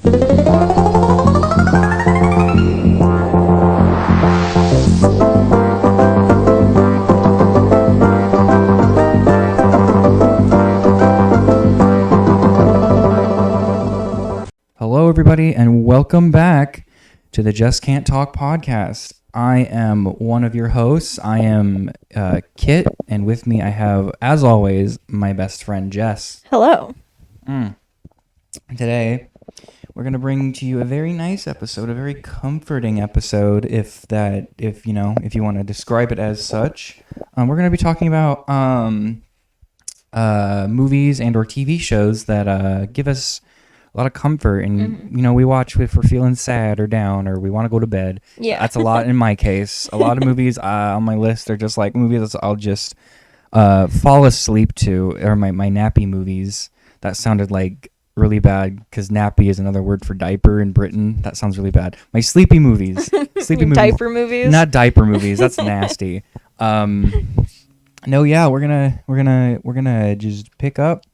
Hello, everybody, and welcome back to the Just Can't Talk podcast. I am one of your hosts. I am Kit, and with me I have, as always, my best friend Jess. Hello. Today, we're going to bring to you a very nice episode, a very comforting episode, if you want to describe it as such. We're going to be talking about movies and or TV shows that give us a lot of comfort, and we watch if we're feeling sad or down or we want to go to bed. Yeah, that's a lot in my case. A lot of movies on my list are just like movies I'll just fall asleep to, or my nappy movies. That sounded like really bad because nappy is another word for diaper in Britain. That sounds really bad. My sleepy movies, diaper movies, not diaper movies. That's nasty. No, yeah, we're gonna just pick up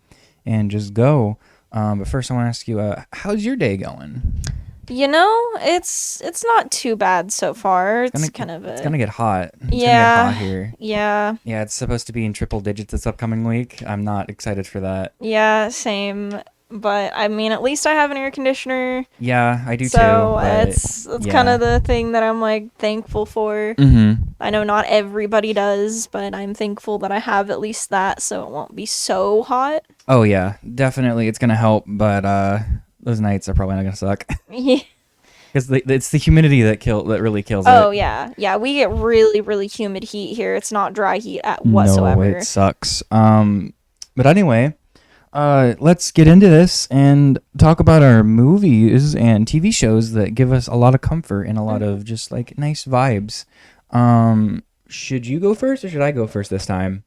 and just go. But first I want to ask you, how's your day going? It's not too bad so far. It's gonna get hot. It's gonna get hot here. Yeah. Yeah, it's supposed to be in triple digits this upcoming week. I'm not excited for that. Yeah, same. But I mean, at least I have an air conditioner. Yeah, I do too. So it's kind of the thing that I'm like thankful for. Mm-hmm. I know not everybody does, but I'm thankful that I have at least that, so it won't be so hot. Oh yeah, definitely, it's gonna help. But those nights are probably not gonna suck. Yeah. Because it's the humidity that really kills it. Oh yeah, we get really, really humid heat here. It's not dry heat whatsoever. No, it sucks. But anyway, let's get into this and talk about our movies and TV shows that give us a lot of comfort and a lot of just like nice vibes. Should you go first or should I go first this time?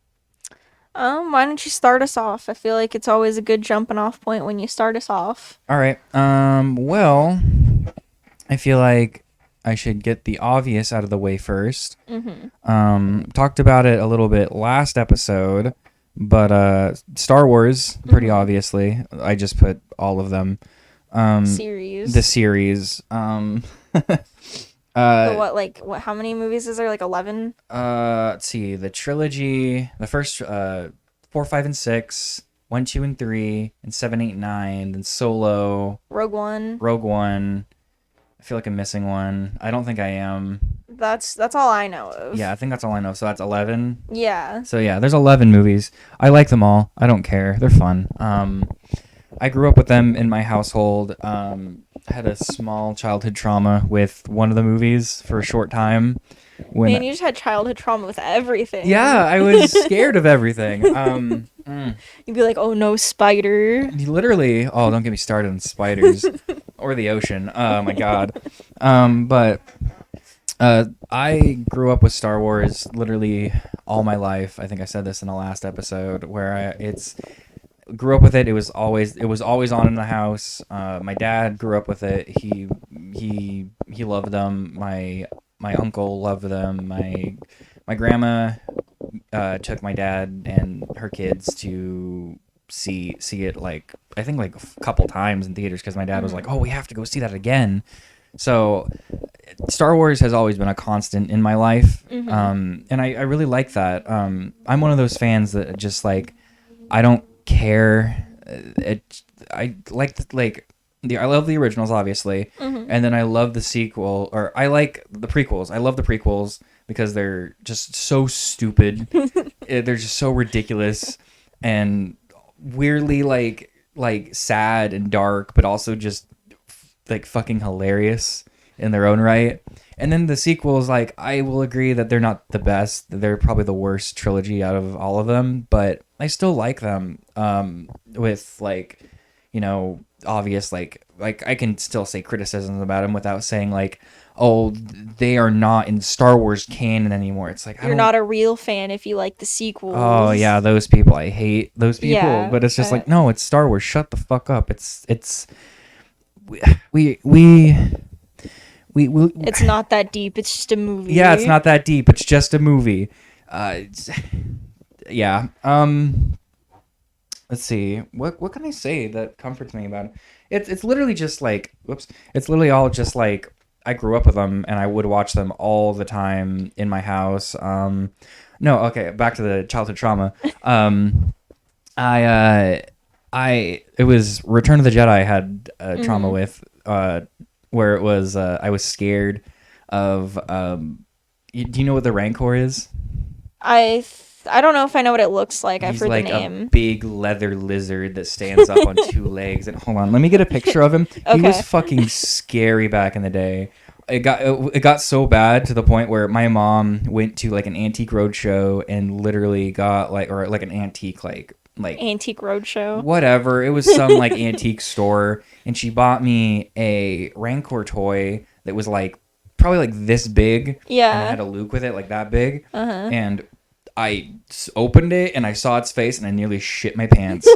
Why don't you start us off? I feel like it's always a good jumping off point when you start us off. All right. Well, I feel like I should get the obvious out of the way first. Talked about it a little bit last episode, but Star Wars, pretty obviously. I just put all of them. Series. The series. How many movies is there? Like 11? Let's see. The trilogy, the first 4, 5, and 6, 1, 2, and 3, and 7, 8, 9, then Solo. Rogue One. I feel like I'm missing one. I don't think I am. That's all I know of. Yeah, I think that's all I know. So that's 11. Yeah. So yeah, there's 11 movies. I like them all. I don't care. They're fun. I grew up with them in my household. Had a small childhood trauma with one of the movies for a short time. Man, you just had childhood trauma with everything. Yeah, I was scared of everything. You'd be like, oh no, spider. Literally. Oh, don't get me started on spiders or the ocean. Oh my God. But I grew up with Star Wars literally all my life. I think I said this in the last episode where grew up with it. It was always on in the house. My dad grew up with it. He loved them. My uncle loved them. My grandma took my dad and her kids to see it like I think like a couple times in theaters because my dad was like, oh, we have to go see that again. So Star Wars has always been a constant in my life. And I really like that. I'm one of those fans that just like I don't care. I love the originals, obviously, and then I love the sequel, or I like the prequels. I love the prequels because they're just so stupid. They're just so ridiculous and weirdly like sad and dark, but also just like fucking hilarious in their own right. And then the sequels, like I will agree that they're not the best. They're probably the worst trilogy out of all of them, but I still like them. With like, obvious like I can still say criticisms about them without saying like, oh, they are not in Star Wars canon anymore. It's like you're not a real fan if you like the sequels. Oh yeah, those people. I hate those people. Yeah, but it's just like, no, it's Star Wars. Shut the fuck up. It's it's not that deep. It's just a movie. Yeah, it's not that deep. It's just a movie. Yeah. let's see, what can I say that comforts me about it? It's literally just like, whoops, it's literally all just like I grew up with them and I would watch them all the time in my house. No, okay, back to the childhood trauma. I it was Return of the Jedi I had trauma with, where it was I was scared of do you know what the Rancor is? I don't know if I know what it looks like. I've He's heard like the name. a big leather lizard that stands up on two legs. And hold on, let me get a picture of him. He was Okay. fucking scary back in the day. It got so bad to the point where my mom went to like an antique roadshow and literally got like, or like an antique like Antique Roadshow. whatever. It was some like antique store, and she bought me a Rancor toy that was like probably like this big. Yeah. And it had a Luke with it, like that big. Uh-huh. And I opened it and I saw its face and I nearly shit my pants.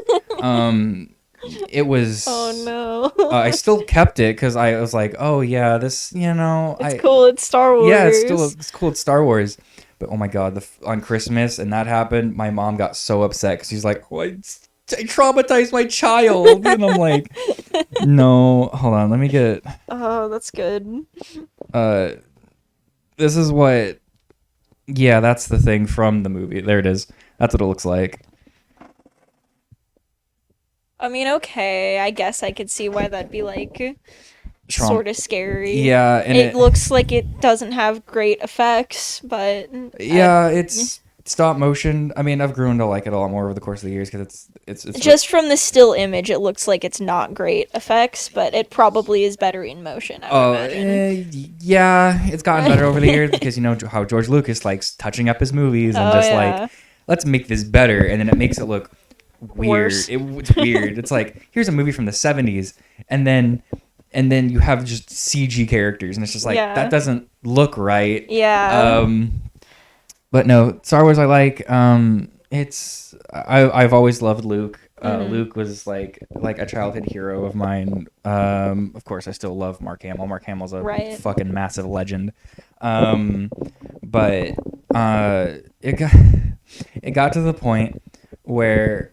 It was. Oh no. I still kept it because I was like, oh yeah, this, It's cool. It's Star Wars. Yeah, it's cool. It's Star Wars. But oh my god, on Christmas and that happened, my mom got so upset because she's like, oh, I traumatized my child, and I'm like, no, hold on, let me get. Oh, that's good. This is what. Yeah, that's the thing from the movie. There it is. That's what it looks like. I mean, okay. I guess I could see why that'd be like sort of scary. Yeah, and it looks like it doesn't have great effects, but yeah, it's stop motion. I mean, I've grown to like it a lot more over the course of the years because it's just from the still image, it looks like it's not great effects, but it probably is better in motion. I would imagine. Yeah, it's gotten better over the years because you know how George Lucas likes touching up his movies and like, let's make this better, and then it makes it look weird. It's weird. It's like, here's a movie from the 70s, and then you have just CG characters, and it's just like, that doesn't look right. Yeah. But no, Star Wars I like. I've always loved Luke. Luke was like a childhood hero of mine. Of course, I still love Mark Hamill. Mark Hamill's a fucking massive legend. But it got to the point where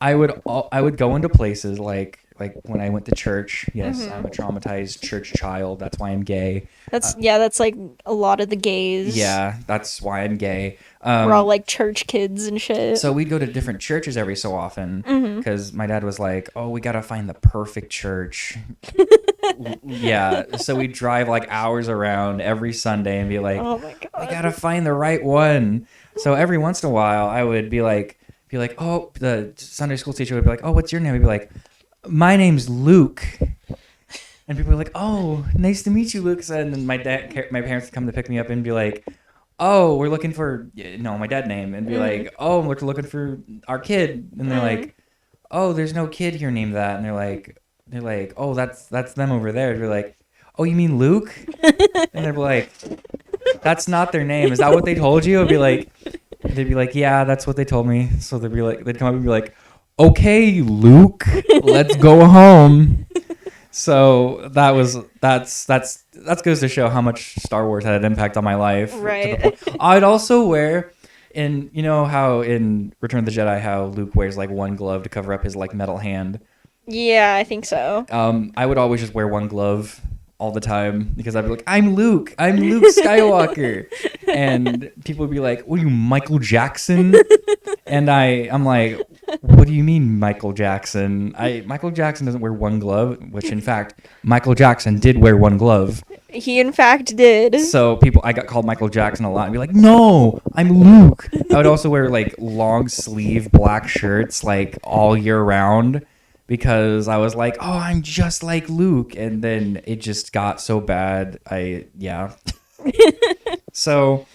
I would go into places like when I went to church. Yes, I'm a traumatized church child. That's why I'm gay. That's like a lot of the gays. Yeah, that's why I'm gay. We're all like church kids and shit. So we'd go to different churches every so often because my dad was like, "Oh, we gotta find the perfect church." Yeah, so we'd drive like hours around every Sunday and be like, "Oh my god, we gotta find the right one." So every once in a while, I would be like, "Oh," the Sunday school teacher would be like, "Oh, what's your name?" I'd be like, "My name's Luke." And people were like, "Oh, nice to meet you, Luke." And then my parents would come to pick me up and be like, "Oh, we're looking for my dad's name," and be like, "Oh, we're looking for our kid," and they're like, "Oh, there's no kid here named that," and they're like, "Oh, that's them over there." And we're like, "Oh, you mean Luke?" And they're like, "That's not their name. Is that what they told you?" They'd be like, "Yeah, that's what they told me." So they'd come up and be like, "Okay, Luke, let's go home." So that goes to show how much Star Wars had an impact on my life. Right. I'd also wear, you know how in Return of the Jedi, how Luke wears like one glove to cover up his like metal hand. Yeah, I think so. I would always just wear one glove all the time because I'd be like, I'm Luke Skywalker. And people would be like, what are you, Michael Jackson? And I'm like, what do you mean Michael Jackson? Michael Jackson doesn't wear one glove, which in fact, Michael Jackson did wear one glove. He in fact did. So I got called Michael Jackson a lot and be like, no, I'm Luke. I would also wear like long sleeve black shirts like all year round, because I was like, oh, I'm just like Luke. And then it just got so bad. So,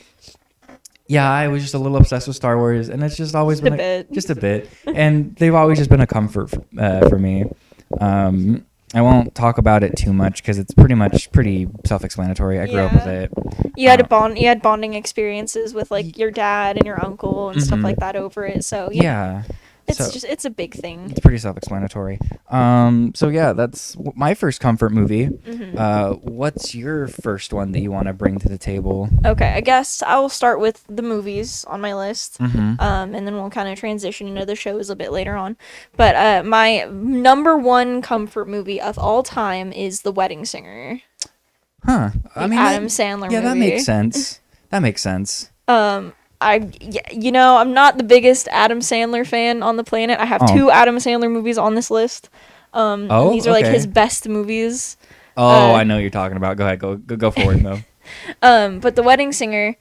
yeah, I was just a little obsessed with Star Wars. And it's just always been just a bit. And they've always just been a comfort for me. I won't talk about it too much because it's pretty self-explanatory. I grew up with it. You had you had bonding experiences with like your dad and your uncle and stuff like that over it. So yeah. It's a big thing. It's pretty self-explanatory. So yeah, that's my first comfort movie. What's your first one that you want to bring to the table? Okay, I guess I will start with the movies on my list, Mm-hmm. and then we'll kind of transition into the shows a bit later on. But my number one comfort movie of all time is The Wedding Singer. Huh. I mean, Adam Sandler movie. Yeah, that makes sense. That makes sense. I'm not the biggest Adam Sandler fan on the planet. I have two Adam Sandler movies on this list. And these are like his best movies. Oh, I know what you're talking about. Go ahead, go for it though. But The Wedding Singer,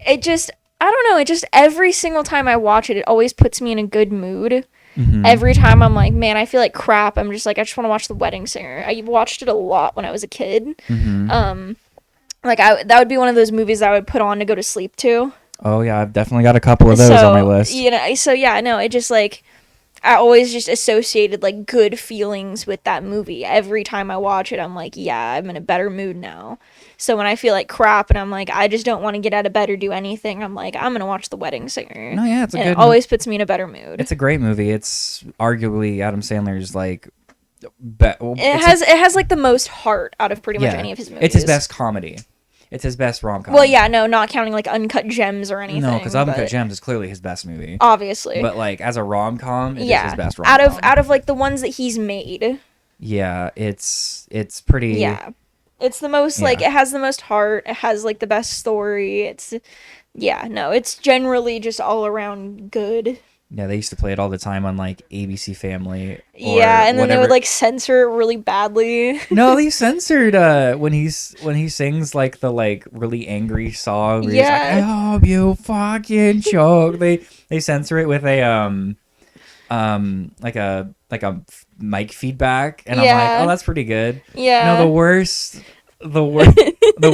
I don't know, it just every single time I watch it, it always puts me in a good mood. Mm-hmm. Every time I'm like, man, I feel like crap. I'm just like, I just want to watch The Wedding Singer. I watched it a lot when I was a kid. Mm-hmm. That would be one of those movies that I would put on to go to sleep to. Oh yeah, I've definitely got a couple of those on my list. It just like, I always just associated like good feelings with that movie. Every time I watch it, I'm like, yeah, I'm in a better mood now. So when I feel like crap and I'm like, I just don't want to get out of bed or do anything, I'm like, I'm gonna watch The Wedding Singer. No, yeah, it always puts me in a better mood. It's a great movie. It's arguably Adam Sandler's like. It has like the most heart out of pretty much any of his movies. It's his best comedy. It's his best rom-com. Well, yeah, no, not counting like Uncut Gems or anything. No, because Uncut Gems is clearly his best movie. Obviously. But like as a rom-com, it is his best rom-com. Out of like the ones that he's made. Yeah, it's pretty. Yeah, it's the most like it has the most heart. It has like the best story. It's generally just all around good. Yeah, they used to play it all the time on like ABC Family. Yeah, and then they would like censor it really badly. No, they censored when he sings like the like really angry song. Where he's like, I hope you fucking choke. They censor it with a like a mic feedback, and I'm like, oh, that's pretty good. Yeah. No, the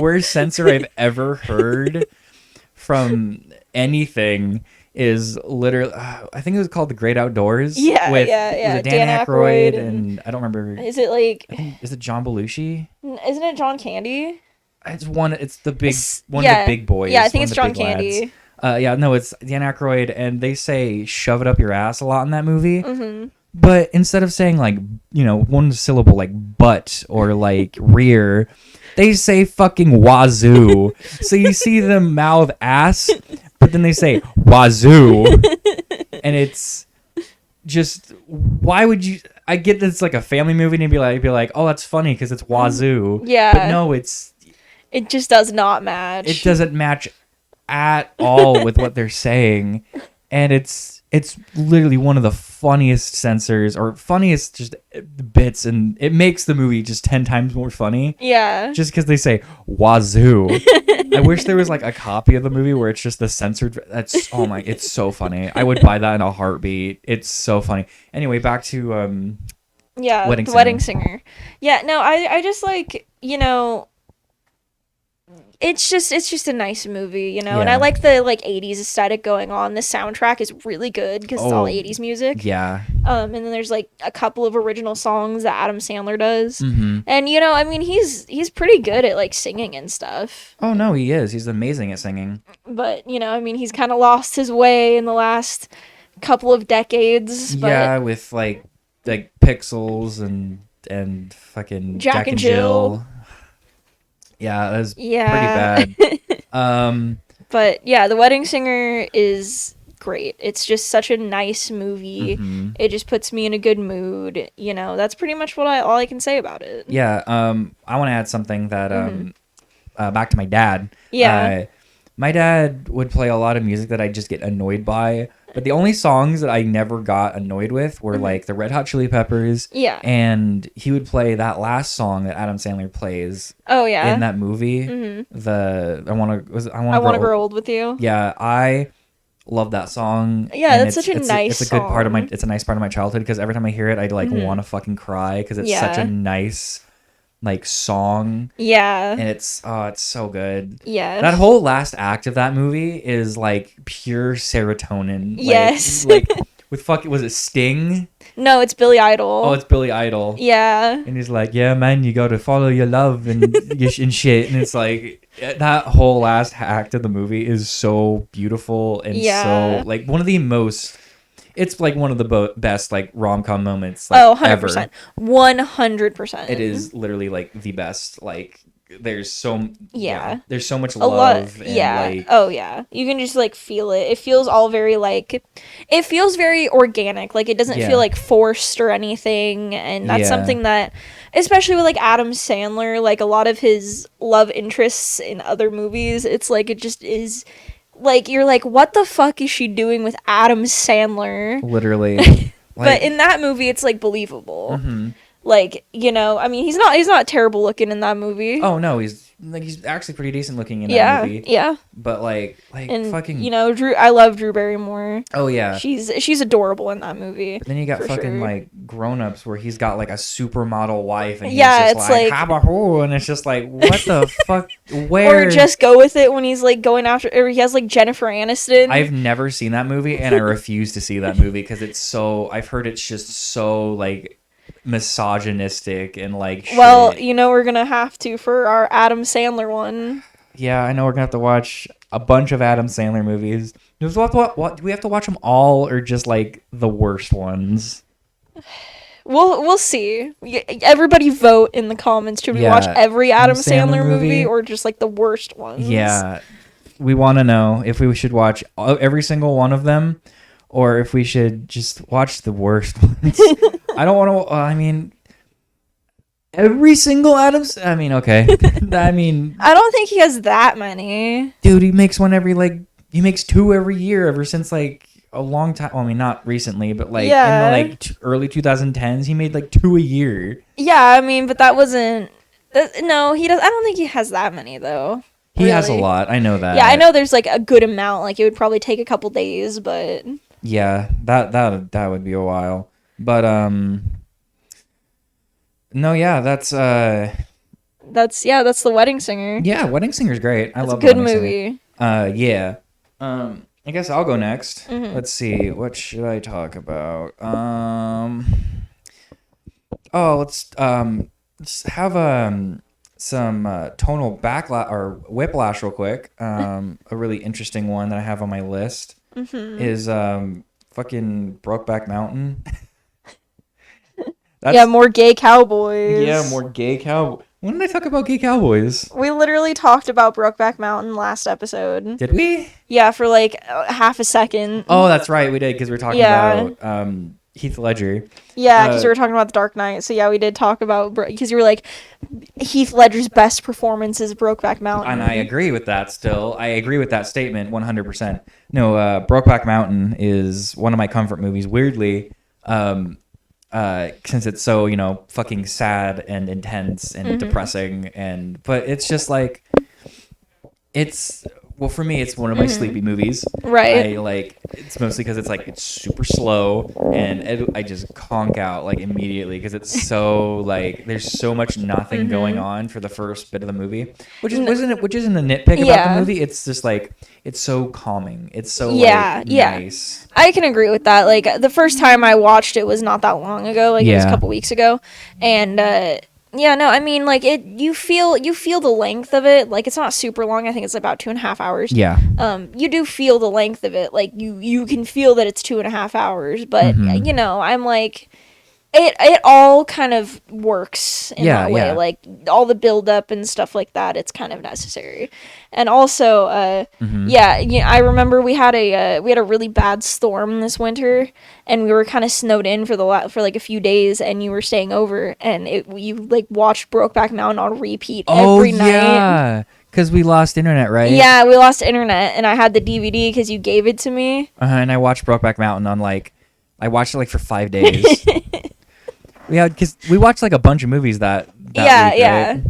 worst censor I've ever heard from anything is literally I think it was called The Great Outdoors. Yeah, with yeah. Dan Aykroyd and I don't remember. Is it like? Is it John Belushi? Isn't it John Candy? It's the big one of the big boys. Yeah, I think it's John Candy. No, it's Dan Aykroyd, and they say "shove it up your ass" a lot in that movie. Mm-hmm. But instead of saying like one syllable like butt or like rear, they say fucking wazoo. So you see them mouth ass, but then they say wazoo, and it's just, why would you? I get that it's like a family movie, and you'd be like, oh, that's funny because it's wazoo. Yeah. But no, it just does not match. It doesn't match at all with what they're saying, and it's literally one of the funniest censors or funniest just bits, and it makes the movie just 10 times more funny. Yeah. Just because they say wazoo. I wish there was like a copy of the movie where it's just the censored. It's so funny. I would buy that in a heartbeat. It's so funny. Anyway, back to Wedding Singer. Yeah, no, I just like, it's just a nice movie, and I like the like 80s aesthetic going on. The soundtrack is really good because it's all 80s music. Yeah. And then there's like a couple of original songs that Adam Sandler does. Mm-hmm. And he's pretty good at like singing and stuff. Oh no, he is. He's amazing at singing. But, he's kind of lost his way in the last couple of decades. Yeah, with like Pixels and fucking Jack and Jill. Yeah, that was pretty bad. But yeah, The Wedding Singer is great. It's just such a nice movie. Mm-hmm. It just puts me in a good mood. That's pretty much all I can say about it. Yeah. I want to add something that back to my dad. Yeah. My dad would play a lot of music that I just get annoyed by. But the only songs that I never got annoyed with were like the Red Hot Chili Peppers. Yeah. And he would play that last song that Adam Sandler plays. Oh yeah. In that movie, Mm-hmm. I want to grow old with you. Yeah, I love that song. Yeah, that's such a nice. It's a good part of it's a nice part of my childhood because every time I hear it, I like want to fucking cry because it's such a nice like song. Yeah. And it's so good. Yeah. That whole last act of that movie is like pure serotonin. Yes. Like with was it Sting? No, it's Billy Idol. Oh, it's Billy Idol. Yeah. And he's like, yeah, man, you got to follow your love and and shit. And it's like that whole last act of the movie is so beautiful and so like one of the most. it's like one of the best like rom-com moments Oh, like 100%. ever. 100%. It is literally like the best. Like there's so there's so much A lot. love and Yeah. like Oh, yeah. You can just like feel it. It feels all very like, it feels very organic. Like it doesn't Yeah. feel like forced or anything. And that's Yeah. something that, especially with like Adam Sandler, like a lot of his love interests in other movies, it's like it just is like, you're like, what the fuck is she doing with Adam Sandler? literally. But in that movie, it's like believable. Mhm. Like, you know, I mean, he's not terrible looking in that movie. Oh no, he's actually pretty decent looking in that movie. Yeah. But like And fucking you know, I love Drew Barrymore. oh yeah. She's adorable in that movie. But then you got for fucking sure. like grown-ups where he's got like a supermodel wife and he's Yeah, just it's like like- "How about who?" And it's just like what the fuck where Or just go with it when he's like going after, or he has like Jennifer Aniston. I've never seen that movie and I refuse to see that movie because it's so I've heard it's just so like misogynistic and like shit. Well, you know, we're gonna have to for our Adam Sandler one. Yeah, I know we're gonna have to watch a bunch of Adam Sandler movies. Do we have to watch them all or just like the worst ones? We'll see. Everybody vote in the comments. Should we Yeah, watch every Adam Sandler Sandler movie movie? or just like the worst ones? Yeah, we want to know if we should watch every single one of them or if we should just watch the worst ones. I don't want to. I mean, every single Adams. I mean, okay. I mean, I don't think he has that many. dude, he makes one every like he makes two every year ever since like a long time. Well, I mean, not recently, but like Yeah. in the like early 2010s, he made like two a year. Yeah, I mean, but that wasn't. No, he does. I don't think he has that many though. He has a Really. lot. I know that. Yeah, I know there's like a good amount. Like it would probably take a couple days, but Yeah, that would be a while. But no, yeah, that's that's The Wedding Singer. yeah, Wedding Singer's great. I It's a love good The Wedding movie. Singer. Yeah. I guess I'll go next. Mhm. Let's see, what should I talk about? Oh, let's have some tonal backlash or whiplash real quick. A really interesting one that I have on my list Mhm. is fucking Brokeback Mountain. Yeah, more gay cowboys. Yeah, more gay cowboy. When did I talk about gay cowboys? We literally talked about Brokeback Mountain last episode. Did we? Yeah, for like half a second. Oh, that's right, we did because we were talking Yeah. about Heath Ledger. Yeah, because Uh, we were talking about The Dark Knight. So yeah, we did talk about because you were like, Heath Ledger's best performance is Brokeback Mountain. And I agree with that still. I agree with that statement 100%. No, Brokeback Mountain is one of my comfort movies. Weirdly, since it's so, fucking sad and intense and depressing but it's just like well, for me, it's one of my sleepy movies. Right. It's mostly because it's super slow, and I just conk out like immediately because it's so like there's so much nothing going on for the first bit of the movie, which isn't a nitpick about Yeah. the movie. It's just like it's so calming. It's so Yeah, yeah. nice. I can agree with that. Like the first time I watched it was not that long ago. Like it was a Yeah. couple weeks ago, and yeah, no, I mean like it. You feel the length of it. Like it's not super long. I think it's about 2.5 hours. Yeah. You do feel the length of it. Like you can feel that it's 2.5 hours. But I'm like, it all kind of works in Yeah, that way. yeah. Like all the build up and stuff like that. It's kind of necessary. And also, I remember we had a really bad storm this winter, and we were kind of snowed in for like a few days, and you were staying over, and you like watched Brokeback Mountain on repeat every night. Yeah, because we lost internet, right? Yeah, we lost internet, and I had the DVD because you gave it to me. And I watched Brokeback Mountain I watched it for 5 days. Because we watched like a bunch of movies that Yeah, week, yeah. right?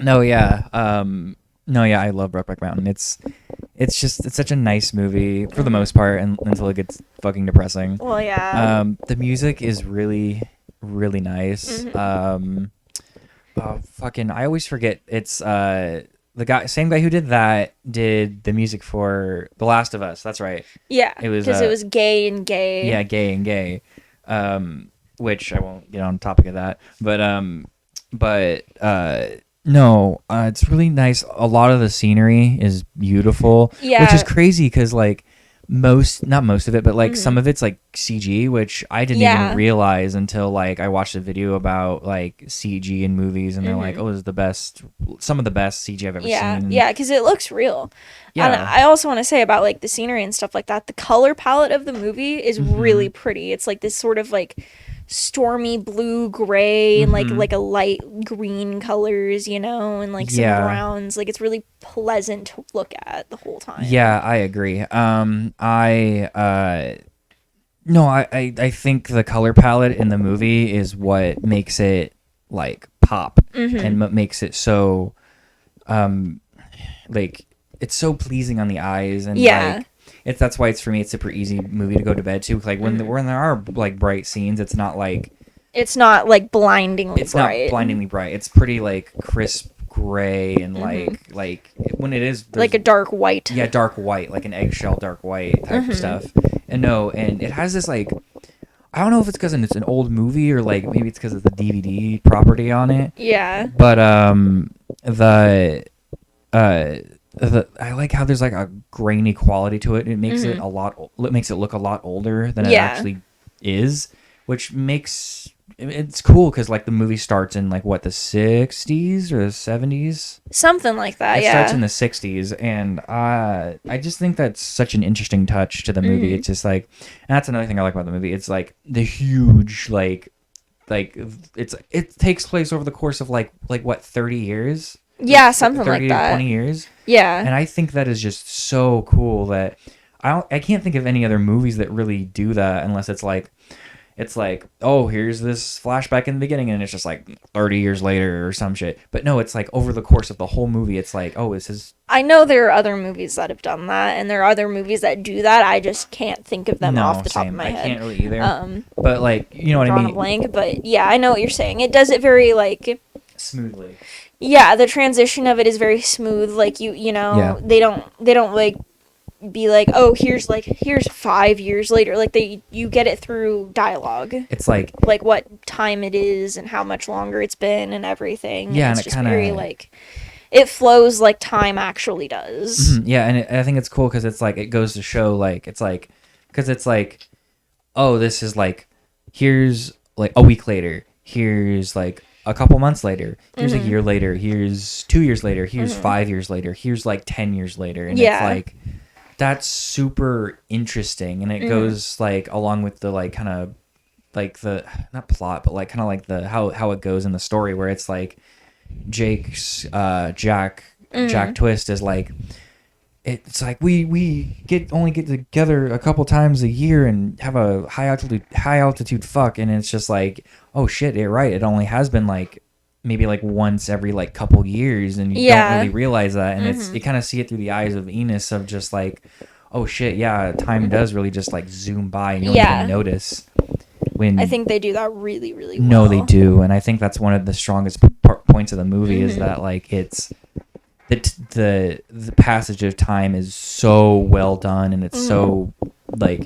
No, yeah. I love Brokeback Mountain. It's such a nice movie for the most part, until it gets fucking depressing. Well, yeah. The music is really, really nice. I always forget. It's the same guy who did the music for The Last of Us. That's right. Yeah, it was, because it was gay and gay. Yeah, gay and gay. Which I won't get on topic of that, no, it's really nice. A lot of the scenery is beautiful, Yeah. which is crazy because like not most of it, but like some of it's like CG, which I didn't even realize until like I watched a video about like CG in movies, and they're like, oh, this is some of the best CG I've ever seen. Yeah, because it looks real. Yeah. And I also want to say about like the scenery and stuff like that, the color palette of the movie is really pretty. It's like this sort of like stormy blue gray and like a light green colors, you know, and like some browns. Like it's really pleasant to look at the whole time. Yeah, I agree. I think the color palette in the movie is what makes it like pop and what makes it so like it's so pleasing on the eyes, and like that's why for me it's a super easy movie to go to bed to. Like when there are like bright scenes, it's not like blindingly bright. Not blindingly bright. It's pretty like crisp gray and like when it is like a dark white. Yeah, dark white, like an eggshell dark white type of stuff. And it has this like, I don't know if it's because it's an old movie or like maybe it's because of the DVD property on it. Yeah. But I like how there's like a grainy quality to it. It makes it look a lot older than it actually is, which makes it's cool because like the movie starts in like what, the 60s or the 70s, something like that. It starts in the 60s, and I just think that's such an interesting touch to the movie. It's just like, and that's another thing I like about the movie. It's like the huge like it takes place over the course of like what, 30 years. Yeah, something like 30 that. to 20 years. Yeah. And I think that is just so cool that I can't think of any other movies that really do that unless it's like, oh, here's this flashback in the beginning and it's just like 30 years later or some shit. But no, it's like over the course of the whole movie, it's like, oh, this is... I know there are other movies that have done that, and there are other movies that do that. I just can't think of them off the top of my head. I can't really either. But like, you know what I mean? Drawing a blank, but yeah, I know what you're saying. It does it very like... smoothly. Yeah, the transition of it is very smooth. Like you know, they don't like be like, oh, here's 5 years later. Like you get it through dialogue. It's like what time it is and how much longer it's been and everything. Yeah, and it's just kinda... very like it flows like time actually does. Yeah, and I think it's cool because it's like it goes to show like it's like because it's like, oh, this is like here's like a week later. Here's like a couple months later, here's a year later, here's 2 years later, here's 5 years later, here's like 10 years later. And it's like, that's super interesting. And it goes like along with the like kind of like the, not plot, but like kind of like the, how it goes in the story where it's like Jack Twist is like, it's like we only get together a couple times a year and have a high altitude fuck, and it's just like, oh shit, you're right, it only has been like maybe like once every like couple years, and you don't really realize that, and it's you kind of see it through the eyes of Enos of just like, oh shit, yeah, time does really just like zoom by and you don't even notice. When I think they do that really, really well. No, they do, and I think that's one of the strongest points of the movie is that like it's the passage of time is so well done, and it's so like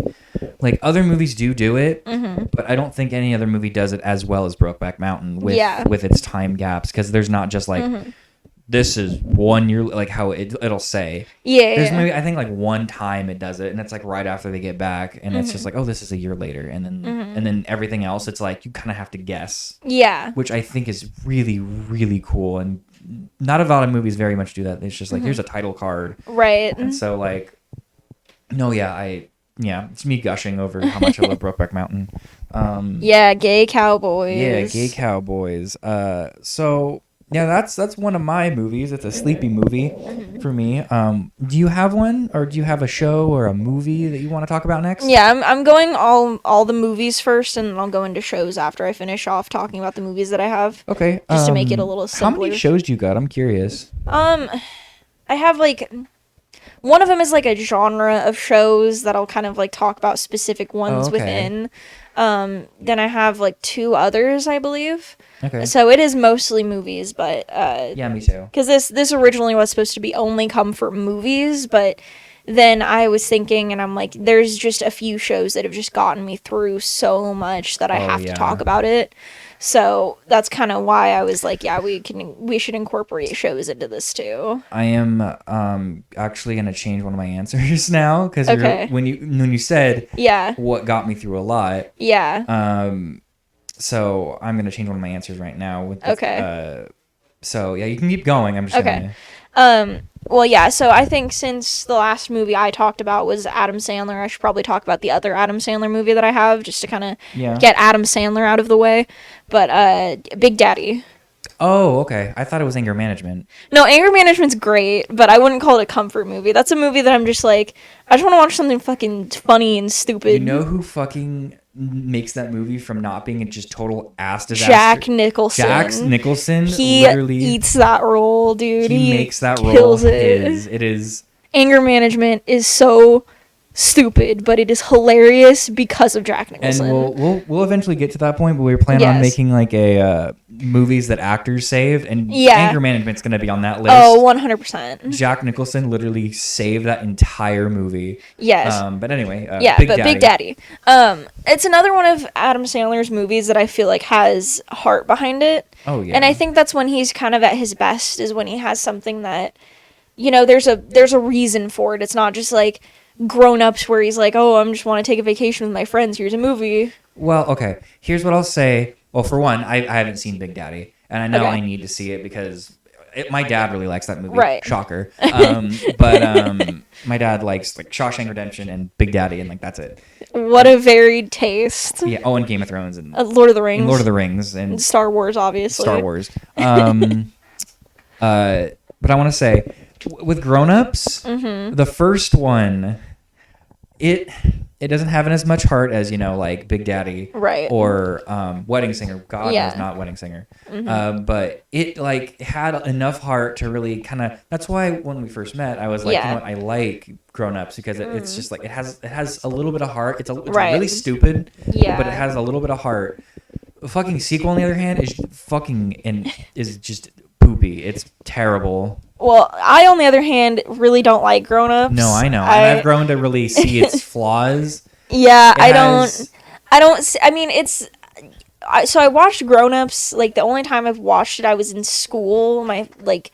other movies do it, but I don't think any other movie does it as well as Brokeback Mountain with its time gaps, because there's not just like this is 1 year, like how it'll say. There's maybe I think like one time it does it, and it's like right after they get back, and it's just like, oh, this is a year later, and then everything else it's like you kind of have to guess. Which I think is really, really cool, and not a lot of movies very much do that. It's just like here's a title card, right? And so like, no, it's me gushing over how much I love Brokeback Mountain. Gay cowboys. Yeah, gay cowboys. So yeah, that's one of my movies. It's a sleepy movie for me. Do you have one, or do you have a show or a movie that you want to talk about next? Yeah, I'm going all the movies first, and then I'll go into shows after I finish off talking about the movies that I have. Okay. Just to make it a little simpler. How many shows do you got? I'm curious. I have like one of them is like a genre of shows that I'll kind of like talk about specific ones within. Then I have like two others, I believe. Okay. So it is mostly movies, but yeah, me too. Because this originally was supposed to be only comfort movies, but then I was thinking, and I'm like, there's just a few shows that have just gotten me through so much that I have to talk about it. So that's kind of why I was like, yeah, we should incorporate shows into this too. I am actually gonna change one of my answers now because Okay. when you said Yeah. what got me through a lot, Yeah. so I'm gonna change one of my answers right now. Okay. So yeah, you can keep going. I'm just Okay. gonna. Well, yeah, so I think since the last movie I talked about was Adam Sandler, I should probably talk about the other Adam Sandler movie that I have just to kind of Yeah. get Adam Sandler out of the way. But Big Daddy. Oh, okay. I thought it was anger management. No, Anger Management's great, but I wouldn't call it a comfort movie. That's a movie that I'm just like, I just want to watch something fucking funny and stupid. You know who fucking makes that movie from not being a just total ass disaster? Jack Nicholson. Jack Nicholson He literally eats that role, dude. he makes that kills role it. his. It is. Anger Management is so stupid, but it is hilarious because of Jack Nicholson. And we'll eventually get to that point, but we were planning on making like a movies that actors saved, and Anger Management's going to be on that list. Oh, 100%. Jack Nicholson literally saved that entire movie. Yes. But anyway, Big Daddy. It's another one of Adam Sandler's movies that I feel like has heart behind it. Oh yeah. And I think that's when he's kind of at his best, is when he has something that, you know, there's a reason for it. It's not just like Grown Ups where he's like, oh, I just want to take a vacation with my friends. Here's a movie. Well, okay. Here's what I'll say. Well, for one, I haven't seen Big Daddy, and I know Okay. I need to see it because my dad really likes that movie. Right. Shocker. But my dad likes like Shawshank Redemption and Big Daddy, and like that's it. What a varied taste. Yeah. Oh, and Game of Thrones and Lord of the Rings. and Lord of the Rings and Star Wars, obviously. Star Wars. But I want to say, with Grown Ups, the first one, it doesn't have as much heart as, you know, like Big Daddy, Right. or Wedding Singer. God Yeah. knows not Wedding Singer. But it like had enough heart to really kind of. That's why when we first met, I was like, Yeah. you know what, I like Grown Ups because it's just like it has a little bit of heart. It's Right. really stupid, Yeah. but it has a little bit of heart. The fucking sequel, on the other hand, is just poopy. It's terrible. Well, I, on the other hand, really don't like Grown Ups. No, I know. And I've grown to really see its flaws. Yeah, It I has- don't. I mean, so I watched Grown Ups. Like the only time I've watched it, I was in school. My like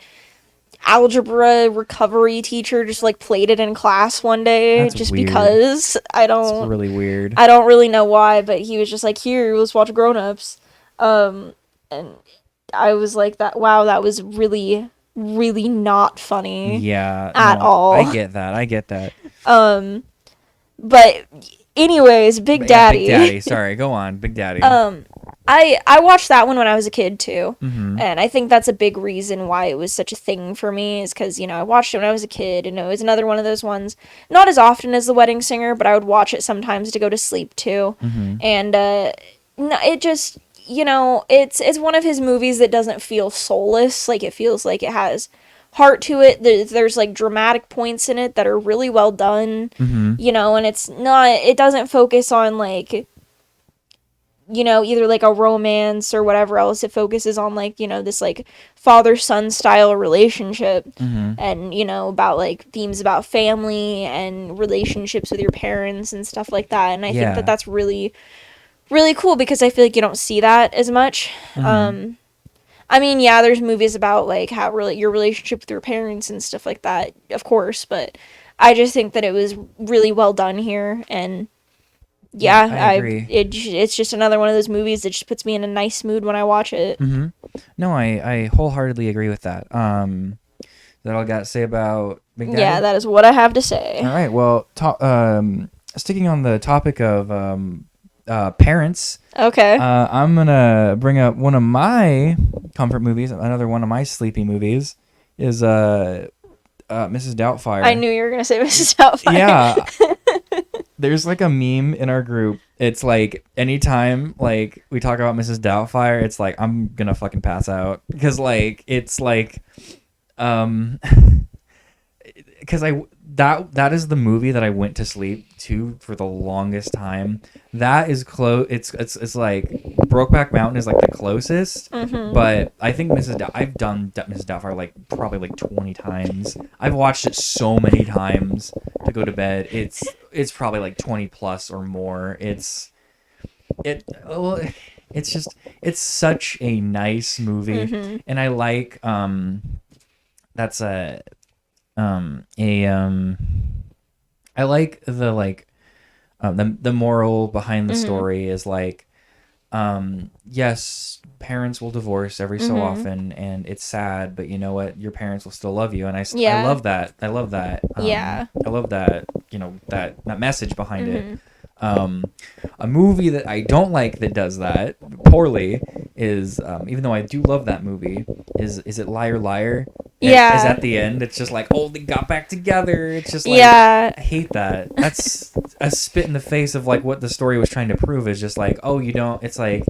algebra recovery teacher just like played it in class one day, That's just weird. because I It's don't. really weird. I don't really know why, but he was just like, "Here, let's watch Grown Ups," and I was like, "That wow, that was really, really not funny." Yeah. At all. I get that. But anyways, Big But yeah, Daddy. Big Daddy. Sorry, go on. Big Daddy. I watched that one when I was a kid too, Mhm. and I think that's a big reason why it was such a thing for me, is because, you know, I watched it when I was a kid, and it was another one of those ones, not as often as The Wedding Singer, but I would watch it sometimes to go to sleep too, and no, it just, you know, it's one of his movies that doesn't feel soulless. Like, it feels like it has heart to it. There's like dramatic points in it that are really well done, you know, and it doesn't focus on like, you know, either like a romance or whatever else. It focuses on like, you know, this like father-son style relationship, and, you know, about like themes about family and relationships with your parents and stuff like that. And I think that that's really, really cool, because I feel like you don't see that as much. I mean, yeah, there's movies about like how really your relationship with your parents and stuff like that, of course, but I just think that it was really well done here, and yeah, I agree. It's just another one of those movies that just puts me in a nice mood when I watch it. No, I wholeheartedly agree with that. That all I got to say about Big Daddy? Yeah, that is what I have to say. All right. Well, sticking on the topic of parents, Okay. I'm gonna bring up one of my comfort movies. Another one of my sleepy movies is Mrs. Doubtfire. I knew you were gonna say Mrs. Doubtfire. Yeah. There's like a meme in our group. It's like anytime like we talk about Mrs. Doubtfire, it's like I'm gonna fucking pass out, because like it's like because that is the movie that I went to sleep to for the longest time. That is close. It's like Brokeback Mountain is like the closest, but I think I've done Mrs. Doubtfire like probably like 20 times. I've watched it so many times to go to bed. It's probably like 20 plus or more. Well, it's such a nice movie, and I like that's I like the moral behind the story is like, yes, parents will divorce every so often, and it's sad, but you know what? Your parents will still love you, and I love that. I love that. Yeah. I love that. You know, that message behind it. A movie that I don't like that does that poorly is, even though I do love that movie, is it Liar Liar? Yeah. Is at the end. It's just like, oh, they got back together. It's just like, Yeah. I hate that. That's a spit in the face of like what the story was trying to prove. Is just like, oh, you don't. It's like,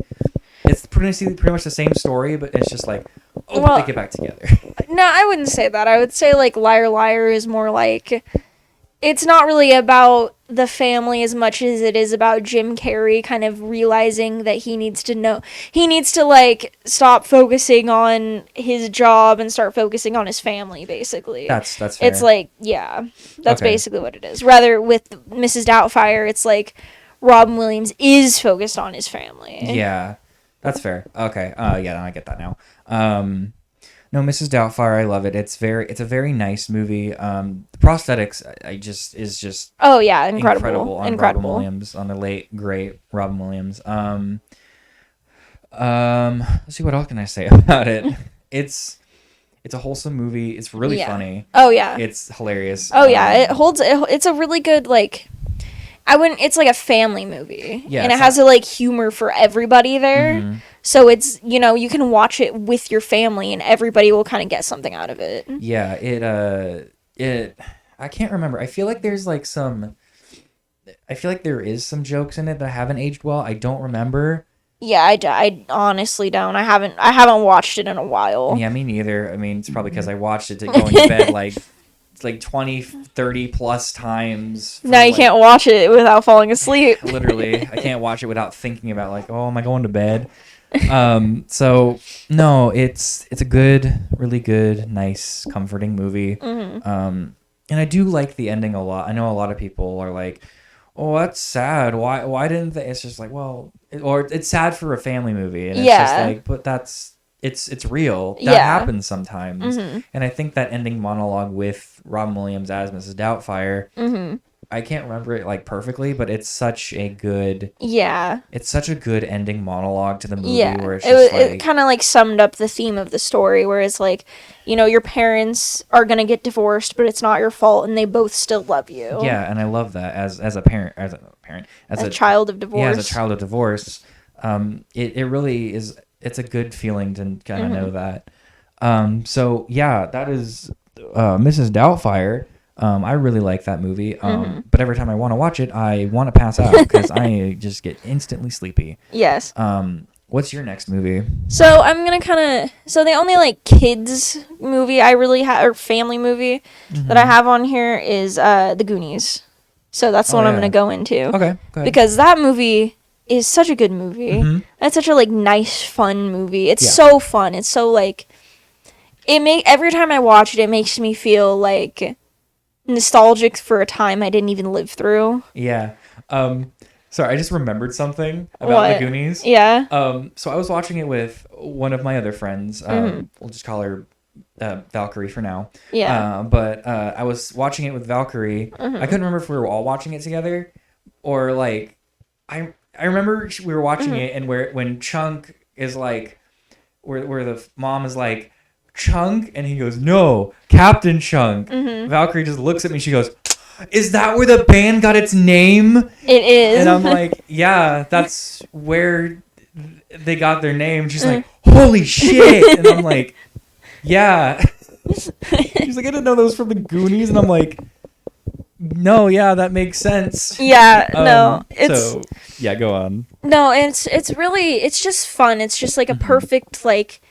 it's pretty much the same story, but it's just like, oh, Well, they get back together. No, I wouldn't say that. I would say like Liar Liar is more like, it's not really about the family as much as it is about Jim Carrey kind of realizing that he needs to like stop focusing on his job and start focusing on his family, basically. That's fair. It's like, yeah, that's Okay. basically what it is. Rather with Mrs. Doubtfire, it's like Robin Williams is focused on his family. Yeah, that's fair. Okay. Yeah, now I get that now. No, Mrs. Doubtfire, I love it. It's a very nice movie. The prosthetics, is just Oh yeah, incredible. on Robin Williams, on the late great Robin Williams. Let's see, what else can I say about it? It's a wholesome movie. It's really funny. Oh yeah. It's hilarious. Oh yeah, it's a really good like, it's like a family movie. Yeah, and it it's has a like humor for everybody there. So it's, you can watch it with your family and everybody will kind of get something out of it. Yeah, I can't remember. I feel like there is some jokes in it that haven't aged well. I don't remember. Yeah, I honestly don't. I haven't watched it in a while. Yeah, me neither. I mean, it's probably because I watched it going to bed like 20, 30 plus times. Now you can't watch it without falling asleep. Literally, I can't watch it without thinking about like, oh, am I going to bed? So no, it's a good, really good, nice, comforting movie. And I do like the ending a lot. I know a lot of people are like, oh, that's sad. Why didn't they? It's just like, well, it's sad for a family movie, and it's just like, but it's real. That happens sometimes. And I think that ending monologue with Robin Williams as Mrs. Doubtfire, I can't remember it like perfectly, but it's such a good ending monologue to the movie where it's just it kind of like summed up the theme of the story, where it's like, your parents are gonna get divorced, but it's not your fault, and they both still love you. Yeah, and I love that as a parent, as a child of divorce. Yeah, as a child of divorce, it really is. It's a good feeling to kind of know that. So yeah, that is Mrs. Doubtfire. I really like that movie. But every time I want to watch it, I want to pass out because I just get instantly sleepy. Yes. What's your next movie? So I'm gonna so the only like kids movie I really have, or family movie that I have on here is the Goonies. So that's the one I'm gonna go into. Okay. Go ahead. Because that movie is such a good movie. That's such a like nice, fun movie. It's so fun. It's so like, every time I watch it, it makes me feel like nostalgic for a time I didn't even live through. Yeah. Sorry, I just remembered something about the Goonies. Yeah. So I was watching it with one of my other friends. We'll just call her Valkyrie for now. Yeah. But I was watching it with Valkyrie. I couldn't remember if we were all watching it together or like I remember we were watching it, and when Chunk is like, where the mom is like, Chunk, and he goes, no, Captain Chunk. Valkyrie just looks at me. She goes, is that where the band got its name? It is. And I'm like, yeah, that's where they got their name. She's like, holy shit. And I'm like, yeah. She's like, I didn't know those from the Goonies. And I'm like, no, yeah, that makes sense. Yeah, no, yeah, go on. No, it's just fun. It's just like a perfect like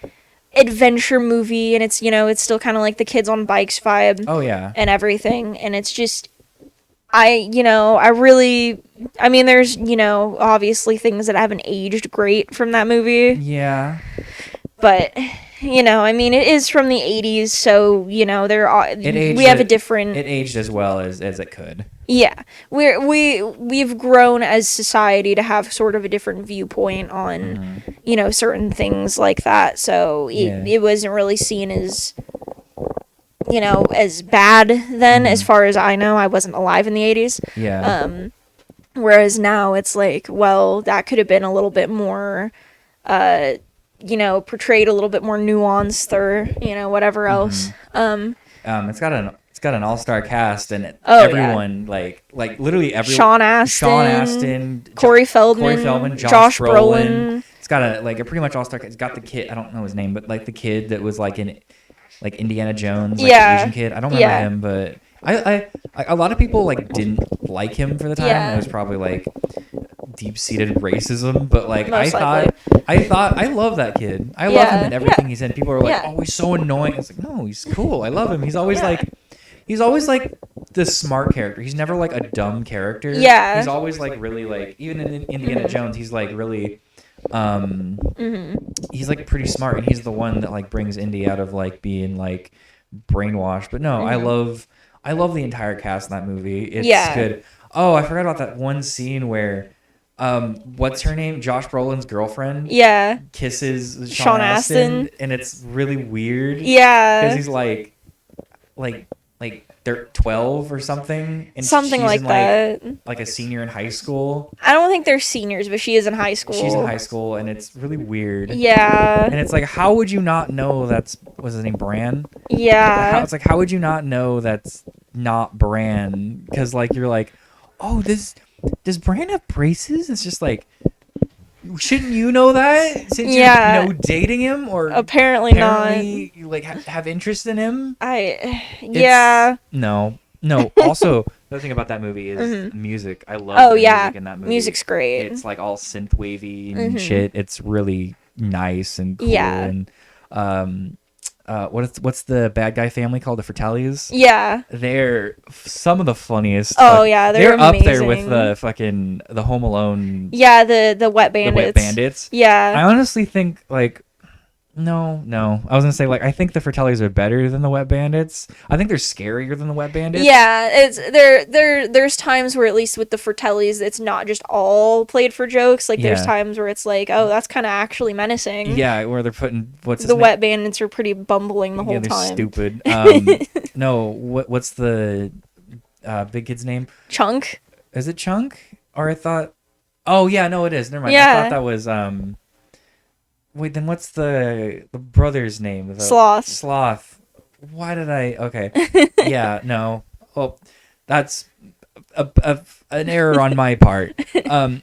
adventure movie, and it's it's still kind of like the kids on bikes vibe. Oh yeah. And everything, and it's just there's obviously things that haven't aged great from that movie. Yeah. But I mean, it is from the 80s, so we have a different. It aged as well as it could. Yeah, we've grown as society to have sort of a different viewpoint on certain things like that. So it wasn't really seen as as bad then, as far as I know. I wasn't alive in the 80s. Yeah. Whereas now it's like, well, that could have been a little bit more portrayed a little bit more nuanced, or whatever else. It's got an all-star cast, and everyone like literally everyone. Sean Astin, Corey Feldman, Josh Brolin. It's got a pretty much all-star cast. It's got the kid, I don't know his name, but like the kid that was like in like Indiana Jones, like the Asian kid. I don't remember him, but I a lot of people like didn't like him for the time. It was probably like deep-seated racism, but like I thought I love that kid. I love him in everything he's in. People are like, oh, he's so annoying. It's like, no, he's cool. I love him. He's always like the smart character. He's never like a dumb character. Yeah. He's always like really like, even in Indiana Jones, he's like really he's like pretty smart, and he's the one that like brings Indy out of like being like brainwashed. But no, I love the entire cast in that movie. It's good. Oh, I forgot about that one scene where what's her name? Josh Brolin's girlfriend. Yeah. Kisses Sean Astin, and it's really weird. Yeah. Because he's like they're 12 or something. And something like that. Like a senior in high school. I don't think they're seniors, but she is in high school. She's in high school, and it's really weird. Yeah. And it's like, how would you not know that's, what's his name, Bran? Yeah. It's like, how would you not know that's not Bran? Because like, you're like, oh, does Bran have braces? It's just like, shouldn't you know that since you're dating him, or apparently not like have interest in him? No. Also, the other thing about that movie is music. I love music in that movie. Music's great. It's like all synth wavy and shit. It's really nice and cool. And what's the bad guy family called? The Fratellis? Yeah. They're some of the funniest. Oh, yeah. They're up there with the Home Alone. Yeah, the Wet Bandits. The Wet Bandits. Yeah. I honestly think, like, no. I was going to say, like, I think the Fratellis are better than the Wet Bandits. I think they're scarier than the Wet Bandits. Yeah, there's times where, at least with the Fratellis, it's not just all played for jokes. Like, there's times where it's like, oh, that's kind of actually menacing. Yeah, where they're putting, the Wet Bandits are pretty bumbling the whole time. Yeah, they're stupid. No, what's the big kid's name? Chunk. Is it Chunk? Or I thought, oh, yeah, no, it is. Never mind. Yeah. I thought that was, wait, then what's the brother's name? Sloth. Why did I? Okay. Yeah, no. Oh, that's an error on my part.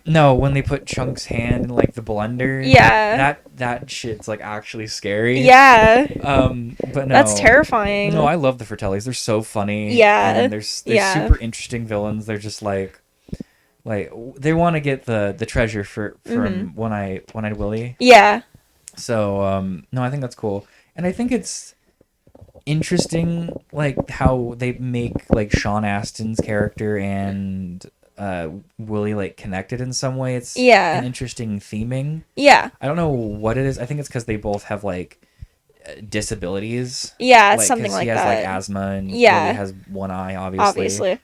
No, when they put Chunk's hand in like the blender. Yeah. That shit's like actually scary. Yeah. But no. That's terrifying. No, I love the Fratellis. They're so funny. Yeah. And they're super interesting villains. They're just like they want to get the treasure from One-Eyed Willie. Yeah. So no, I think that's cool, and I think it's interesting like how they make like Sean Astin's character and Willie like connected in some way. It's an interesting theming. Yeah. I don't know what it is. I think it's because they both have like disabilities. Yeah, it's like, something like that. He has like asthma, and Willie has one eye, obviously.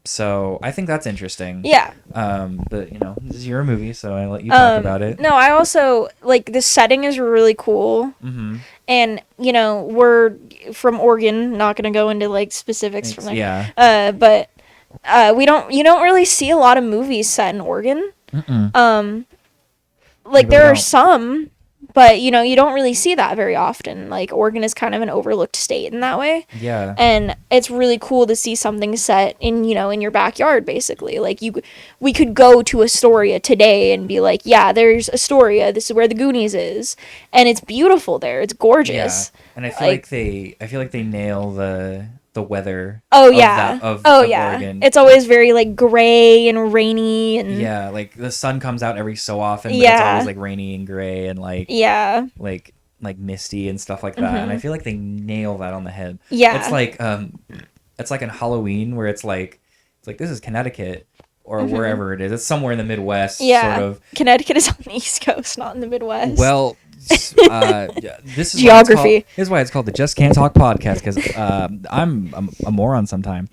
So I think that's interesting. Yeah. But this is your movie, so I let you talk about it. No, I also like the setting is really cool. Mm-hmm. And we're from Oregon. Not gonna go into like specifics from there. Yeah. But you don't really see a lot of movies set in Oregon. Mm-mm. Like there are some, but you don't really see that very often. Like Oregon is kind of an overlooked state in that way. Yeah. And it's really cool to see something set in, in your backyard, basically. Like we could go to Astoria today and be like, yeah, there's Astoria. This is where the Goonies is. And it's beautiful there. It's gorgeous. Yeah. And I feel like they nail the weather. Oh yeah. Of Oregon. It's always very like gray and rainy and yeah, like the sun comes out every so often, but it's always like rainy and gray and like like misty and stuff like that. Mm-hmm. And I feel like they nail that on the head. Yeah. It's like in Halloween where it's like this is Connecticut or wherever it is. It's somewhere in the Midwest. Yeah. Sort of. Connecticut is on the East Coast, not in the Midwest. Well, This is Geography. This is why it's called the Just Can't Talk podcast, because I'm a moron sometime.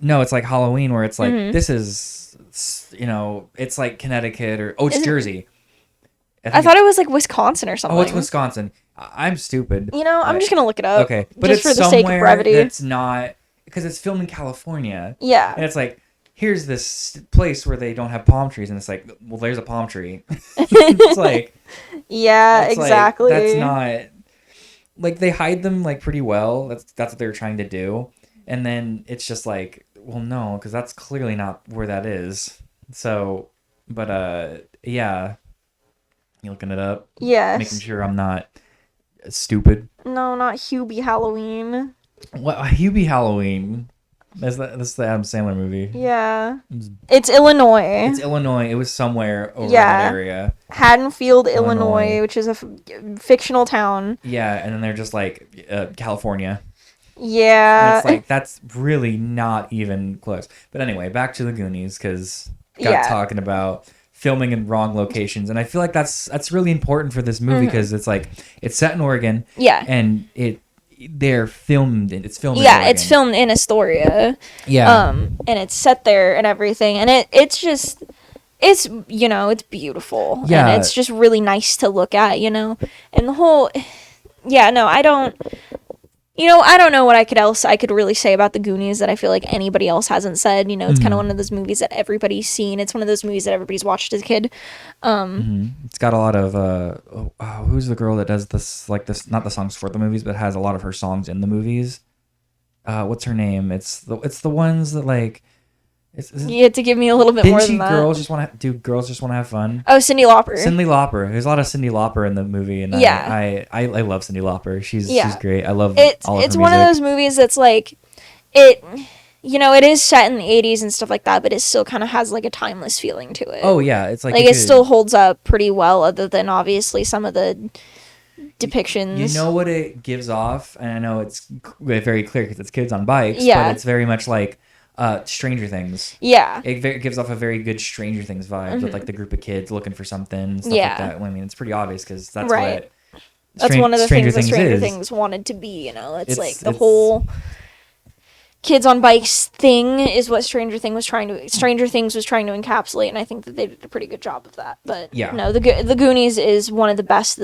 No, it's like Halloween, where it's like this is, it's like Connecticut or it's Jersey. I thought it was like Wisconsin or something. Oh, it's Wisconsin. I'm stupid. I'm just gonna look it up. Okay, but just it's for the sake of brevity. It's not, because it's filmed in California. Yeah. And it's like, here's this place where they don't have palm trees, and it's like, well, there's a palm tree. It's like, yeah, exactly. Like, that's not, like, they hide them like pretty well. That's what they're trying to do, and then it's just like, well, no, because that's clearly not where that is. So, but yeah, you looking it up? Yes. Making sure I'm not stupid. No, not Hubie Halloween. What? Hubie Halloween? That's the Adam Sandler movie. Yeah. It's Illinois. It's Illinois. It was somewhere over that area. Haddonfield, Illinois, which is a fictional town. Yeah, and then they're just like California. Yeah. And it's like, that's really not even close. But anyway, back to the Goonies, because got talking about filming in wrong locations, and I feel like that's really important for this movie, because it's like, it's set in Oregon. Yeah. And it's filmed in Oregon. It's filmed in Astoria. Yeah. And it's set there and everything, and it's it's beautiful. Yeah. And it's just really nice to look at, and the whole I don't know what I could really say about the Goonies that I feel like anybody else hasn't said. It's kind of one of those movies that everybody's seen. It's one of those movies that everybody's watched as a kid. It's got a lot of who's the girl that does this, like, this, not the songs for the movies, but has a lot of her songs in the movies. What's her name? It's the ones that, like, You have to give me a little bit more than that. Girls just want to have fun. Oh, Cyndi Lauper. There's a lot of Cyndi Lauper in the movie, and I love Cyndi Lauper. She's great. I love all of her It's one of those movies that's like, it is set in the 80s and stuff like that, but it still kind of has like a timeless feeling to it. Oh yeah, it's like it still holds up pretty well, other than obviously some of the depictions. You know what it gives off, and I know it's very clear because it's kids on bikes, but it's very much like Stranger Things. Yeah. It gives off a very good Stranger Things vibe with like the group of kids looking for something, stuff like that. I mean, it's pretty obvious because that's what that's one of the things that Stranger is. Things wanted to be, It's like the whole kids on bikes thing is what Stranger Things was trying to encapsulate, and I think that they did a pretty good job of that. But no, the Goonies is one of the best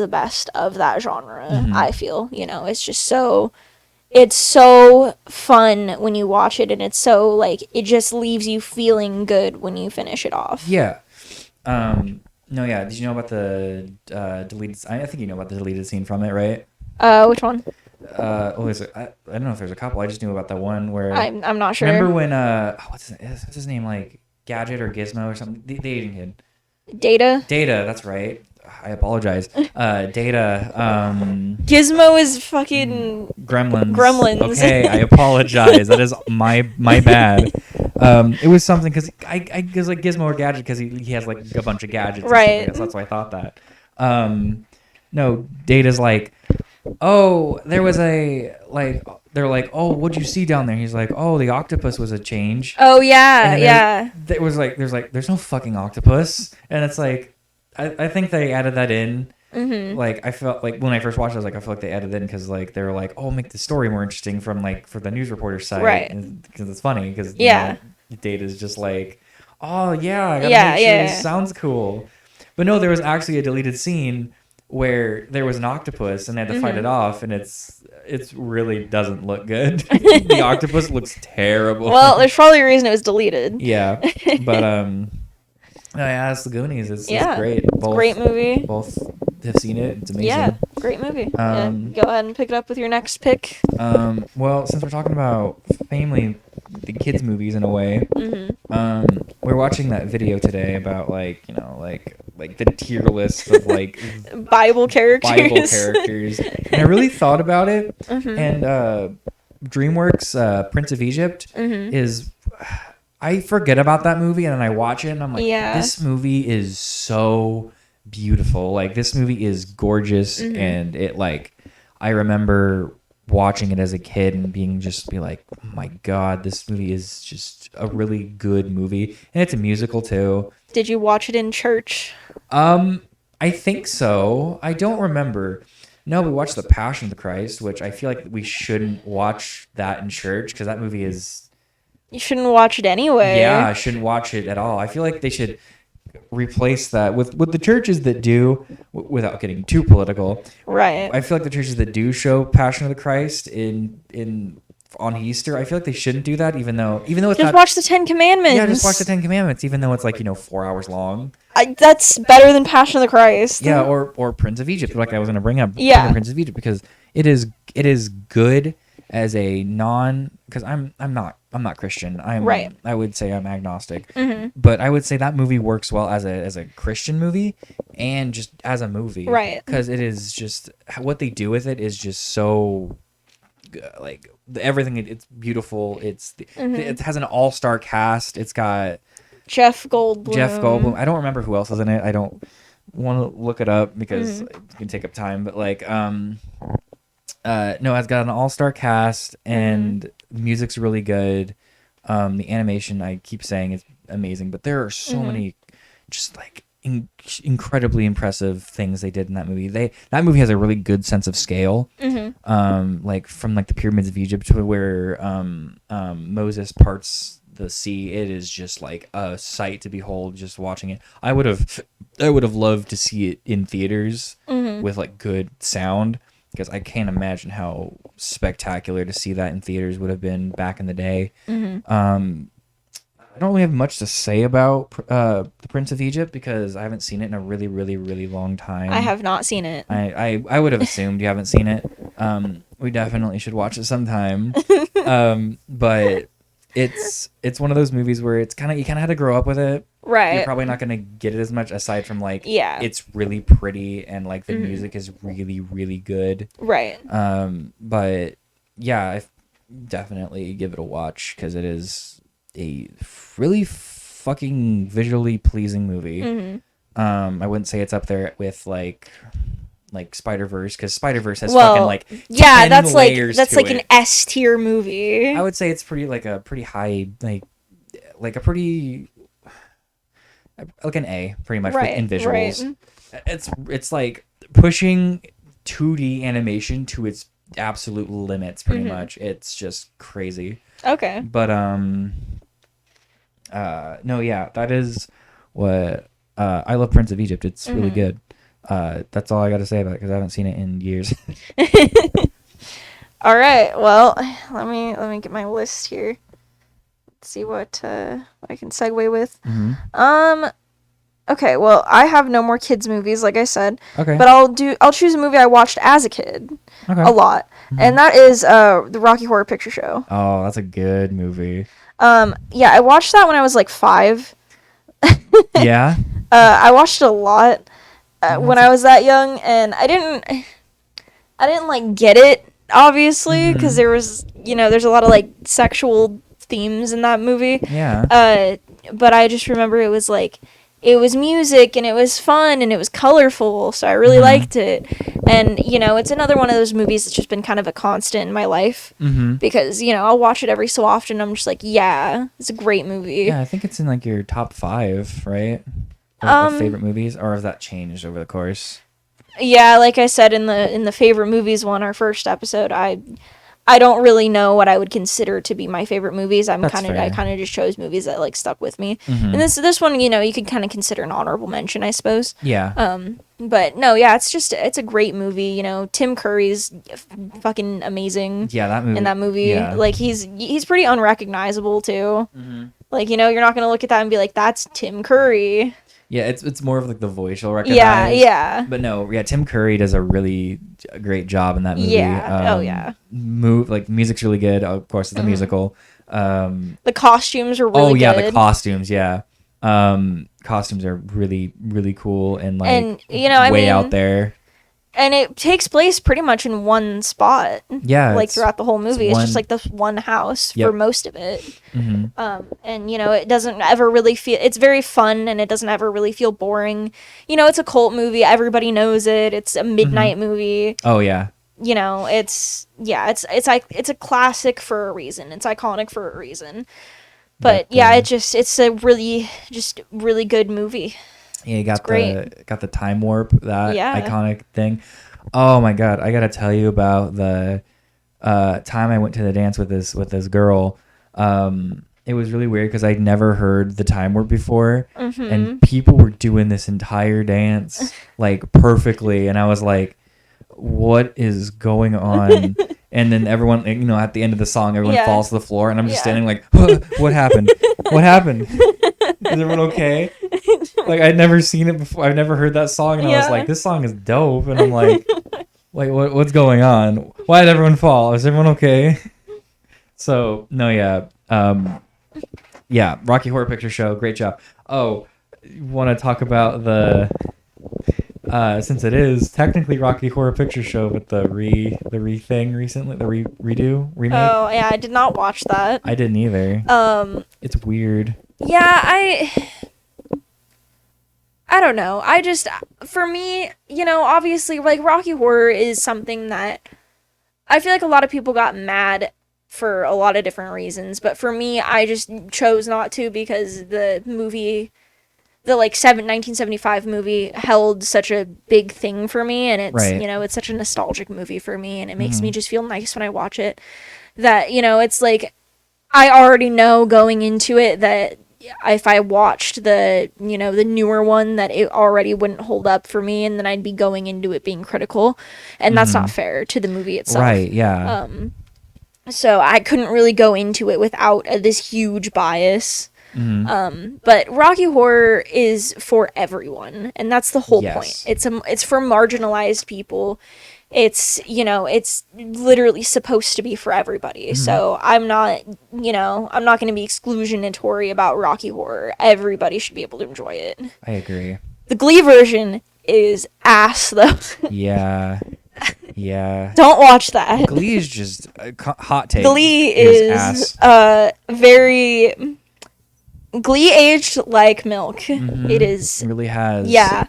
of that genre, I feel. It's just it's so fun when you watch it, and it's so, like, it just leaves you feeling good when you finish it off. Yeah. No, yeah. Did you know about the deleted... I think you know about the deleted scene from it, right? Which one? I don't know if there's a couple. I just knew about that one where... I'm not sure. Remember when... what's his name? Like, Gadget or Gizmo or something? The Asian kid. Data, that's right. I apologize. Data. Gizmo is fucking Gremlins. Okay, I apologize. That is my bad. It was something because I was like Gizmo or Gadget because he has like a bunch of gadgets. Right. So that's why I thought that. No, Data's like, oh, there was a like. They're like, oh, what'd you see down there? He's like, oh, the octopus was a change. Oh yeah. There was like, there's no fucking octopus, and it's like. I think they added that in. Mm-hmm. Like, I felt like when I first watched it, I was like, I feel like they added it in because like they were like, oh, make the story more interesting from like for the news reporter side, right? Because it's funny because Data's just like, oh yeah, I gotta make sure this sounds cool. But no, there was actually a deleted scene where there was an octopus and they had to fight it off, and it's really doesn't look good. The octopus looks terrible. Well, there's probably a reason it was deleted. Yeah, but Oh, yeah, it's the Goonies. It's great. Great movie. Both have seen it. It's amazing. Yeah, great movie. Go ahead and pick it up with your next pick. Well, since we're talking about family, the kids' movies in a way, we're watching that video today about like the tier list of like Bible characters. And I really thought about it. And DreamWorks' Prince of Egypt is. I forget about that movie, and then I watch it, and I'm like, this movie is so beautiful. Like, this movie is gorgeous, and it, like, I remember watching it as a kid and be like, oh my God, this movie is just a really good movie. And it's a musical too. Did you watch it in church? I think so. I don't remember. No, we watched The Passion of the Christ, which I feel like we shouldn't watch that in church because that movie is... You shouldn't watch it anyway. Yeah, I shouldn't watch it at all. I feel like they should replace that with the churches that do, without getting too political. Right. I feel like the churches that do show Passion of the Christ in on Easter, I feel like they shouldn't do that, even though it's just not... watch the 10 Commandments. Yeah, just watch the 10 Commandments, even though it's like 4 hours long. That's better than Passion of the Christ. Yeah, or Prince of Egypt, like I was going to bring up. Yeah, Prince of Egypt, because it is good as a because I'm not Christian. Right. I would say I'm agnostic, Mm-hmm. but I would say that movie works well as a Christian movie and just as a movie, right? Because it is just what they do with it is just so like everything. It's beautiful. It has an all-star cast. It's got Jeff Goldblum. I don't remember who else is in it. I don't want to look it up because it can take up time. But no, it's got an all-star cast and music's really good. The animation, I keep saying, is amazing, but there are so many just like incredibly impressive things they did in that movie. That movie has a really good sense of scale. Like from like the pyramids of Egypt to where Moses parts the sea. It is just like a sight to behold just watching it. I would have loved to see it in theaters with like good sound, because I can't imagine how spectacular to see that in theaters would have been back in the day. I don't really have much to say about the Prince of Egypt because I haven't seen it in a really, really, really long time. I have not seen it. I would have assumed you haven't seen it. We definitely should watch it sometime. But it's one of those movies where you kind of had to grow up with it. Right. You're probably not going to get it as much aside from like, yeah, it's really pretty and like the music is really, really good. Right. But yeah, I definitely give it a watch because it is a really fucking visually pleasing movie. I wouldn't say it's up there with like Spider-Verse, because Spider-Verse has fucking like 10 that's layers like to an it. S tier movie. I would say it's pretty high, like a pretty like an A pretty much in visuals. Right. It's like pushing 2D animation to its absolute limits pretty much. It's just crazy. Okay. But no, yeah, that is what I love Prince of Egypt. It's really good. That's all I got to say about it because I haven't seen it in years. All right. Well, let me get my list here. Let's see what I can segue with. Okay. Well, I have no more kids movies, like I said. Okay. But I'll choose a movie I watched as a kid. Okay. A lot, and that is the Rocky Horror Picture Show. Oh, that's a good movie. Yeah, I watched that when I was like 5. Yeah. I watched it a lot when I was that young, and I didn't like get it, obviously, because there was, there's a lot of like sexual themes in that movie. Yeah. But I just remember it was like, it was music and it was fun and it was colorful, so I really liked it. And it's another one of those movies that's just been kind of a constant in my life because I'll watch it every so often. I'm just like, yeah, it's a great movie. Yeah, I think it's in like your top 5, right? Of favorite movies, or has that changed over the course? Yeah, like I said in the favorite movies one, our first episode, I don't really know what I would consider to be my favorite movies. I kind of just chose movies that like stuck with me. And this one, you could kind of consider an honorable mention, I suppose. Yeah. But no, yeah, it's a great movie. Tim Curry's fucking amazing. Yeah, that movie. In that movie, like he's pretty unrecognizable too. Like you're not gonna look at that and be like, that's Tim Curry. Yeah, it's more of like the voice you'll recognize. Yeah. But no, yeah, Tim Curry does a really great job in that movie. Yeah. Music's really good. Of course, it's a musical. The costumes are really good. Oh yeah, the costumes. Yeah. Costumes are really, really cool and like out there. And it takes place pretty much in one spot. Yeah. Like throughout the whole movie. It's just like this one house for most of it. And, it doesn't ever really feel... It's very fun and it doesn't ever really feel boring. It's a cult movie. Everybody knows it. It's a midnight movie. Oh, yeah. you know, it's a classic for a reason. It's iconic for a reason. But yeah, it's a really good movie. Yeah, you got great. the time warp, that Yeah. iconic thing. Oh my god, I gotta tell you about the time I went to the dance with this girl. It was really weird because I'd never heard the time warp before, and people were doing this entire dance like perfectly, and I was like, "What is going on?" And then everyone, you know, at the end of the song, everyone falls to the floor, and I'm just standing like, "What happened? What happened? Is everyone okay?" Like, I'd never seen it before. I've never heard that song, and I was like, "This song is dope." And I'm like, what's going on? Why did everyone fall? Is everyone okay? So, no, yeah. Yeah, Rocky Horror Picture Show, great job. Oh, want to talk about the since it is technically Rocky Horror Picture Show, but the re thing recently, the redo remake. Oh yeah, I did not watch that. I didn't either. It's weird. Yeah, I don't know. For me, you know, obviously, like, Rocky Horror is something that I feel like a lot of people got mad for a lot of different reasons, but for me, I just chose not to because the movie, the 1975 movie, held such a big thing for me, and it's, you know, it's such a nostalgic movie for me, and it makes me just feel nice when I watch it, that, you know, it's like, I already know going into it that if I watched the, you know, the newer one, that it already wouldn't hold up for me, and then I'd be going into it being critical, and that's not fair to the movie itself. Right, yeah. So I couldn't really go into it without this huge bias. But Rocky Horror is for everyone, and that's the whole point. It's for marginalized people. It's, you know, it's literally supposed to be for everybody. So I'm not going to be exclusionatory about Rocky Horror. Everybody should be able to enjoy it. I agree. The Glee version is ass, though. Yeah. Yeah. Don't watch that. Glee is just a hot take. Glee is very... Glee aged like milk. It is. It really has. Yeah.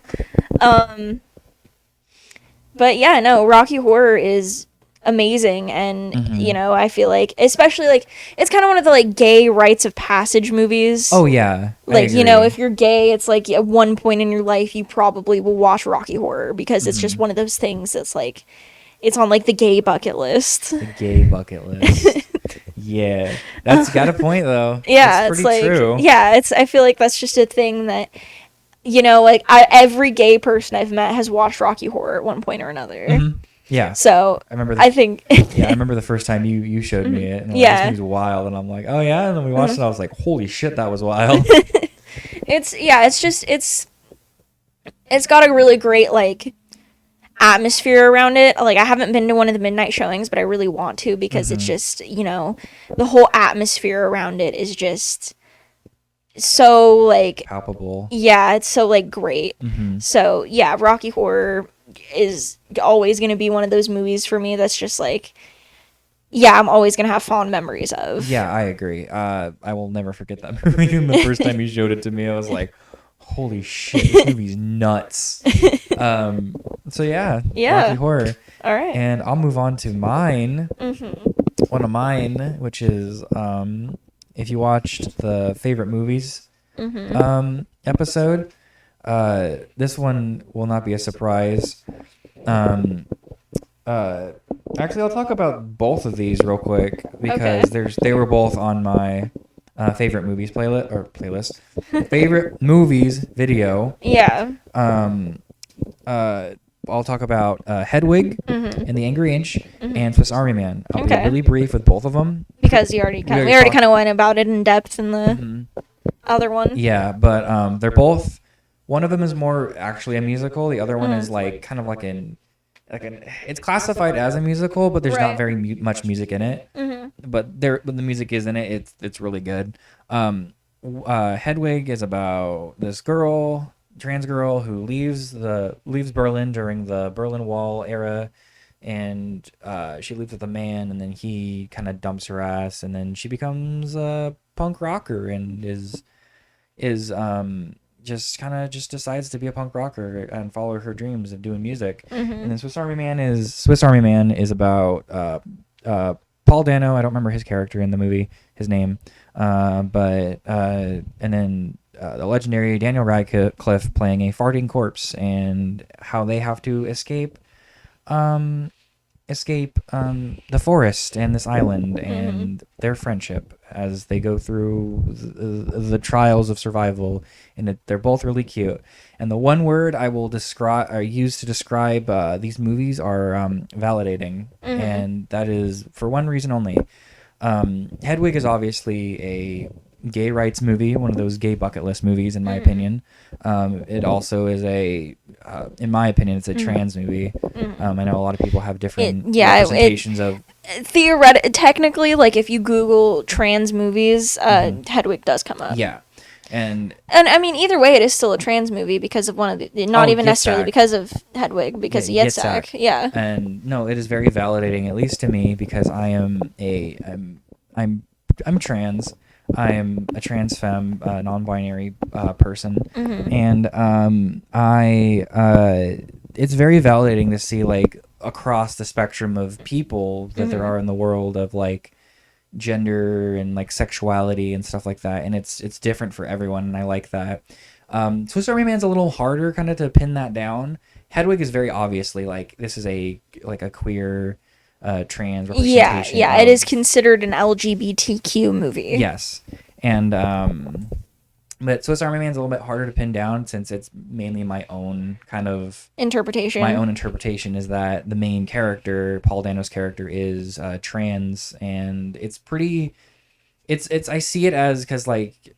But yeah, no, Rocky Horror is amazing, and you know, I feel like, especially, like, it's kind of one of the, like, gay rites of passage movies. Oh yeah. Like, you know, if you're gay, it's like at one point in your life you probably will watch Rocky Horror because it's just one of those things that's like, it's on, like, the gay bucket list. The gay bucket list. Yeah. That's got a point, though. Yeah, it's like, true. Yeah, I feel like that's just a thing that, you know, like, every gay person I've met has watched Rocky Horror at one point or another. Yeah. So I remember. I think. Yeah, I remember the first time you showed me it, and like, this movie's wild, and I'm like, oh yeah, and then we watched it, and I was like, holy shit, that was wild. It's got a really great, like, atmosphere around it. Like, I haven't been to one of the midnight showings, but I really want to, because it's just, you know, the whole atmosphere around it is just so, like, palpable. Yeah, it's so, like, great. So yeah, Rocky Horror is always going to be one of those movies for me that's just like, yeah, I'm always going to have fond memories of. Yeah, I agree. I will never forget that movie. And the first time you showed it to me, I was like, holy shit, this movie's nuts. So yeah, Rocky Horror. All right. And I'll move on to mine. One of mine, which is if you watched the favorite movies episode, this one will not be a surprise. Actually, I'll talk about both of these real quick because they were both on my favorite movies playlist. Favorite movies video. Yeah. I'll talk about Hedwig and the Angry Inch and Swiss Army Man. I'll be really brief with both of them because we already kind of went about it in depth in the other one. Yeah, but they're both. One of them is more actually a musical. The other one is like kind of like an it's classified as a musical, but there's not very much music in it. But when the music is in it, it's really good. Hedwig is about this trans girl who leaves Berlin during the Berlin Wall era, and she lives with a man, and then he kind of dumps her ass, and then she becomes a punk rocker and is just kind of just decides to be a punk rocker and follow her dreams of doing music. Mm-hmm. And then Swiss Army Man is about Paul Dano. I don't remember his character in the movie, his name, and then the legendary Daniel Radcliffe playing a farting corpse, and how they have to escape the forest and this island and their friendship as they go through the trials of survival. And they're both really cute. And the one word I will use to describe these movies are validating. And that is for one reason only. Hedwig is obviously a gay rights movie, one of those gay bucket list movies, in my opinion. It also is in my opinion, it's a trans movie. I know a lot of people have different representations of. Technically, like if you Google trans movies, Hedwig does come up. Yeah, and I mean, either way, it is still a trans movie because of one of the, not even necessarily because of Hedwig, because of Yitzhak. Yeah. And no, it is very validating, at least to me, because I'm trans. I am a trans femme, non-binary person, and it's very validating to see like across the spectrum of people that there are in the world of like gender and like sexuality and stuff like that, and it's different for everyone, and I like that. Swiss Army Man's a little harder kind of to pin that down. Hedwig is very obviously like this is a queer trans representation. Yeah, it is considered an LGBTQ movie. Yes, and but Swiss Army Man's a little bit harder to pin down since it's mainly my own kind of interpretation. My own interpretation is that the main character, Paul Dano's character, is trans, and it's pretty. It's I see it as because like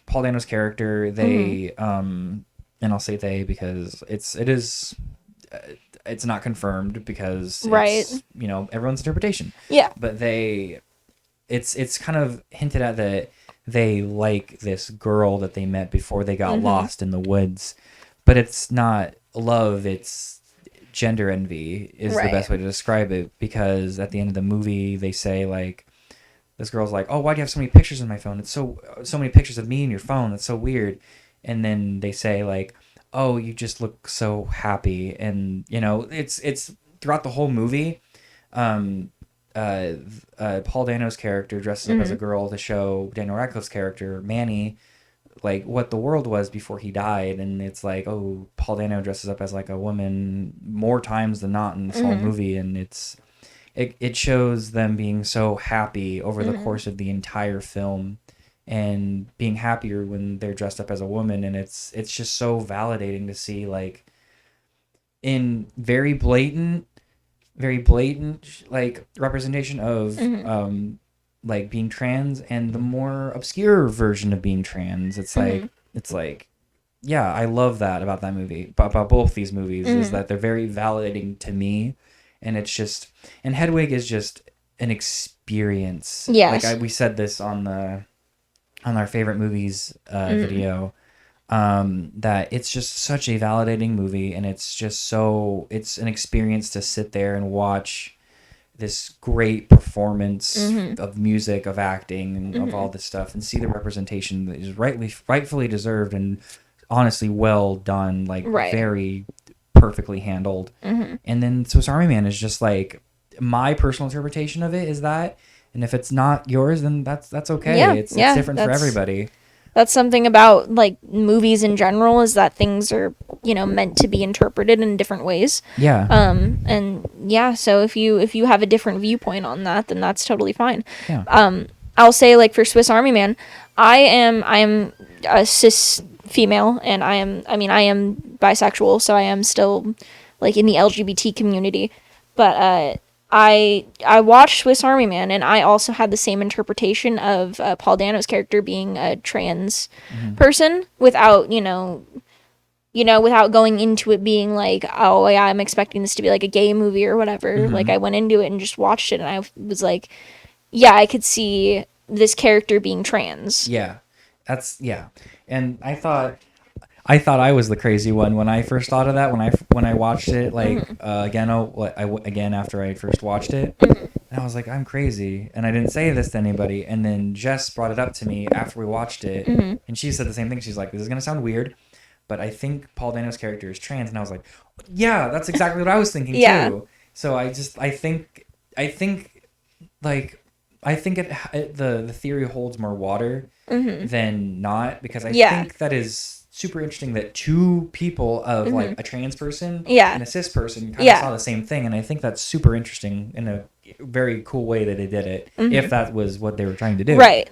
Paul Dano's character and I'll say they because it is. It's not confirmed because it's, everyone's interpretation. Yeah. But it's kind of hinted at that they like this girl that they met before they got lost in the woods. But it's not love, it's gender envy is the best way to describe it, because at the end of the movie they say like this girl's like, "Oh, why do you have so many pictures in my phone? It's so many pictures of me in your phone. That's so weird." And then they say like, "Oh, you just look so happy." And it's throughout the whole movie, Paul Dano's character dresses up as a girl to show Daniel Radcliffe's character Manny like what the world was before he died, and it's like, oh, Paul Dano dresses up as like a woman more times than not in this whole movie, and it shows them being so happy over the course of the entire film, and being happier when they're dressed up as a woman. And it's just so validating to see like in very blatant like representation of like being trans, and the more obscure version of being trans. It's like yeah, I love that about that movie, about both these movies, is that they're very validating to me. And it's just, and Hedwig is just an experience. Yes. Like we said this on our favorite movies video, that it's just such a validating movie, and it's an experience to sit there and watch this great performance of music, of acting, and of all this stuff, and see the representation that is rightfully deserved and honestly well done, like very perfectly handled. And then Swiss Army Man is just like, my personal interpretation of it is that, and if it's not yours, then that's okay. Yeah, it's different for everybody. That's something about like movies in general, is that things are, meant to be interpreted in different ways. Yeah. And yeah, so if you have a different viewpoint on that, then that's totally fine. Yeah. I'll say like for Swiss Army Man, I am a cis female, and I am bisexual, so I am still like in the LGBT community. But I watched Swiss Army Man, and I also had the same interpretation of Paul Dano's character being a trans person, without without going into it being like, oh yeah, I'm expecting this to be like a gay movie or whatever. Like I went into it and just watched it, and I was like, yeah, I could see this character being trans. Yeah. And I thought I was the crazy one when I first thought of that, when I watched it, like again after I first watched it. I And I was like, I'm crazy. And I didn't say this to anybody. And then Jess brought it up to me after we watched it. Mm-hmm. And she said the same thing. She's like, this is going to sound weird, but I think Paul Dano's character is trans. And I was like, yeah, that's exactly what I was thinking too. So I think like, I think the theory holds more water than not, because I think that is super interesting that two people of like a trans person and a cis person kind of saw the same thing, and I think that's super interesting in a very cool way that they did it, if that was what they were trying to do. Right.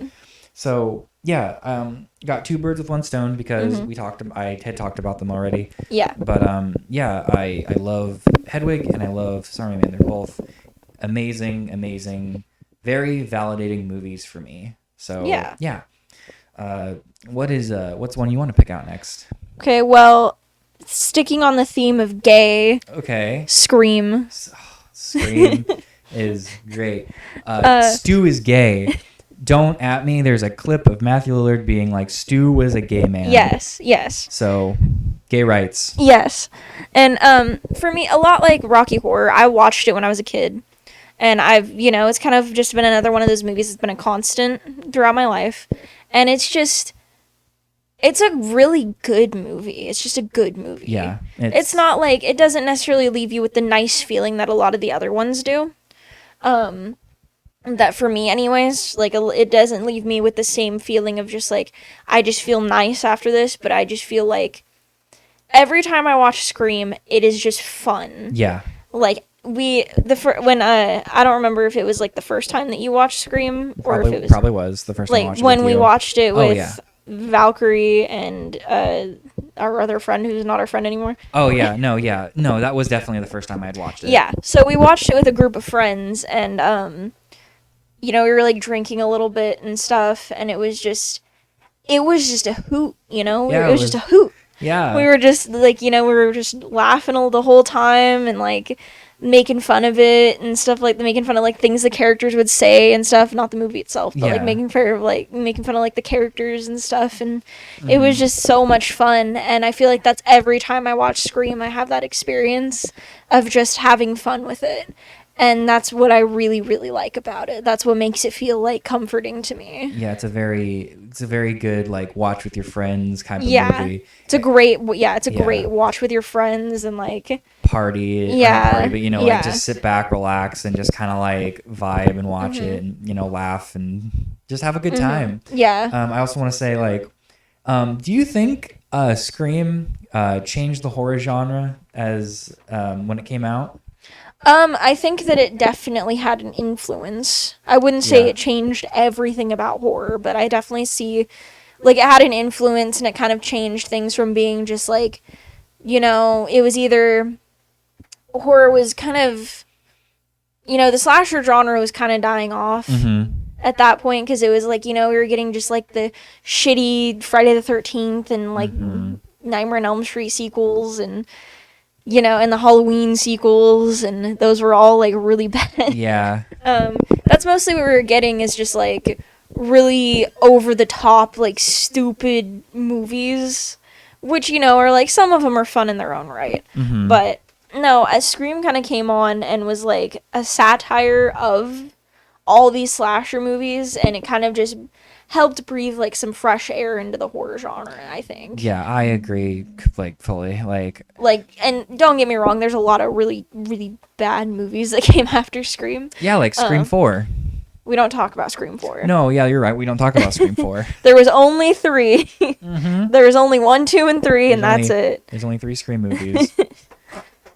So got two birds with one stone, because I had talked about them already. Yeah. But I love Hedwig and I love Sorry Man. They're both amazing, very validating movies for me. So yeah. What's one you want to pick out next? Okay, well, sticking on the theme of gay. Okay. Scream. Scream is great. Stu is gay. Don't at me. There's a clip of Matthew Lillard being like, Stu was a gay man. Yes. So, gay rights. Yes. And for me, a lot like Rocky Horror, I watched it when I was a kid. And it's kind of just been another one of those movies that's been a constant throughout my life. And it's a really good movie. It's just a good movie. Yeah. It's not like, it doesn't necessarily leave you with the nice feeling that a lot of the other ones do. That for me anyways, like, it doesn't leave me with the same feeling of just like, I just feel nice after this, but I just feel like every time I watch Scream, it is just fun. Yeah. Like, I don't remember if it was like the first time that you watched Scream, or if it was probably was the first time I watched it when with we you. watched it with Valkyrie and our other friend who's not our friend anymore. Oh yeah, no, that was definitely the first time I had watched it. Yeah, so we watched it with a group of friends, and we were like drinking a little bit and stuff, and it was just a hoot, Yeah, it was just a hoot. Yeah, we were just like, we were just laughing the whole time and like making fun of it and stuff, like making fun of like things the characters would say and stuff, not the movie itself, but like making fun of like the characters and stuff, and it was just so much fun. And I feel like that's every time I watch Scream, I have that experience of just having fun with it. And that's what I really, really like about it. That's what makes it feel like comforting to me. Yeah, it's a very good like watch with your friends kind of movie. It's a great great watch with your friends and like party. Not party, but like just sit back, relax, and just kind of like vibe and watch it, and laugh and just have a good time. Yeah. I also want to say like, do you think Scream changed the horror genre as when it came out? I think that it definitely had an influence. I wouldn't say it changed everything about horror, but I definitely see, like, it had an influence, and it kind of changed things from being just, like, it was either horror was kind of, the slasher genre was kind of dying off at that point, because it was, like, we were getting just, like, the shitty Friday the 13th and, like, Nightmare on Elm Street sequels, and and the Halloween sequels, and those were all, like, really bad. Yeah. That's mostly what we were getting, is just, like, really over-the-top, like, stupid movies, which, are, like, some of them are fun in their own right. But, no, as Scream kind of came on and was, like, a satire of all these slasher movies, and it kind of just helped breathe like some fresh air into the horror genre, I think. Yeah, I agree, like, fully. Like, and don't get me wrong, there's a lot of really, really bad movies that came after Scream. Yeah, like Scream 4. We don't talk about Scream 4. No, yeah, you're right. We don't talk about Scream 4. There was only 3. There was only 1, 2, and 3, and that's it. There's only 3 Scream movies.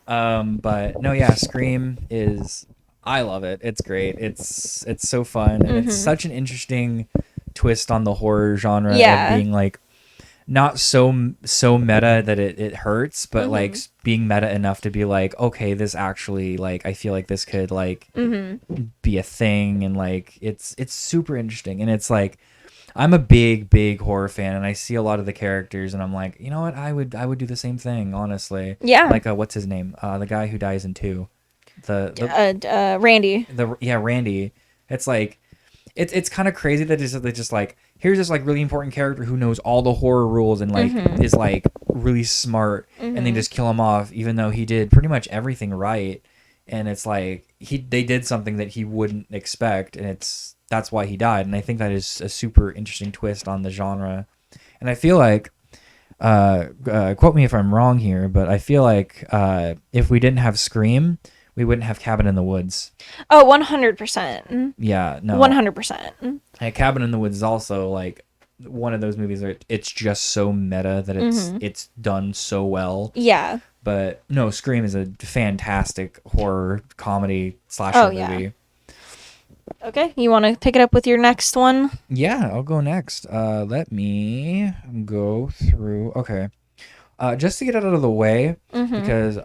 But no, yeah, Scream is, I love it. It's great. It's so fun, and it's such an interesting twist on the horror genre of being like not so meta that it hurts, but like being meta enough to be like, okay, this actually, like, I feel like this could like be a thing, and like it's super interesting. And it's like, I'm a big horror fan, and I see a lot of the characters, and I'm like, you know what, I would do the same thing, honestly. Yeah. Like, what's his name, the guy who dies in 2, Randy. Randy. It's like, it's kind of crazy that they just like, here's this like really important character who knows all the horror rules and like is like really smart, and they just kill him off even though he did pretty much everything right. and it's like they did something that he wouldn't expect, and that's why he died. And I think that is a super interesting twist on the genre. And I feel like, quote me if I'm wrong here, but I feel like if we didn't have Scream, we wouldn't have Cabin in the Woods. Oh, 100%. Yeah, no. 100%. And Cabin in the Woods is also like one of those movies where it's just so meta that it's done so well. Yeah. But no, Scream is a fantastic horror comedy slasher movie. Okay, you want to pick it up with your next one? Yeah, I'll go next. Let me go through. Okay. Just to get it out of the way, because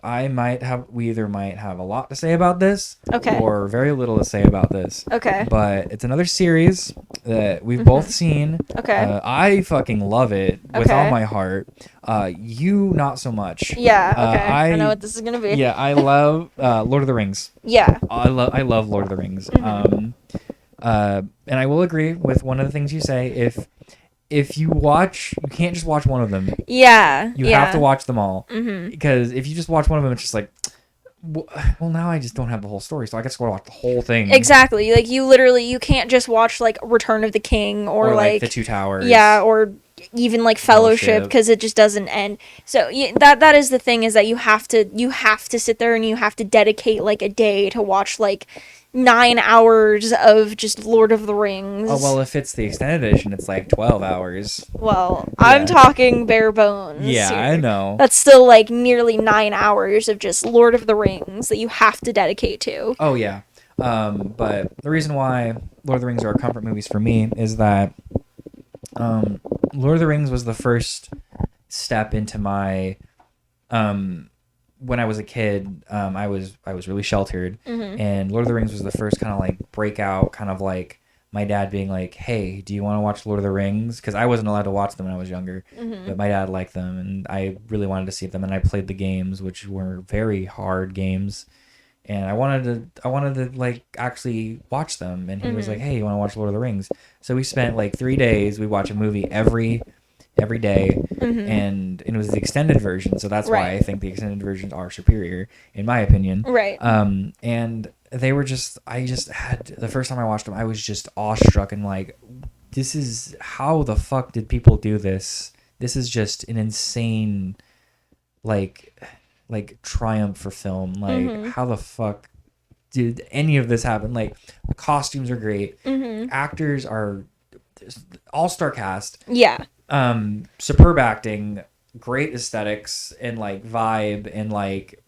we either might have a lot to say about this, or very little to say about this. Okay. But it's another series that we've both seen. Okay. I fucking love it with all my heart. You not so much. Yeah. Okay. I know what this is gonna be. Yeah, I love Lord of the Rings. Yeah. I love Lord of the Rings. And I will agree with one of the things you say. If you watch, you can't just watch one of them. Yeah. You have to watch them all. Because if you just watch one of them, it's just like, well, now I just don't have the whole story, so I guess I gotta watch the whole thing. Exactly. Like, you can't just watch, like, Return of the King or like The Two Towers. Yeah, or even, like, Fellowship, because it just doesn't end. So, that is the thing, is that you have to sit there and you have to dedicate, like, a day to watch, like, 9 hours of just Lord of the Rings. Oh, well, if it's the extended edition, it's like 12 hours. Well, yeah. I'm talking bare bones. Yeah, here. I know. That's still like nearly 9 hours of just Lord of the Rings that you have to dedicate to. Oh, yeah. But the reason why Lord of the Rings are comfort movies for me is that Lord of the Rings was the first step into my... when I was a kid, I was really sheltered, and Lord of the Rings was the first kind of like breakout, kind of like my dad being like, "Hey, do you want to watch Lord of the Rings?" Because I wasn't allowed to watch them when I was younger, but my dad liked them, and I really wanted to see them, and I played the games, which were very hard games, and I wanted to like actually watch them, and he was like, "Hey, you want to watch Lord of the Rings?" So we spent like 3 days. We watch a movie every day, and it was the extended version, so that's why I think the extended versions are superior in my opinion. Right. And they were just, I just had, the first time I watched them, I was just awestruck and like, this is, how the fuck did people do this? This is just an insane like triumph for film. Like, how the fuck did any of this happen? Like, the costumes are great, actors are all-star cast, superb acting, great aesthetics and like vibe, and like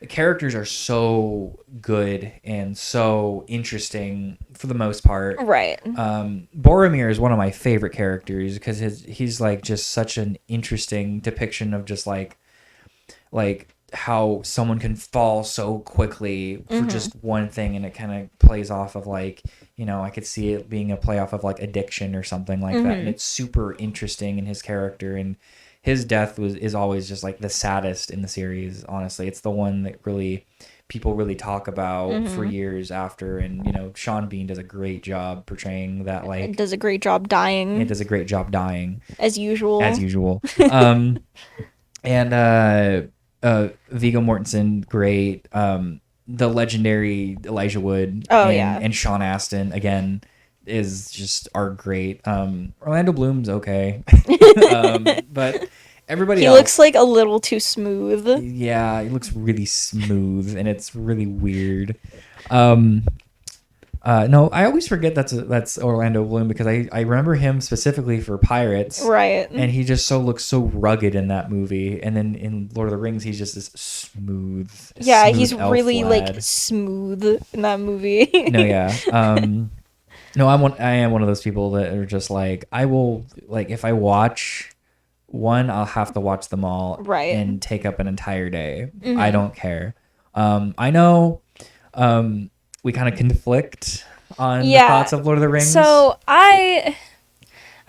the characters are so good and so interesting for the most part. Right. Boromir is one of my favorite characters because he's like just such an interesting depiction of just like how someone can fall so quickly for just one thing, and it kind of plays off of like, you know, I could see it being a play off of like addiction or something like that, and it's super interesting in his character, and his death is always just like the saddest in the series. Honestly, it's the one that really people really talk about for years after, and you know, Sean Bean does a great job portraying that. Like, it does a great job dying. It does a great job dying as usual. And Viggo Mortensen, great. The legendary Elijah Wood, and Sean Astin again are great. Orlando Bloom's okay, but everybody else, looks like a little too smooth. Yeah, he looks really smooth, and it's really weird. No, I always forget that's Orlando Bloom because I remember him specifically for Pirates. Right. And he just looks so rugged in that movie. And then in Lord of the Rings, he's just this smooth. Yeah, smooth he's elf really lad. like smooth in that movie. No, yeah. No, I am one of those people that are just like, I will, like, if I watch one, I'll have to watch them all. Right. And take up an entire day. I don't care. I know we kind of conflict on the thoughts of Lord of the Rings. So I've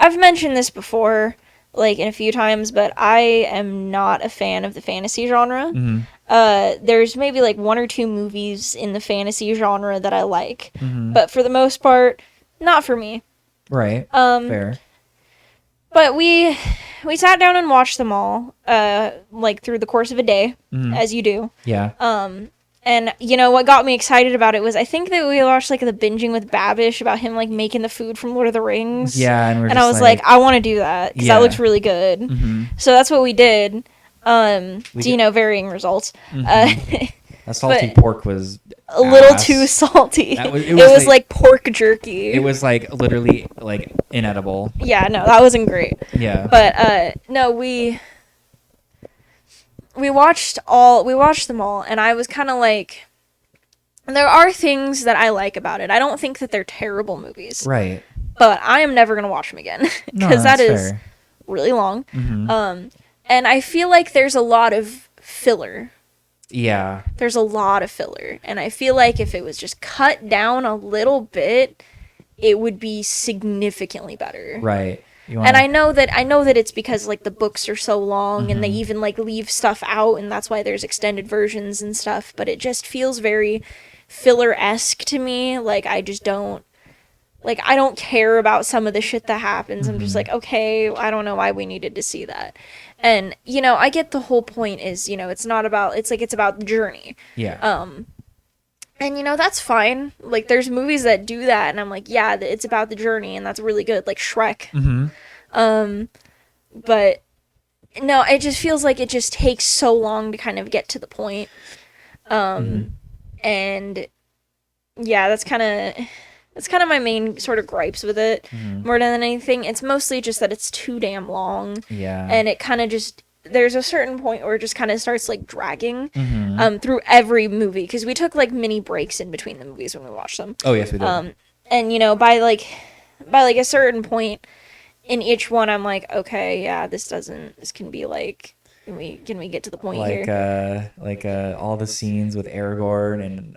mentioned this before, like in a few times, but I am not a fan of the fantasy genre. There's maybe like 1 or 2 movies in the fantasy genre that I like, but for the most part, not for me. Right. Fair. But we sat down and watched them all, like through the course of a day, as you do. Yeah. And you know what got me excited about it was I think that we watched like the Binging with Babish about him like making the food from Lord of the Rings. Yeah, and I was like, I want to do that because that looks really good. Mm-hmm. So that's what we did. Varying results. Mm-hmm. That salty pork was a little too salty. It was like pork jerky. It was like literally like inedible. Yeah, no, that wasn't great. Yeah. But no, we watched them all, and I was kind of like, there are things that I like about it. I don't think that they're terrible movies. Right. But I am never going to watch them again because that is fair. really long. Mm-hmm. And I feel like there's a lot of filler. Yeah. There's a lot of filler, and I feel like if it was just cut down a little bit, it would be significantly better. Right. And I know that it's because like the books are so long, and they even like leave stuff out, and that's why there's extended versions and stuff, but it just feels very filler-esque to me. Like I don't care about some of the shit that happens. I'm just like, okay, I don't know why we needed to see that. And I get the whole point is, it's not about, it's about the journey. Yeah. And that's fine. Like there's movies that do that, and I'm like, yeah, it's about the journey, and that's really good, like Shrek. Mm-hmm. But no, it just feels like it just takes so long to kind of get to the point. And yeah, that's kind of my main sort of gripes with it. More than anything, it's mostly just that it's too damn long. Yeah. And it kind of just, there's a certain point where it just kind of starts like dragging through every movie, because we took like mini breaks in between the movies when we watched them. Oh yes, we did. And by a certain point in each one, I'm like, okay, yeah, this can be like, can we get to the point here? Like all the scenes with Aragorn and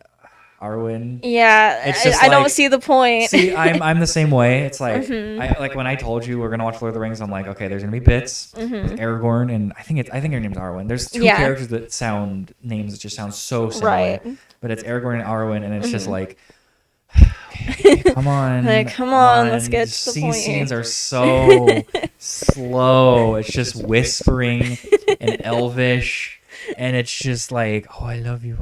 Arwen. Yeah, I don't see the point. See, I'm the same way. It's like like when I told you we're gonna watch Lord of the Rings, I'm like, okay, there's gonna be bits with Aragorn, and I think her name's Arwen. There's two characters that sound names that just sound so similar, right? But it's Aragorn and Arwen, and it's just like, okay, come on, let's get to the point. These scenes are so slow. It's just whispering and elvish. And it's just like, oh, I love you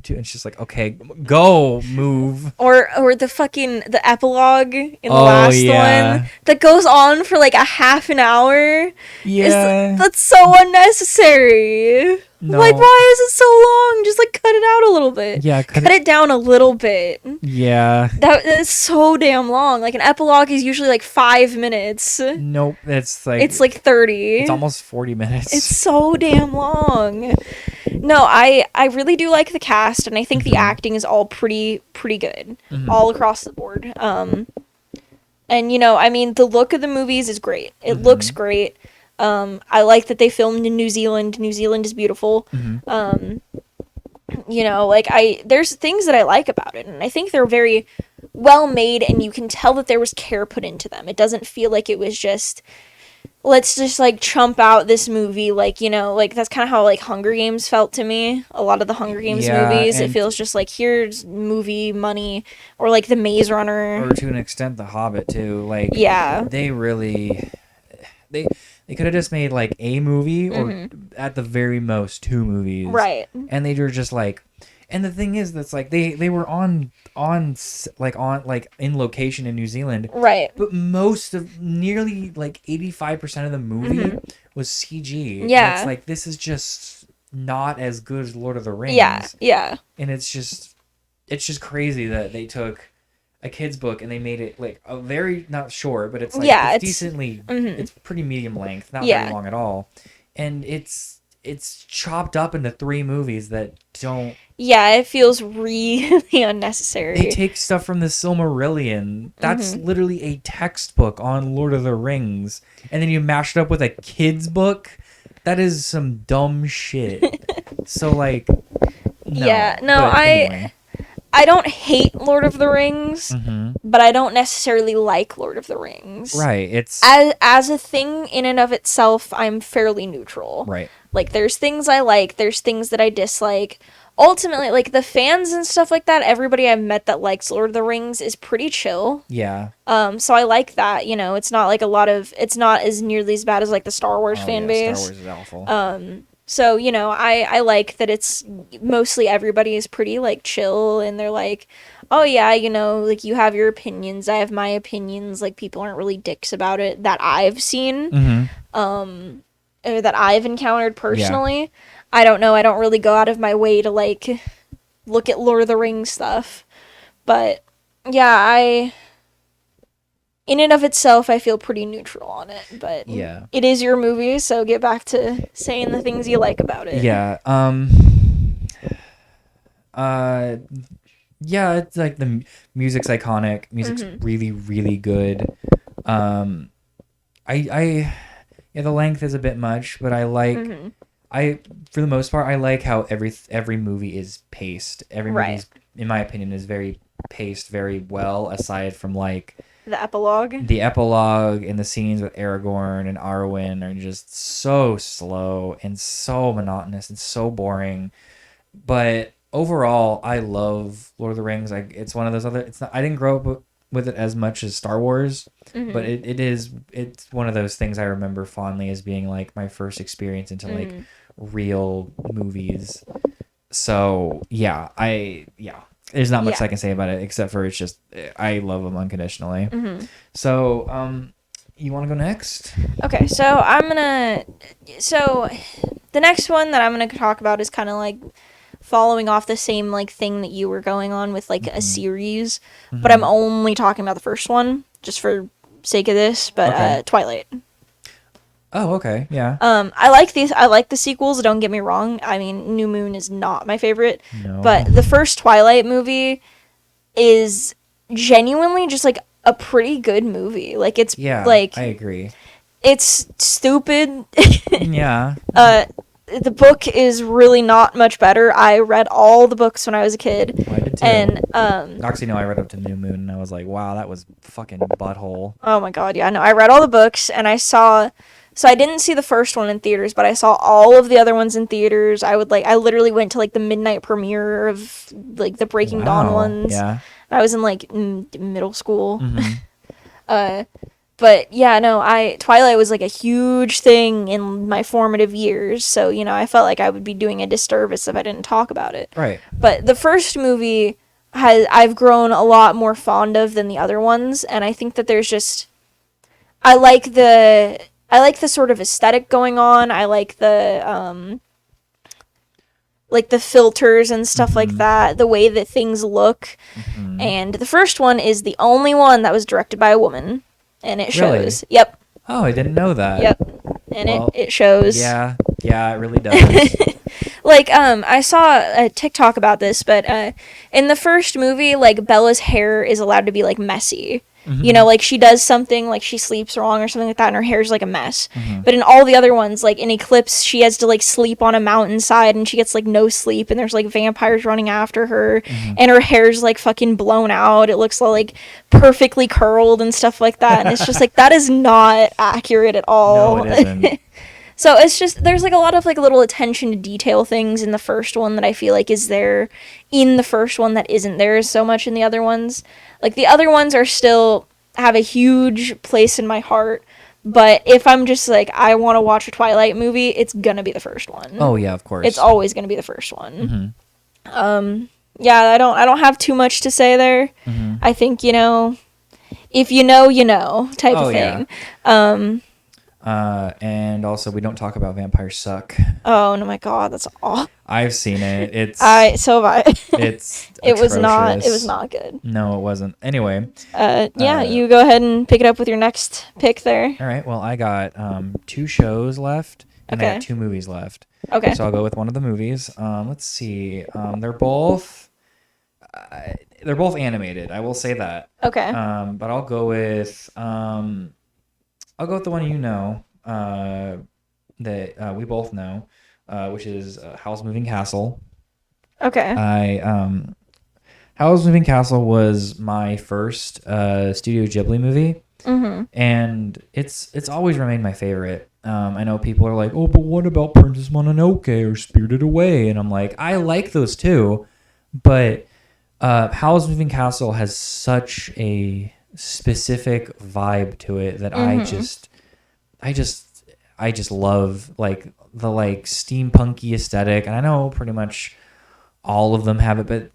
too. And it's just like, okay, go, move. Or the epilogue in the last one that goes on for like a half an hour. Yeah, that's so unnecessary. No. Like, why is it so long? Just like cut it out a little bit. Yeah, cut it down a little bit. Yeah, that is so damn long. Like an epilogue is usually like 5 minutes. Nope, it's like 30. It's almost 40 minutes. It's so damn long. No, I really do like the cast, and I think the acting is all pretty good all across the board. And I mean, the look of the movies is great. It looks great. I like that they filmed in New Zealand. New Zealand is beautiful. There's things that I like about it, and I think they're very well made, and you can tell that there was care put into them. It doesn't feel like it was just, let's just like chump out this movie, like that's kind of how like Hunger Games felt to me. A lot of the Hunger Games movies, it feels just like, here's movie money, or like the Maze Runner, or to an extent the Hobbit too. Like they really they could have just made like a movie, or at the very most 2 movies, right? And they were just like, and the thing is, that's like they were on in location in New Zealand, right? But most of, nearly like 85% of the movie was CG. Yeah, and it's like, this is just not as good as Lord of the Rings. Yeah. And it's just crazy that they took a kid's book and they made it like a very, not short, but it's like it's decently, it's pretty medium length, not very long at all, and it's chopped up into 3 movies that don't. Yeah, it feels really unnecessary. They take stuff from the Silmarillion. That's literally a textbook on Lord of the Rings, and then you mash it up with a kid's book. That is some dumb shit. So like, no. Yeah, no, anyway. I don't hate Lord of the Rings, but I don't necessarily like Lord of the Rings. Right. It's as a thing in and of itself, I'm fairly neutral. Right. Like, there's things I like, there's things that I dislike. Ultimately, like, the fans and stuff like that, everybody I've met that likes Lord of the Rings is pretty chill. Yeah. So I like that, it's not like it's not as nearly as bad as like the Star Wars fan base. Star Wars is awful. So, you know, I like that it's mostly everybody is pretty like chill and they're like, oh yeah, you know, like you have your opinions, I have my opinions. Like people aren't really dicks about it that I've seen, or that I've encountered personally. I don't know. I don't really go out of my way to like look at Lord of the Rings stuff. But yeah, in and of itself, I feel pretty neutral on it, but Yeah. it is your movie, so get back to saying the things you like about it. Yeah. Yeah, it's like the music's iconic. Music's really, really good. Yeah, the length is a bit much, but I like, for the most part, I like how every movie is paced. Every movie, Right. in my opinion, is very paced very well, aside from like The epilogue. the epilogue and the scenes with Aragorn and Arwen are just so slow and so monotonous and so boring. But overall, I love Lord of the Rings. It's one of those other. It's not. I didn't grow up with it as much as Star Wars, but it's one of those things I remember fondly as being like my first experience into like real movies. So yeah, there's not much I can say about it except for it's just I love them unconditionally. So you want to go next? Okay, so the next one that I'm gonna talk about is kind of like following off the same like thing that you were going on with like a series, but I'm only talking about the first one just for sake of this. But Okay. Twilight. Oh, okay, yeah. I like these. I like the sequels. Don't get me wrong. I mean, New Moon is not my favorite, No. but the first Twilight movie is genuinely just like a pretty good movie. Like it's like I agree. it's stupid. Yeah. The book is really not much better. I read all the books when I was a kid. Well, I did too. And Actually, no, I read up to New Moon and I was like, wow, that was fucking butthole. oh my god, yeah, no, I read all the books and so I didn't see the first one in theaters, but I saw all of the other ones in theaters. I literally went to like the midnight premiere of like the Breaking Dawn ones. Yeah. I was in like middle school. But yeah, no, Twilight was like a huge thing in my formative years, so you know, I felt like I would be doing a disservice if I didn't talk about it. Right. But the first movie I've grown a lot more fond of than the other ones, and I think that there's just I like the sort of aesthetic going on. I like the filters and stuff like that, the way that things look. And the first one is the only one that was directed by a woman. And it shows. Really? Yep. Oh, I didn't know that. Yep. And Well, it shows. Yeah, it really does. Like, I saw a TikTok about this, but in the first movie, like, Bella's hair is allowed to be, like, messy. You know, like, she does something, like, she sleeps wrong or something like that, and her hair's, like, a mess. But in all the other ones, like, in Eclipse, she has to, like, sleep on a mountainside, and she gets, like, no sleep, and there's, like, vampires running after her, and her hair's, like, fucking blown out. It looks, like, perfectly curled and stuff like that, and it's just, like, that is not accurate at all. No, it isn't. So it's just, there's like a lot of like little attention to detail things in the first one that I feel like is there in the first one that isn't there so much in the other ones. Like the other ones are still have a huge place in my heart, but if I'm just like, I want to watch a Twilight movie, it's gonna be the first one. Oh yeah, of course. It's always gonna be the first one. Yeah, I don't have too much to say there. I think, you know, if you know type of thing. Yeah. And also, we don't talk about Vampires Suck. Oh no, my god, that's awful. I've seen it. It's So have I. It's It was atrocious. not good. No, it wasn't. Anyway. Yeah, you go ahead and pick it up with your next pick there. All right. Well, I got 2 shows left, and I got 2 movies left. Okay. So I'll go with one of the movies. Let's see. They're both animated. I will say that. Okay. But I'll go with the one you know, that we both know, which is Howl's Moving Castle. Okay. Howl's Moving Castle was my first Studio Ghibli movie, and it's always remained my favorite. I know people are like, oh, but what about Princess Mononoke or Spirited Away? And I'm like, I like those too, but Howl's Moving Castle has such a specific vibe to it that I just love like the like steampunky aesthetic, and I know pretty much all of them have it, but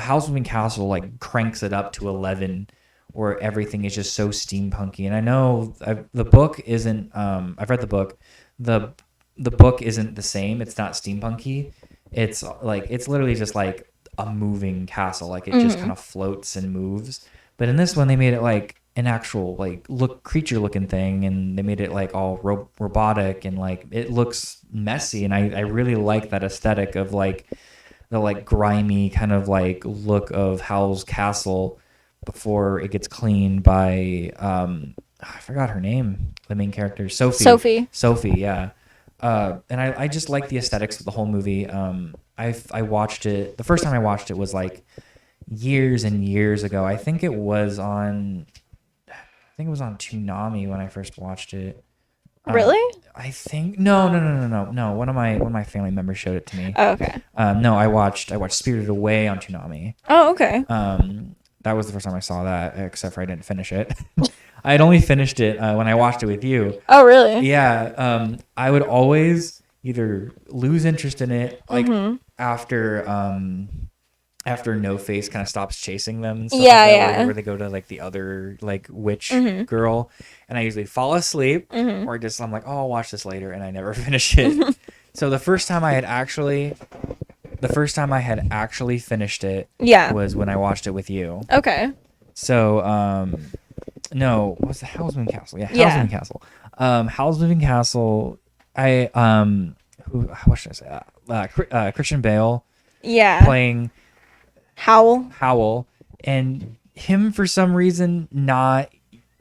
House Moving Castle like cranks it up to 11, where everything is just so steampunky. And I know the book isn't. I've read the book. The book isn't the same. It's not steampunky. It's like it's literally just like a moving castle. Like it just kind of floats and moves. But in this one, they made it like an actual like creature looking thing, and they made it like all robotic, and like it looks messy. And I really like that aesthetic of like the like grimy kind of like look of Howl's castle before it gets cleaned by I forgot her name, the main character, Sophie, yeah. And I just like the aesthetics of the whole movie. I watched it, the first time I watched it was like years and years ago. I think it was on Toonami when I first watched it. Really? I think no. One of my family members showed it to me. Oh, okay. No, I watched Spirited Away on Toonami. Oh, okay. That was the first time I saw that, except for I didn't finish it. I had only finished it when I watched it with you. Oh, really? Yeah. I would always either lose interest in it, like after No Face kind of stops chasing them and stuff like that, where they go to like the other like witch girl, and I usually fall asleep or just I'm like, oh, I'll watch this later, and I never finish it. So the first time I had actually finished it was when I watched it with you. Okay. So no, what's the Howl's Moving Castle? Yeah, Howl's Moving Castle. Howl's Moving Castle. What should I say? Christian Bale. Yeah. Playing Howl, and him for some reason not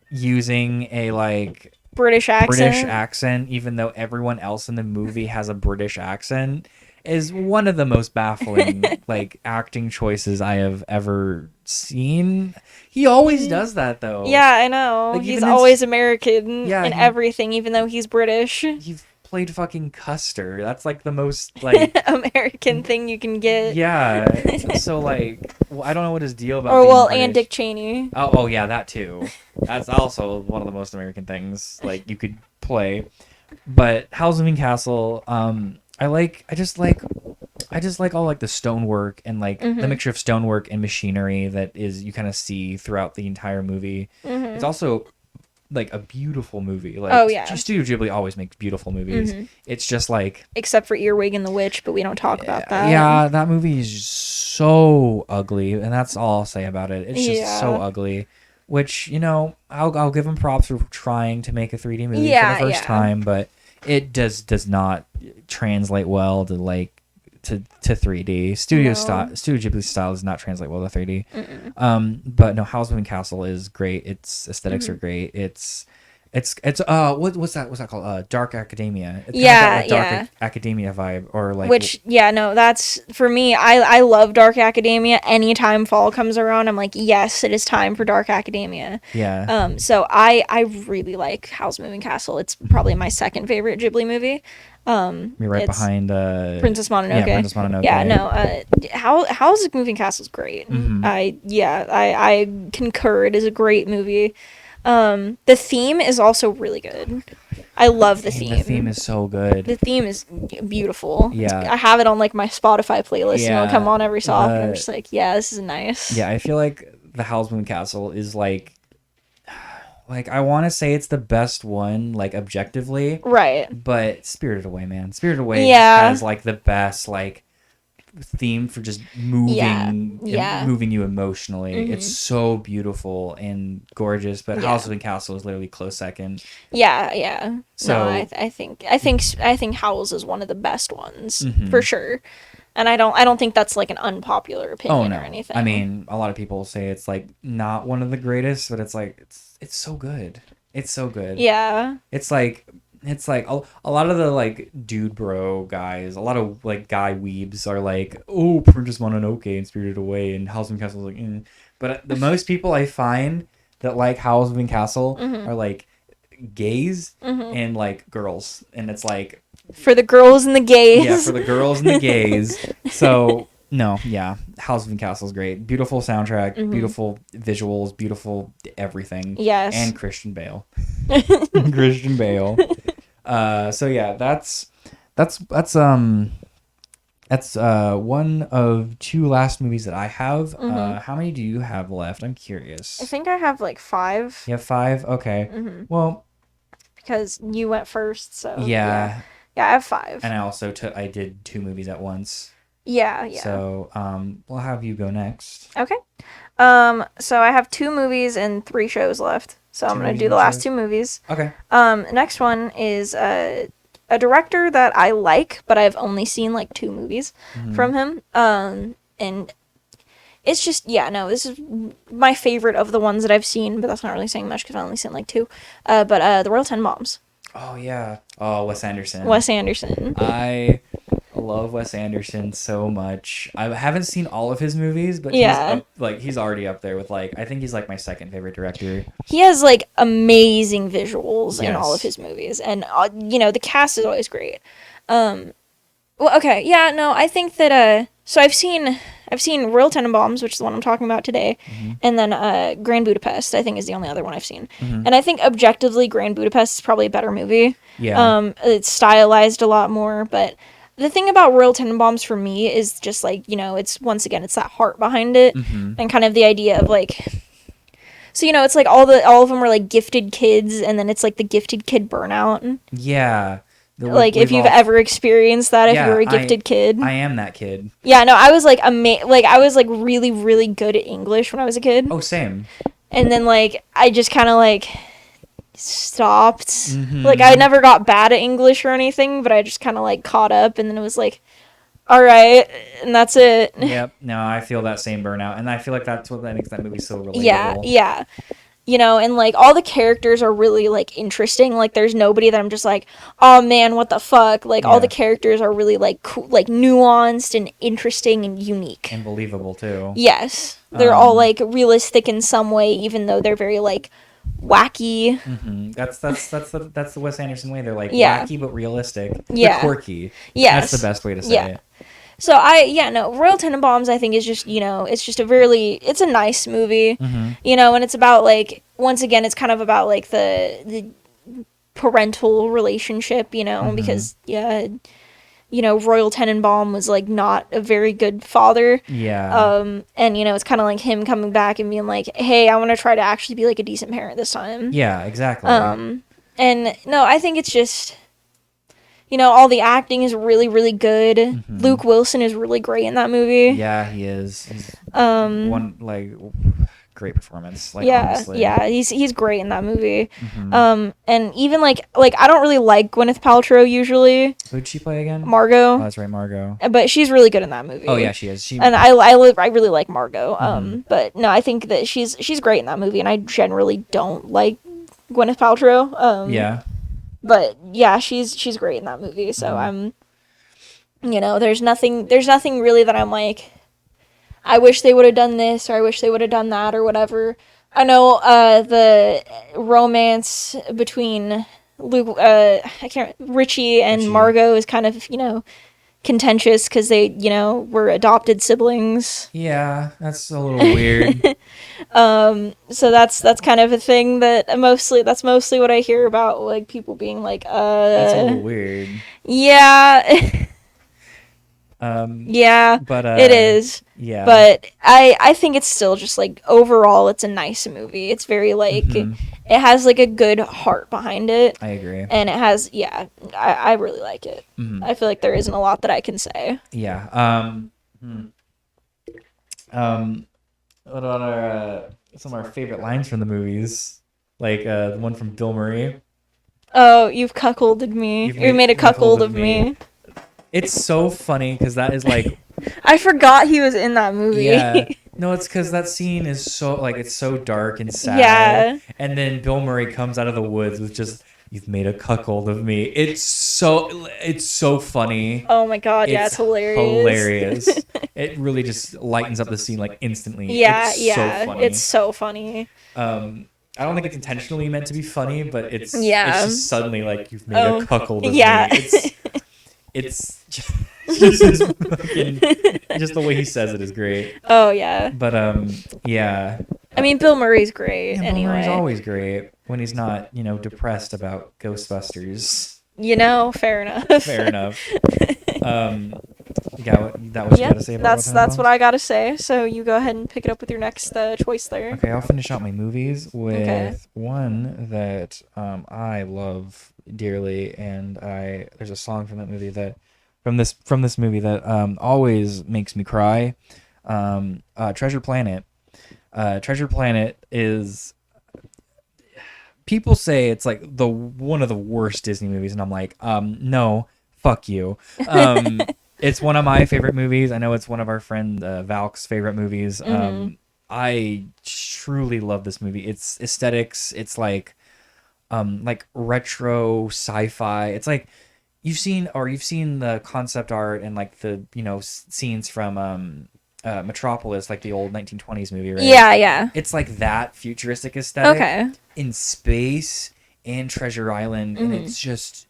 using a like British accent, even though everyone else in the movie has a British accent, is one of the most baffling like acting choices I have ever seen. He always does that though. Yeah, I know. Like, he's always American in he, everything, even though he's British. He played fucking Custer. That's like the most like American thing you can get. Yeah. So like, I don't know what his deal about. Or and Dick Cheney. Oh yeah, that too. That's also one of the most American things like you could play. But Howl's Moving Castle, I just like all like the stonework and like the mixture of stonework and machinery that is you kind of see throughout the entire movie. It's also like a beautiful movie. Like Studio Ghibli always makes beautiful movies. It's just like, except for Earwig and the Witch, but we don't talk about that. Yeah, that movie is just so ugly, and that's all I'll say about it. It's just so ugly. Which, you know, I'll give them props for trying to make a 3D movie for the first time, but it does not translate well to like to 3D. Studio Ghibli style does not translate well to 3D. But no, Howl's Moving Castle is great. Its aesthetics are great. It's what's that called? Dark Academia. It's kind of got Dark Academia vibe, or like that's for me. I love Dark Academia. Anytime fall comes around, I'm like, yes, it is time for Dark Academia. Yeah. So I really like Howl's Moving Castle. It's probably my second favorite Ghibli movie. You're right behind Princess Mononoke. Yeah, Princess Mononoke. Yeah, no. Howl's Moving Castle is great. I concur. It is a great movie. The theme is also really good. I love the theme. The theme is so good. The theme is beautiful. Yeah. I have it on like my Spotify playlist, and it'll come on every so often. I'm just like, yeah, this is nice. Yeah, I feel like the Howl's Moving Castle is like I want to say it's the best one, like objectively. Right. But Spirited Away, man. Spirited Away has like the best like theme for just moving moving you emotionally. It's so beautiful and gorgeous, but Howl's Moving Castle is literally close second. Yeah. So no, I think Howl's is one of the best ones for sure. And I don't think that's like an unpopular opinion or anything. I mean, a lot of people say it's like not one of the greatest, but it's like it's so good. It's so good. Yeah. It's like a lot of the like dude bro guys, a lot of like guy weebs are like, oh, Princess Mononoke and Spirited Away and Howl's Moving Castle is like, But the most people I find that like Howl's Moving Castle are like gays and like girls, and it's like for the girls and the gays. Yeah, for the girls and the gays. So no, yeah, Howl's Moving Castle is great. Beautiful soundtrack, beautiful visuals, beautiful everything. Yes, and Christian Bale. Christian Bale. So yeah, that's one of two last movies that I have. How many do you have left? I'm curious. I think I have like 5. You have 5? Okay. Well, Because you went first, so yeah. Yeah, I have 5. And I also I did 2 movies at once. Yeah. So, we'll have you go next. Okay. So I have 2 movies and 3 shows left. So I'm gonna do the last 2 movies. Okay. Next one is a director that I like, but I've only seen like 2 movies from him. And it's just this is my favorite of the ones that I've seen, but that's not really saying much because I've only seen like 2. But the Royal Tenenbaums. Oh yeah. Oh, Wes Anderson. Wes Anderson. I love Wes Anderson so much. I haven't seen all of his movies, but he's already up there with like, I think he's like my second favorite director. He has like amazing visuals in all of his movies, and the cast is always great. Well, okay, yeah, no, I think that so I've seen Royal Tenenbaums, which is the one I'm talking about today, and then Grand Budapest, I think, is the only other one I've seen. And I think objectively Grand Budapest is probably a better movie. Yeah. It's stylized a lot more, but the thing about Royal Tenenbaums for me is just like, it's once again, it's that heart behind it, and kind of the idea of like, so it's like all of them are like gifted kids, and then it's like the gifted kid burnout. Yeah. Like if you've ever experienced that, if you're a gifted kid. I am that kid. Yeah, no, I was like I was like really, really good at English when I was a kid. Oh, same. And then like I just kind of like stopped. Like I never got bad at English or anything, but I just kind of like caught up, and then it was like, all right, and that's it. Yep. No, I feel that same burnout, and I feel like that's what makes that movie so relatable. Yeah. And like all the characters are really like interesting. Like there's nobody that I'm just like, oh man, what the fuck? Like all the characters are really like cool, like nuanced and interesting and unique. And believable too. Yes. They're all like realistic in some way, even though they're very like wacky. That's the Wes Anderson way. They're like wacky but realistic. Yeah. They're quirky. Yes. That's the best way to say it. So Royal Tenenbaums I think is just, it's just it's a nice movie, and it's about like, once again, it's kind of about like the parental relationship, because Royal Tenenbaum was like not a very good father. Yeah. And it's kind of like him coming back and being like, hey, I want to try to actually be like a decent parent this time. Yeah, exactly. And no, I think it's just, all the acting is really, really good. Luke Wilson is really great in that movie. Yeah, he is. He's one like great performance. Like, honestly. Yeah, he's great in that movie. And even like I don't really like Gwyneth Paltrow usually. Who'd she play again? Margot. Oh, that's right, Margot. But she's really good in that movie. Oh yeah, she is. And I really like Margot. But no, I think that she's great in that movie, and I generally don't like Gwyneth Paltrow. Yeah. But yeah, she's great in that movie. So I'm, there's nothing really that I'm like, I wish they would have done this, or I wish they would have done that, or whatever. I know the romance between Richie and Margot is kind of, contentious because they, were adopted siblings. Yeah, that's a little weird. So that's kind of a thing that's mostly what I hear about, like, people being like, That's a little weird. Yeah. Yeah, but it is. Yeah. But I think it's still just like, overall it's a nice movie. It's very like, it has like a good heart behind it. I agree. And it has, I really like it. I feel like there isn't a lot that I can say. Yeah. What about some of our favorite lines from the movies? Like the one from Bill Murray. Oh, you've cuckolded me. You made a cuckold of me. It's so funny because that is like, I forgot he was in that movie. Yeah. No, it's because that scene is so like, it's so dark and sad. Yeah. And then Bill Murray comes out of the woods with just, "You've made a cuckold of me." It's so funny. Oh my god, yeah, it's hilarious. Hilarious. It really just lightens up the scene like instantly. Yeah, so funny. It's so funny. I don't think it's intentionally meant to be funny, but it's just suddenly like, "You've made a cuckold of me." It's just the way he says it is great. Oh yeah. But yeah. I mean, Bill Murray's great. Yeah, anyway. Bill Murray's always great when he's not, depressed about Ghostbusters. Fair enough. Fair enough. That was you gotta say about that's what I gotta say. So you go ahead and pick it up with your next choice there. Okay, I'll finish out my movies with Okay. one that I love dearly, and there's a song from that movie from this movie that always makes me cry. Treasure Planet. Treasure Planet is, people say it's like one of the worst Disney movies, and I'm like, no, fuck you. It's one of my favorite movies. I know it's one of our friend Valk's favorite movies. I truly love this movie. It's aesthetics. It's like retro sci-fi. It's like you've seen the concept art and like the scenes from Metropolis, like the old 1920s movie, right? Yeah. It's like that futuristic aesthetic Okay. in space and Treasure Island, and it's just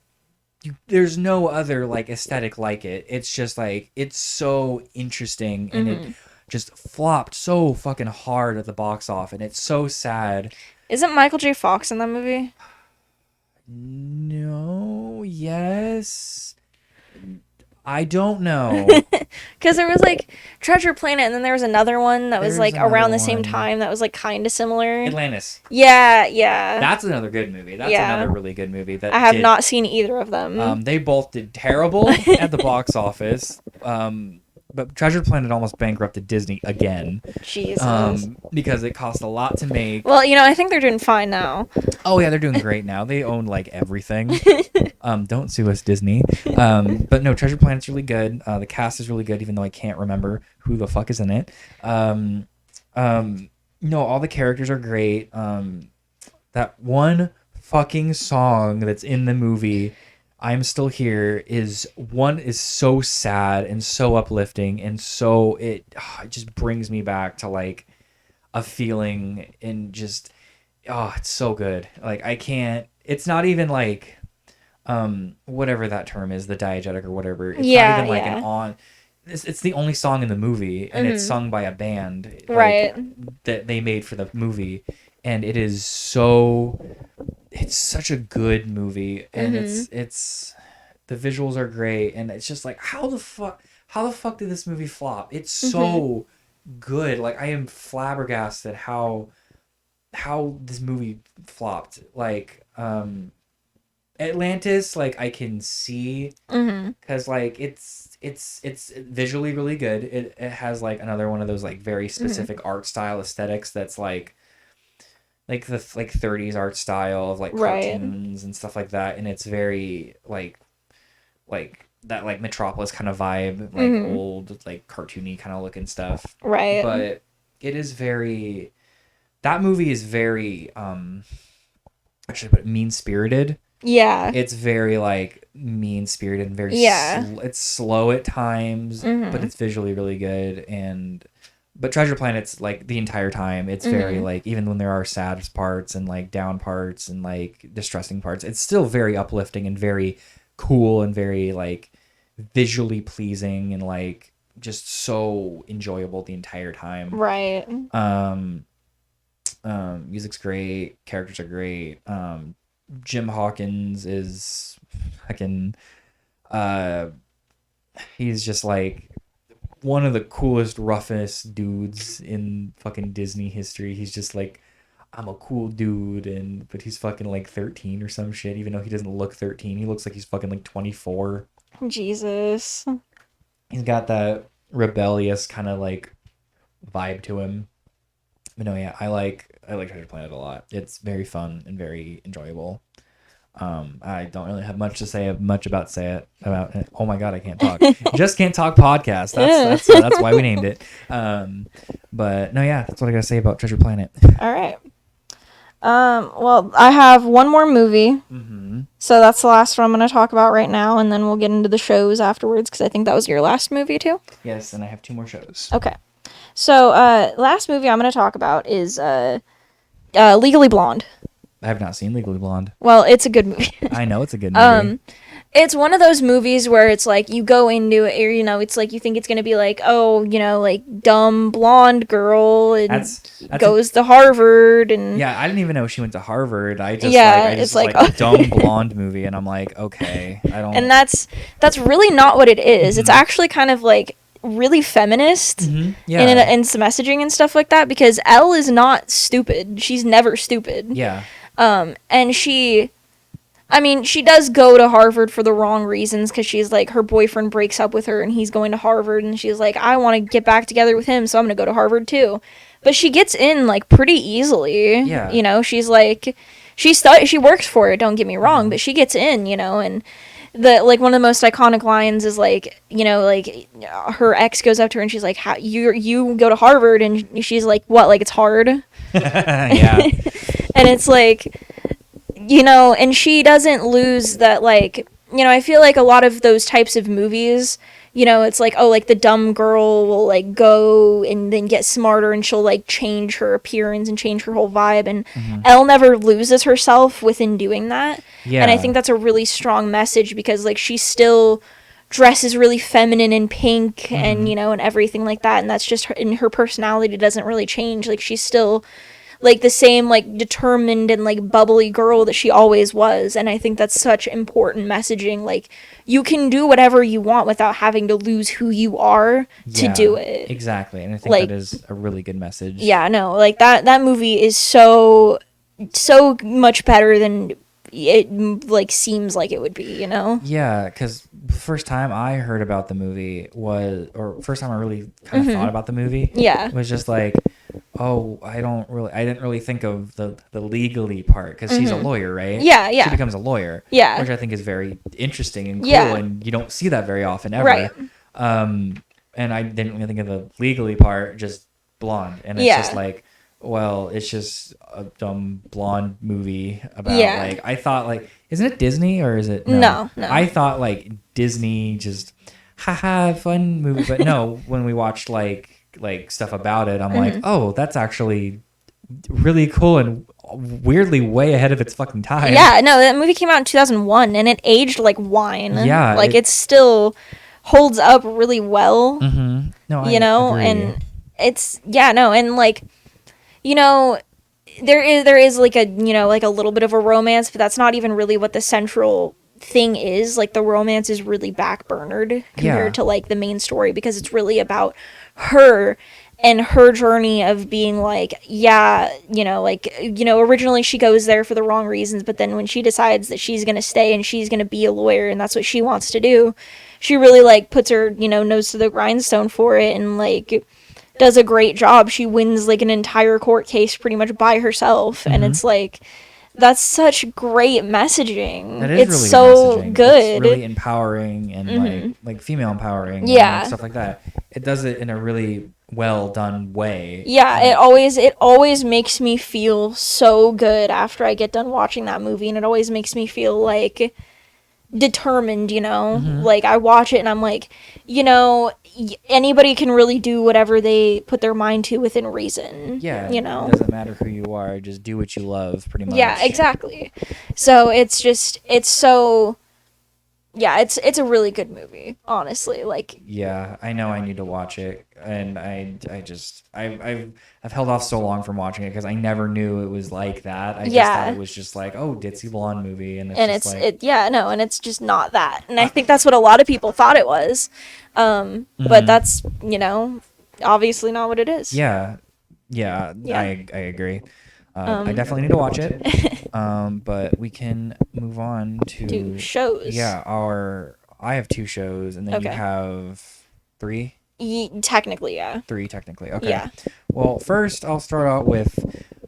there's no other like aesthetic like it. It's just like it's so interesting, and it just flopped so fucking hard at the box office, and it's so sad. Isn't Michael J. Fox in that movie? No, yes. I don't know. Because there was like Treasure Planet, and then there was another one that was There's like around the another same one. time that was like kind of similar. Atlantis. Yeah. That's another good movie. That's Yeah. another really good movie. That I have not seen either of them. They both did terrible at the box office. But Treasure Planet almost bankrupted Disney again. Jesus. Because it cost a lot to make. Well, I think they're doing fine now. Oh yeah, they're doing great now. They own like everything. Don't sue us, Disney. But no, Treasure Planet's really good. The cast is really good, even though I can't remember who the fuck is in it. No, all the characters are great. That one fucking song that's in the movie, I'm Still Here, is so sad and so uplifting, and so it just brings me back to like a feeling, and just it's so good. Like I can't. It's not even like whatever that term is, the diegetic or whatever. It's not even like an on. It's the only song in the movie, and it's sung by a band, Right? That they made for the movie, and it is so. It's such a good movie, and it's the visuals are great, and it's just like how the fuck did this movie flop? It's so good. Like I am flabbergasted how this movie flopped. Like Atlantis, like I can see, because like it's visually really good. It has like another one of those like very specific art style aesthetics that's like the 30s art style of like cartoons and stuff like that, and it's very like that like Metropolis kind of vibe, like old like cartoony kind of looking stuff, Right. But it is that movie is very actually put mean spirited. Yeah. It's very like mean spirited and very it's slow at times, but it's visually really good. But Treasure Planet's like the entire time, it's very like, even when there are sad parts and like down parts and like distressing parts, it's still very uplifting and very cool and very like visually pleasing and like just so enjoyable the entire time. Right. Music's great, characters are great. Jim Hawkins is fucking he's just like one of the coolest, roughest dudes in fucking Disney history. He's just like, I'm a cool dude, but he's fucking like 13 or some shit, even though he doesn't look 13. He looks like he's fucking like 24. Jesus. He's got that rebellious kind of like vibe to him. But no, yeah, I like Treasure Planet a lot. It's very fun and very enjoyable. I don't really have much to say about it. Oh my god, I can't talk. Just can't talk podcast. That's why we named it. But no, yeah, that's what I gotta say about Treasure Planet. All right. Well, I have one more movie. So that's the last one I'm going to talk about right now, and then we'll get into the shows afterwards, because I think that was your last movie too. Yes, and I have 2 more shows. Okay. So, last movie I'm going to talk about is Legally Blonde. I have not seen Legally Blonde. Well, it's a good movie. I know it's a good movie. It's one of those movies where it's like you go into it, or, you know, it's like you think it's gonna be like, oh, you know, like dumb blonde girl and That's goes to Harvard and yeah. I didn't even know she went to Harvard. I just it's like a dumb blonde movie, and I'm like, okay, I don't. and that's really not what it is. It's actually kind of like really feminist in some messaging and stuff like that, because Elle is not stupid. She's never stupid. Yeah. And she does go to Harvard for the wrong reasons, because she's like, her boyfriend breaks up with her and he's going to Harvard, and she's like, I want to get back together with him, so I'm going to go to Harvard too. But she gets in like pretty easily. Yeah. You know, she's like, she works for it, don't get me wrong, but she gets in, you know, and the like one of the most iconic lines is like, you know, like her ex goes up to her and she's like, how you go to Harvard, and she's like, what, like it's hard? Yeah. And it's like, you know, and she doesn't lose that, like, you know, I feel like a lot of those types of movies, you know, it's like, oh, like the dumb girl will like go and then get smarter and she'll like change her appearance and change her whole vibe, and Elle never loses herself within doing that. Yeah. And I think that's a really strong message, because like she still dresses really feminine and pink and, you know, and everything like that, and that's just her, and her personality doesn't really change. Like she's still like the same like determined and like bubbly girl that she always was. And I think that's such important messaging. Like you can do whatever you want without having to lose who you are to do it. Exactly. And I think like, that is a really good message. Yeah, no, like that movie is so much better than it like seems like it would be, you know? Yeah, because the first time I heard about the movie first time I really kind of thought about the movie, was just like, oh, I didn't really think of the legally part, because she's a lawyer, right? Yeah. She becomes a lawyer, which I think is very interesting and cool, and you don't see that very often ever. Right. And I didn't really think of the legally part, just blonde, and it's just like, well, it's just a dumb blonde movie about like, I thought like, isn't it Disney or is it no? I thought like Disney just fun movie, but no, when we watched like stuff about it, I'm like, oh, that's actually really cool and weirdly way ahead of its fucking time. Yeah, no, that movie came out in 2001 and it aged like wine. Yeah, like it still holds up really well. No, you know, agree. and it's and like, you know, there is like a, you know, like a little bit of a romance, but that's not even really what the central thing is. Like the romance is really backburnered compared to like the main story, because it's really about her and her journey of being like, you know, like, you know, originally she goes there for the wrong reasons, but then when she decides that she's gonna stay and she's gonna be a lawyer and that's what she wants to do, she really like puts her, you know, nose to the grindstone for it and like does a great job. She wins like an entire court case pretty much by herself, and it's like, that's such great messaging. That is it's really so messaging. good. It's really empowering and like female empowering, and stuff like that. It does it in a really well done way. Yeah, it always makes me feel so good after I get done watching that movie, and it always makes me feel like determined, you know. Like I watch it and I'm like, you know, anybody can really do whatever they put their mind to within reason. Yeah, you know, it doesn't matter who you are, just do what you love, pretty much. Yeah, exactly. So it's a really good movie, honestly. Like, yeah, I know I need to watch it, and I've held off so long from watching it because I never knew it was like that. I just thought it was just like, oh, ditzy blonde movie, and it's just not that. And I think that's what a lot of people thought it was, but that's, you know, obviously not what it is. Yeah. I agree. I definitely need to watch it. But we can move on to shows. Yeah, I have 2 shows, and then you have 3? Technically, yeah. 3 technically. Okay. Yeah. Well, first I'll start out with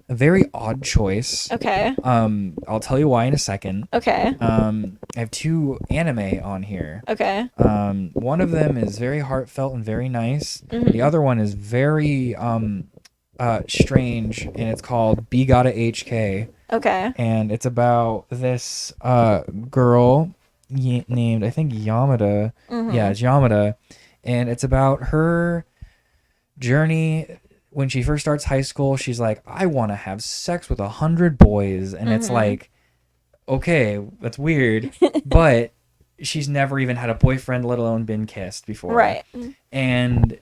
a very odd choice. Okay. I'll tell you why in a second. Okay. I have 2 anime on here. Okay. One of them is very heartfelt and very nice. The other one is very strange, and it's called B Gotta HK. Okay. And it's about this girl named, I think, Yamada. Yeah, it's Yamada. And it's about her journey. When she first starts high school, she's like, I want to have sex with 100 boys. And it's like, okay, that's weird. But she's never even had a boyfriend, let alone been kissed before. Right. And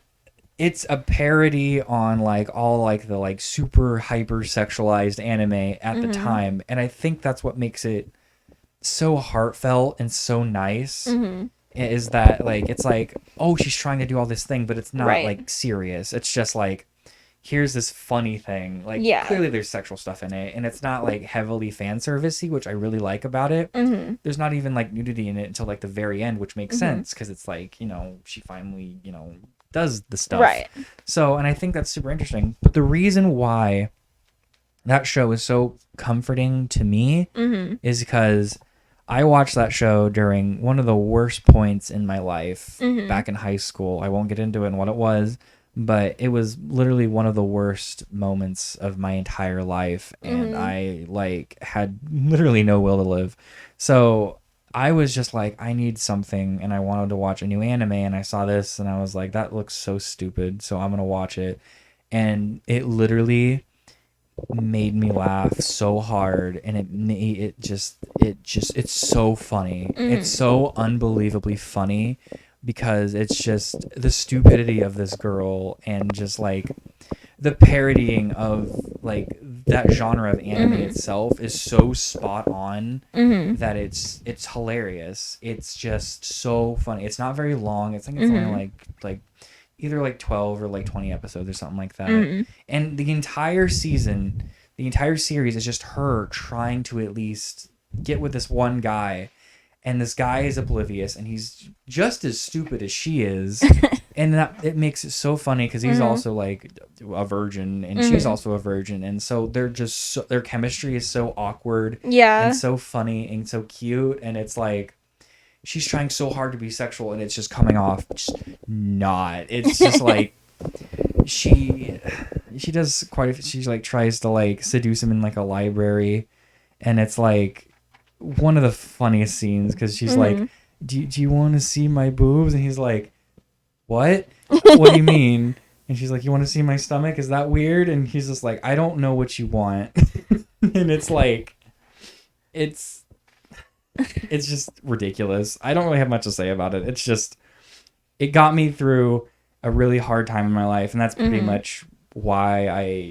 it's a parody on like all like the like super hyper sexualized anime at the time, and I think that's what makes it so heartfelt and so nice. Is that like it's like, oh, she's trying to do all this thing, but it's not like serious. It's just like, here's this funny thing. Like clearly there's sexual stuff in it, and it's not like heavily fan servicey, which I really like about it. There's not even like nudity in it until like the very end, which makes sense because it's like, you know, she finally, you know, does the stuff. Right. So, and I think that's super interesting. But the reason why that show is so comforting to me is because I watched that show during one of the worst points in my life back in high school. I won't get into it and what it was, but it was literally one of the worst moments of my entire life, and I like had literally no will to live. So I was just like, I need something, and I wanted to watch a new anime, and I saw this and I was like, that looks so stupid, so I'm gonna watch it. And it literally made me laugh so hard, and it's so funny. It's so unbelievably funny because it's just the stupidity of this girl, and just like the parodying of like that genre of anime itself is so spot on that it's hilarious. It's just so funny. It's not very long. It's only like either like 12 or like 20 episodes or something like that. And the entire season, the entire series is just her trying to at least get with this one guy, and this guy is oblivious, and he's just as stupid as she is. And that it makes it so funny because he's also like a virgin, and she's also a virgin, and so they're just their chemistry is so awkward, and so funny and so cute, and it's like she's trying so hard to be sexual, and it's just coming off just not. It's just like she does she's like tries to like seduce him in like a library, and it's like one of the funniest scenes because she's like, do you want to see my boobs? And he's like, what? What do you mean? And she's like, you want to see my stomach? Is that weird? And he's just like, I don't know what you want. And it's like, it's just ridiculous. I don't really have much to say about it. It's just, it got me through a really hard time in my life, and that's pretty much why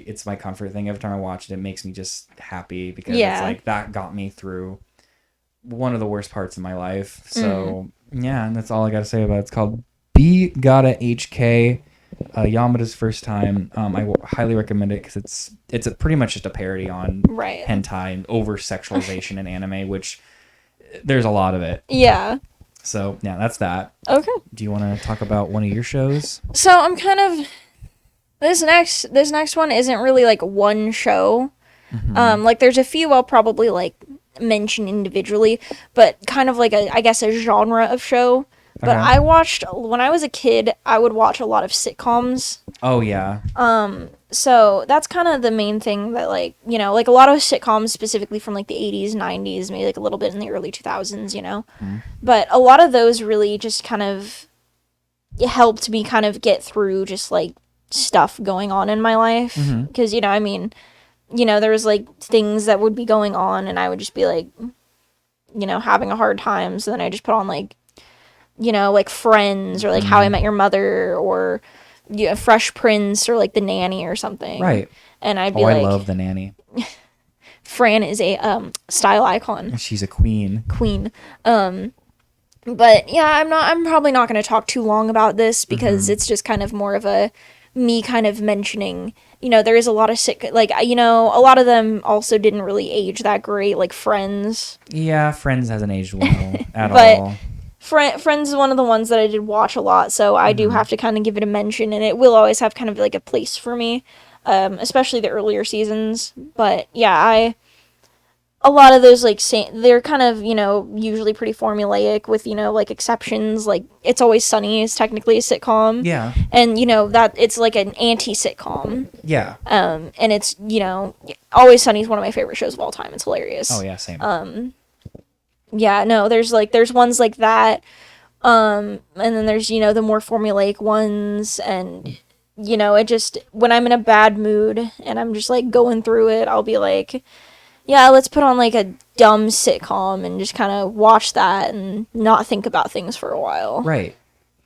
it's my comfort thing. Every time I watch it, it makes me just happy because it's like that got me through one of the worst parts of my life. So yeah, and that's all I got to say about it. It's called B Gotta HK, Yamada's first time. I highly recommend it because it's pretty much just a parody on hentai and over sexualization in anime, which there's a lot of it. Yeah. So yeah, that's that. Okay. Do you want to talk about one of your shows? So I'm kind of this next one isn't really like one show. Like there's a few I'll probably like mention individually, but kind of like I guess a genre of show. But I watched, when I was a kid, I would watch a lot of sitcoms. Oh, yeah. So that's kind of the main thing that, like, you know, like a lot of sitcoms specifically from, like, the 80s, 90s, maybe, like, a little bit in the early 2000s, you know? But a lot of those really just kind of helped me kind of get through just, like, stuff going on in my life. Because, you know, I mean, you know, there was, like, things that would be going on, and I would just be, like, you know, having a hard time. So then I just put on, like, you know, like Friends or like How I Met Your Mother or Fresh Prince or like The Nanny or something. Right. And I'd be like, I love The Nanny. Fran is a style icon. She's a queen. But yeah, I'm probably not going to talk too long about this because it's just kind of more of a me kind of mentioning, you know, there is a lot of you know, a lot of them also didn't really age that great, like Friends. Yeah, Friends hasn't aged well at all. Friends is one of the ones that I did watch a lot, so I do have to kind of give it a mention, and it will always have kind of like a place for me, especially the earlier seasons. But yeah, a lot of those, like, they're kind of, you know, usually pretty formulaic with, you know, like, exceptions. Like, It's Always Sunny is technically a sitcom. Yeah. And, you know, that it's like an anti-sitcom. Yeah. And it's, you know, Always Sunny is one of my favorite shows of all time. It's hilarious. Oh, yeah, same. Yeah, no, there's ones like that, and then there's, you know, the more formulaic ones, and, you know, it just, when I'm in a bad mood, and I'm just, like, going through it, I'll be like, yeah, let's put on like a dumb sitcom and just kind of watch that and not think about things for a while. Right.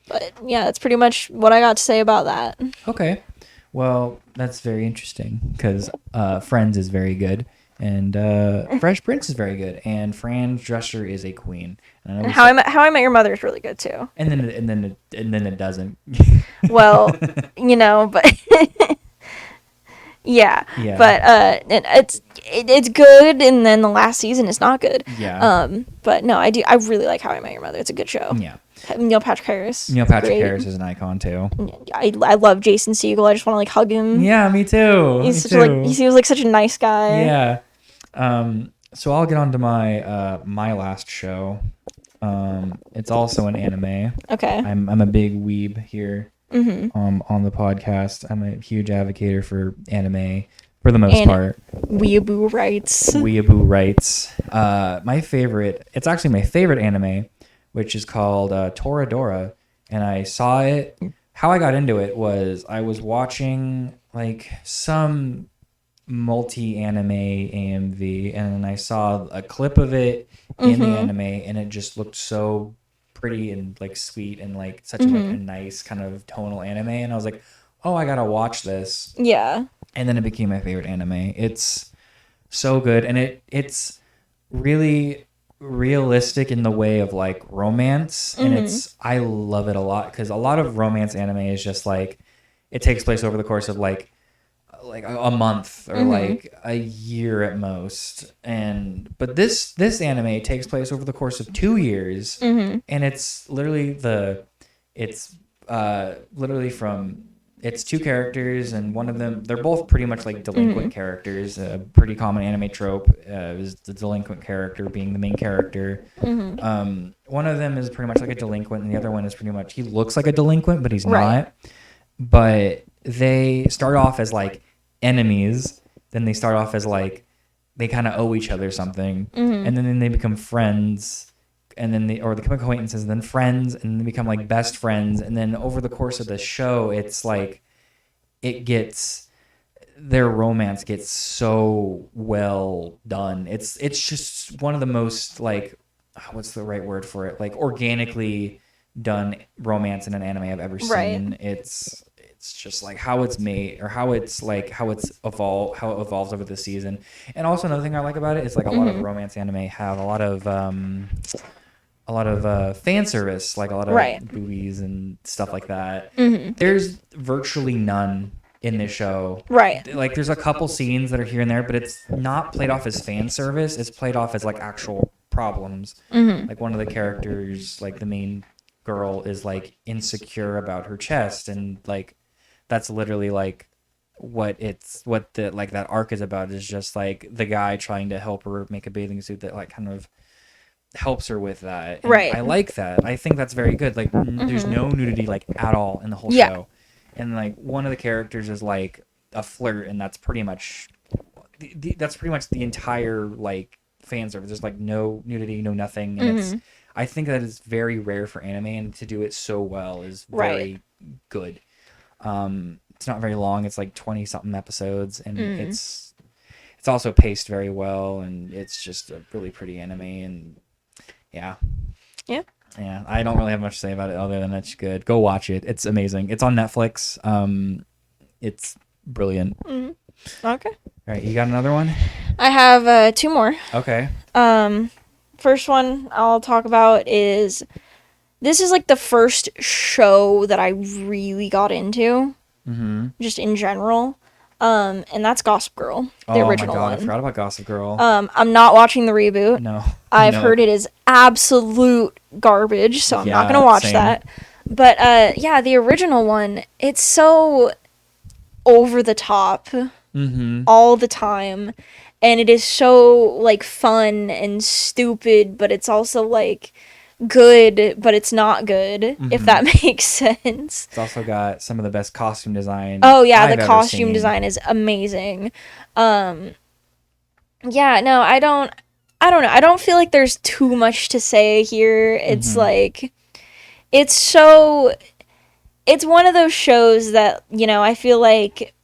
But yeah, that's pretty much what I got to say about that. Okay. Well, that's very interesting because Friends is very good, and Fresh Prince is very good, and Fran Drescher is a queen. And And How I Met Your Mother is really good too. And then it doesn't. Well, but yeah. Yeah. But it's good, and then the last season is not good. Yeah. But no, I really like How I Met Your Mother. It's a good show. Yeah. Neil Patrick Harris. Neil Patrick great. Harris is an icon too. I love Jason Segel. I just want to like hug him. Yeah, me too. He seems like such a nice guy. Yeah. So I'll get on to my my last show. It's also an anime. Okay. I'm a big weeb here. On the podcast. I'm a huge advocate for anime for the most part. Weeaboo rights. Weeaboo rights. It's actually my favorite anime, which is called Toradora, and I saw it. How I got into it was I was watching like some multi-anime AMV, and then I saw a clip of it in the anime, and it just looked so pretty and like sweet and like such like a nice kind of tonal anime, and I was like, oh, I gotta watch this. Yeah. And then it became my favorite anime. It's so good, and it's really realistic in the way of like romance, and I love it a lot because a lot of romance anime is just like it takes place over the course of like a month or like a year at most, but this anime takes place over the course of 2 years, and it's literally it's two characters, and one of them, they're both pretty much like delinquent characters. A pretty common anime trope is the delinquent character being the main character. One of them is pretty much like a delinquent, and the other one is pretty much, he looks like a delinquent, but he's not. But they start off as like enemies, then they start off as like they kind of owe each other something, and then they become friends, and then they become acquaintances, and then friends, and then they become like best friends, and then over the course of the show, it's like their romance gets so well done. It's just one of the most like, what's the right word for it? Like organically done romance in an anime I've ever seen. It's just like how it's made, or how it evolves over the season. And also another thing I like about it is like a lot of romance anime have a lot of fan service, like a lot of boobies and stuff like that. There's virtually none in this show. Like there's a couple scenes that are here and there, but it's not played off as fan service. It's played off as like actual problems. Like one of the characters, like the main girl, is like insecure about her chest, and like that's literally like what that arc is about, is just like the guy trying to help her make a bathing suit that like kind of helps her with that. And I like that. I think that's very good. Like there's no nudity like at all in the whole show. And like one of the characters is like a flirt, and that's pretty much the entire like fan service. There's like no nudity, no nothing. And I think that is very rare for anime, and to do it so well is very good. It's not very long. It's like 20 something episodes, and it's also paced very well, and it's just a really pretty anime. And yeah, I don't really have much to say about it other than it's good. Go watch it. It's amazing. It's on Netflix. It's brilliant. Okay. All right, you got another one? I have 2 more. Okay. First one I'll talk about is, this is like the first show that I really got into, just in general, and that's Gossip Girl, the original one. I forgot about Gossip Girl. I'm not watching the reboot. No. I've heard it is absolute garbage, so I'm not gonna watch that. But the original one, it's so over the top all the time, and it is so like fun and stupid, but it's also like good, but it's not good, if that makes sense. It's also got some of the best costume design. Oh yeah, the costume design is amazing. I don't know. I don't feel like there's too much to say here. It's like, it's one of those shows that, I feel like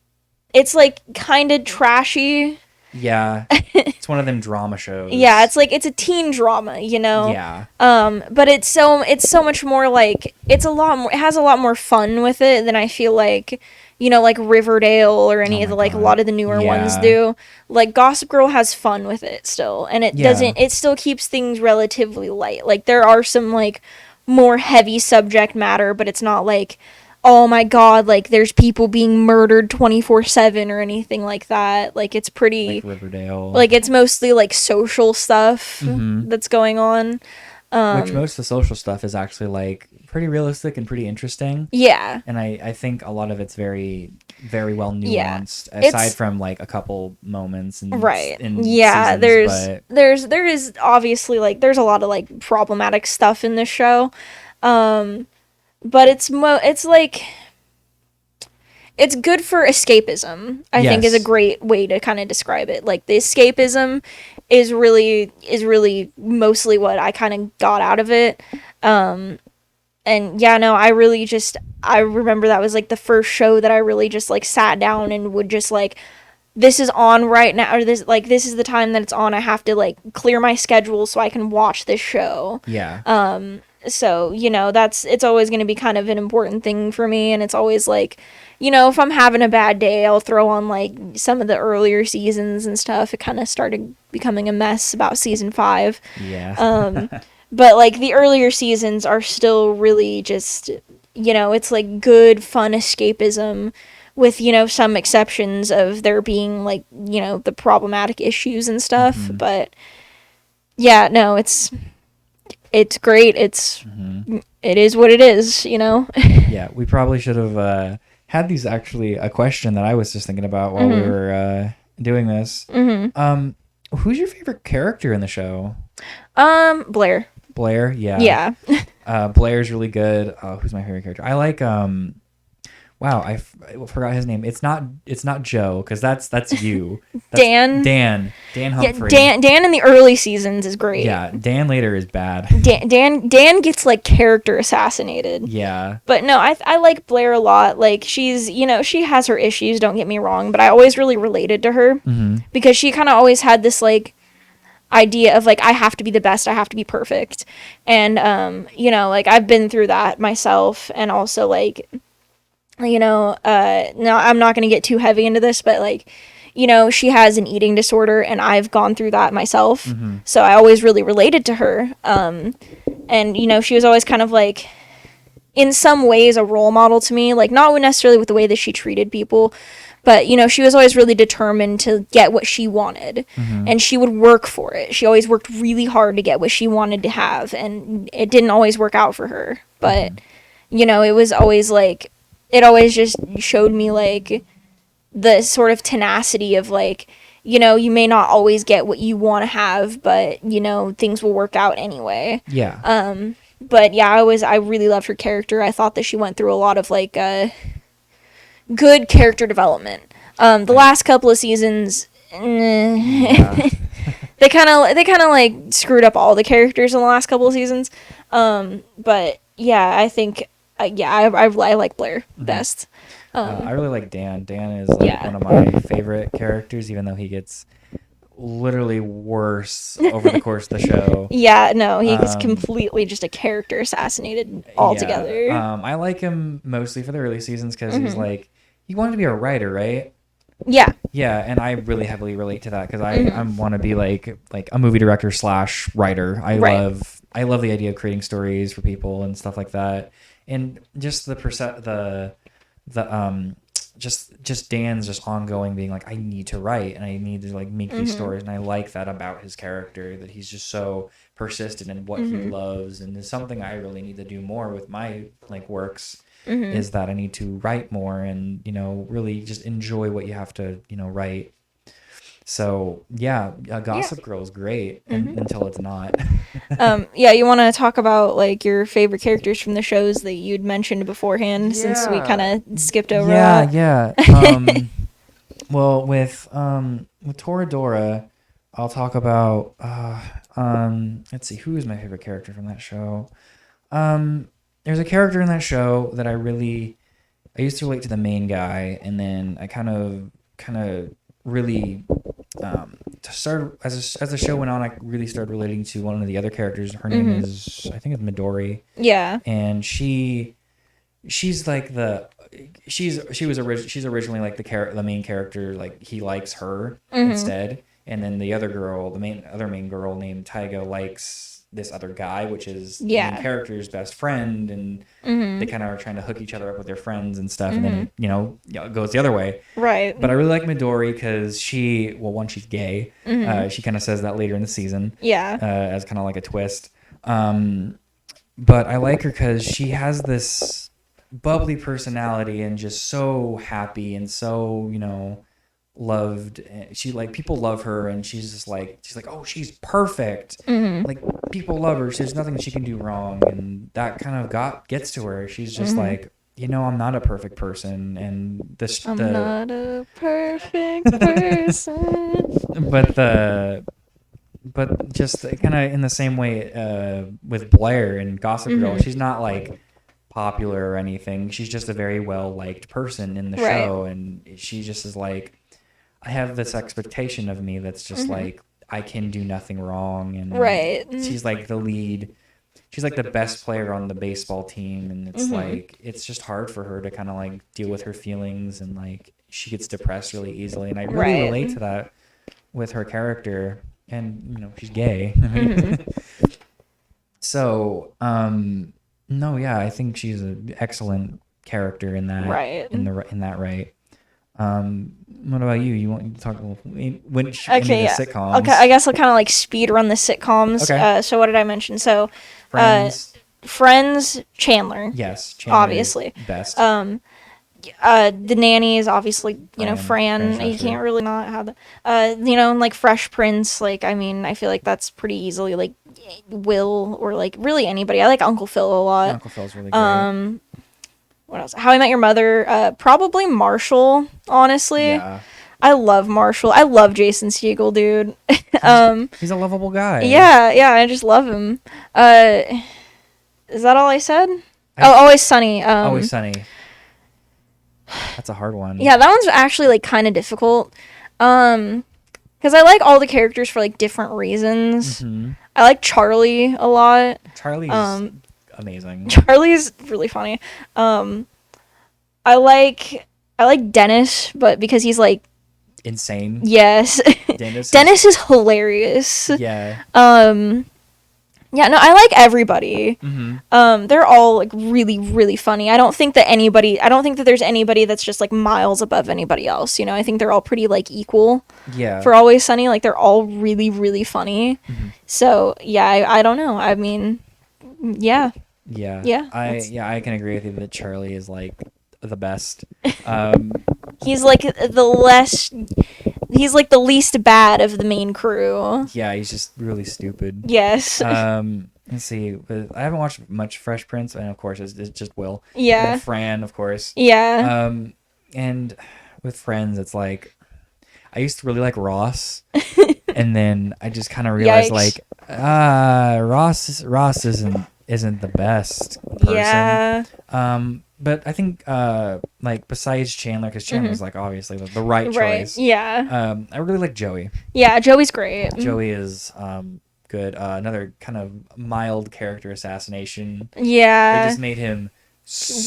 it's like kind of trashy, Yeah, it's one of them drama shows. Yeah, it's like it's a teen drama, you know. Yeah. But it's so much more like it has a lot more fun with it than I feel like, you know, like Riverdale or any Oh of the my like a God. lot of the newer ones Yeah. do. Like Gossip Girl has fun with it still, and it still keeps things relatively light. Like there are some like more heavy subject matter, but it's not like, oh my God, like there's people being murdered 24/7 or anything like that. Like it's pretty Like Riverdale. like it's mostly like social stuff Mhm. that's going on. Which most of the social stuff is actually like pretty realistic and pretty interesting. Yeah. And I think a lot of it's very, very well Yeah. nuanced, aside It's- from like a couple moments and Right. in Yeah, seasons, but there is obviously like there's a lot of like problematic stuff in this show. But it's like it's good for escapism. I think is a Yes. great way to kind of describe it. Like the escapism is really mostly what I kind of got out of it. And yeah, no, I remember that was like the first show that I really just like sat down and would just like, this is on right now, or this is the time that it's on. I have to like clear my schedule so I can watch this show. yeah. So, you know, it's always going to be kind of an important thing for me. And it's always like, you know, if I'm having a bad day, I'll throw on like some of the earlier seasons and stuff. It kind of started becoming a mess about season 5. Yeah. But like the earlier seasons are still really just, you know, it's like good, fun escapism with, you know, some exceptions of there being like, you know, the problematic issues and stuff. Mhm. But yeah, no, it's great. It is what it is, you know. Yeah, we probably should have had these actually a question that I was just thinking about while we were doing this. Who's your favorite character in the show? Blair. Blair, yeah. Yeah. Blair's really good. Who's my favorite character? I like wow, I forgot his name. It's not Joe, because that's you. That's Dan. Dan Yeah, Humphrey. Dan in the early seasons is great. Yeah, Dan later is bad. Dan gets like character assassinated. Yeah. But no, I like Blair a lot. Like she's, you know, she has her issues, don't get me wrong, but I always really related to her because she kind of always had this like idea of like, I have to be the best, I have to be perfect. And you know, like I've been through that myself, and also like, you know, no, I'm not going to get too heavy into this, but like, you know, she has an eating disorder and I've gone through that myself. So I always really related to her. And you know, she was always kind of like, in some ways, a role model to me, like not necessarily with the way that she treated people, but you know, she was always really determined to get what she wanted, and she would work for it. She always worked really hard to get what she wanted to have, and it didn't always work out for her, but you know, it was always like, it always just showed me like the sort of tenacity of like, you know, you may not always get what you want to have, but you know, things will work out anyway. Yeah. But yeah, I really loved her character. I thought that she went through a lot of like good character development. The last couple of seasons, Yeah. they kind of like screwed up all the characters in the last couple of seasons. But yeah, I think I like Blair best. I really like Dan. Dan is like one of my favorite characters, even though he gets literally worse over the course of the show. Yeah, no, he was completely just a character assassinated altogether. Yeah. I like him mostly for the early seasons because he's like, he wanted to be a writer, right? Yeah. Yeah, and I really heavily relate to that because I want to be like a movie director / writer. I love the idea of creating stories for people and stuff like that, and just just Dan's just ongoing being like, I need to write and I need to like make these stories, and I like that about his character, that he's just so persistent in what he loves, and is something I really need to do more with my like works. Is that I need to write more and, you know, really just enjoy what you have to, you know, write. So yeah, Gossip Girl is great until it's not. Yeah, you want to talk about like your favorite characters from the shows that you'd mentioned beforehand, since we kind of skipped over that. Yeah. Well, with Toradora, I'll talk about let's see, who is my favorite character from that show. There's a character in that show that I used to relate to the main guy, and then I kind of really to start as the show went on, I really started relating to one of the other characters. Her name is, I think it's Midori, Yeah. and she's like she's originally like the main character. Like he likes her instead, and then the other girl, the main girl named Taigo, likes this other guy, which is the main character's best friend, and they kind of are trying to hook each other up with their friends and stuff, and then it goes the other way. Right. But I really like Midori because she's gay. She kind of says that later in the season. Yeah. As kind of like a twist. But I like her because she has this bubbly personality and just so happy and so loved. She like people love her, and she's like oh, she's perfect. Like people love her. There's nothing she can do wrong, and that kind of gets to her. She's just like, I'm not a perfect person, and I'm not a perfect person. but just kind of in the same way with Blair and Gossip Girl, she's not like popular or anything. She's just a very well liked person in the show, and she just is like, I have this expectation of me that's just like I can do nothing wrong, and she's like the lead. She's like the best player on the baseball team, and it's like it's just hard for her to kind of like deal with her feelings, and like she gets depressed really easily, and I really relate to that with her character. And she's gay. So no, yeah, I think she's an excellent character in that in that right. What about you? You want to talk into the sitcoms? Okay, I guess I'll kind of like speed run the sitcoms. Okay. So what did I mention? So Friends. Chandler. Yes, Chandler, obviously. Best. The nanny is obviously, Fran. You can't really not have that. And like Fresh Prince, like, I mean, I feel like that's pretty easily like Will or like really anybody. I like Uncle Phil a lot. Uncle Phil's really great. What else? How I Met Your Mother. Probably Marshall, honestly. Yeah. I love Marshall. I love Jason Segel, dude. He's a lovable guy. Yeah, I just love him. Is that all I said? Always Sunny. Always Sunny. That's a hard one. Yeah, that one's actually like kind of difficult. Because I like all the characters for like different reasons. I like Charlie a lot. Charlie's amazing. Charlie's really funny. I like Dennis, but because he's like insane. Yes. Dennis is hilarious. Yeah. Yeah, no, I like everybody. They're all like really, really funny. I don't think that there's anybody that's just like miles above anybody else. I think they're all pretty like equal. Yeah. For Always Sunny, like they're all really, really funny. So yeah, I don't know. I mean, yeah. Yeah. Yeah. I can agree with you that Charlie is like the best. He's like he's like the least bad of the main crew. Yeah, he's just really stupid. Yes. Let's see. I haven't watched much Fresh Prince, and of course it's just Will. Yeah. And Fran, of course. Yeah. And with Friends, it's like I used to really like Ross, and then I just kind of realized like Ross isn't the best person. Yeah. But I think like besides Chandler, because Chandler's like obviously the right choice. Yeah. I really like Joey. Yeah, Joey's great. Joey is good. Another kind of mild character assassination. Yeah. They just made him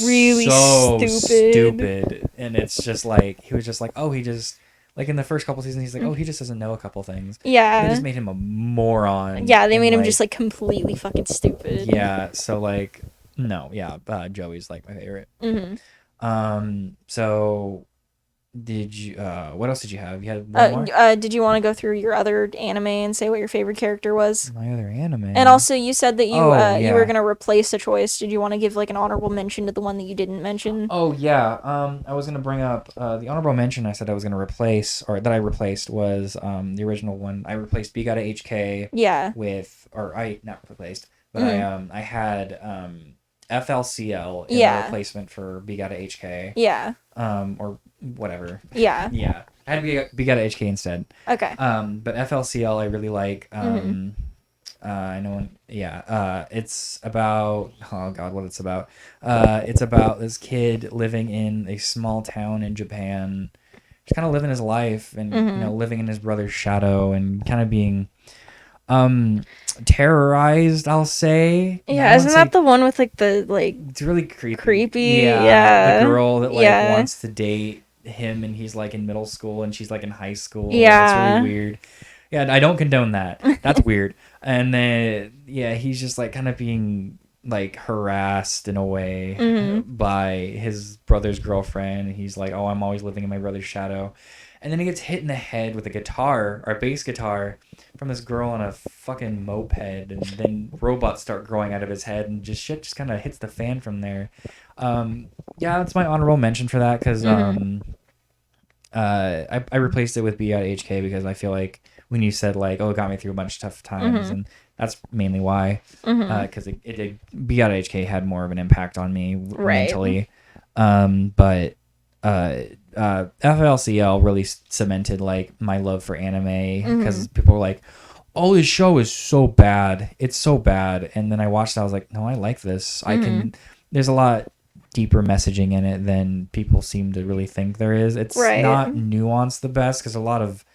really so stupid, and it's just like he was just like, oh, he just like in the first couple seasons he's like, oh, he just doesn't know a couple things. Yeah. They just made him a moron. Yeah, they made him just like completely fucking stupid. Yeah. So like. No, yeah, Joey's like my favorite. So did you? What else did you have? You had one more. Did you want to go through your other anime and say what your favorite character was? My other anime. And also, you said that you yeah. you were gonna replace a choice. Did you want to give like an honorable mention to the one that you didn't mention? Oh yeah. I was gonna bring up the honorable mention. I said I was gonna replace, or that I replaced was the original one. I replaced B Gotta HK. Yeah. With, or I not replaced, but I had FLCL in the replacement for B Gotta HK. Yeah. Or whatever. Yeah. Yeah. I had B Gotta HK instead. Okay. But FLCL I really like. I know. Yeah. It's about, oh God, what it's about. It's about this kid living in a small town in Japan just kind of living his life and you know, living in his brother's shadow and kind of being terrorized, I'll say. Yeah, isn't that the one with like the like it's really creepy. creepy? Yeah. The girl that like Yeah. wants to date him and he's like in middle school and she's like in high school. Yeah. That's really weird. Yeah, I don't condone that. That's weird. And then yeah, he's just like kind of being like harassed in a way by his brother's girlfriend. He's like, oh, I'm always living in my brother's shadow. And then he gets hit in the head with a guitar, or bass guitar, from this girl on a fucking moped. And then robots start growing out of his head, and just shit just kind of hits the fan from there. Yeah, that's my honorable mention for that, because I replaced it with B.HK because I feel like when you said like, oh, it got me through a bunch of tough times, and that's mainly why, because B.HK had more of an impact on me mentally. But FLCL really cemented like my love for anime, because people were like, oh, this show is so bad, it's so bad, and then I watched it, I was like, no, I like this. There's a lot deeper messaging in it than people seem to really think there is. It's not nuanced the best, because a lot of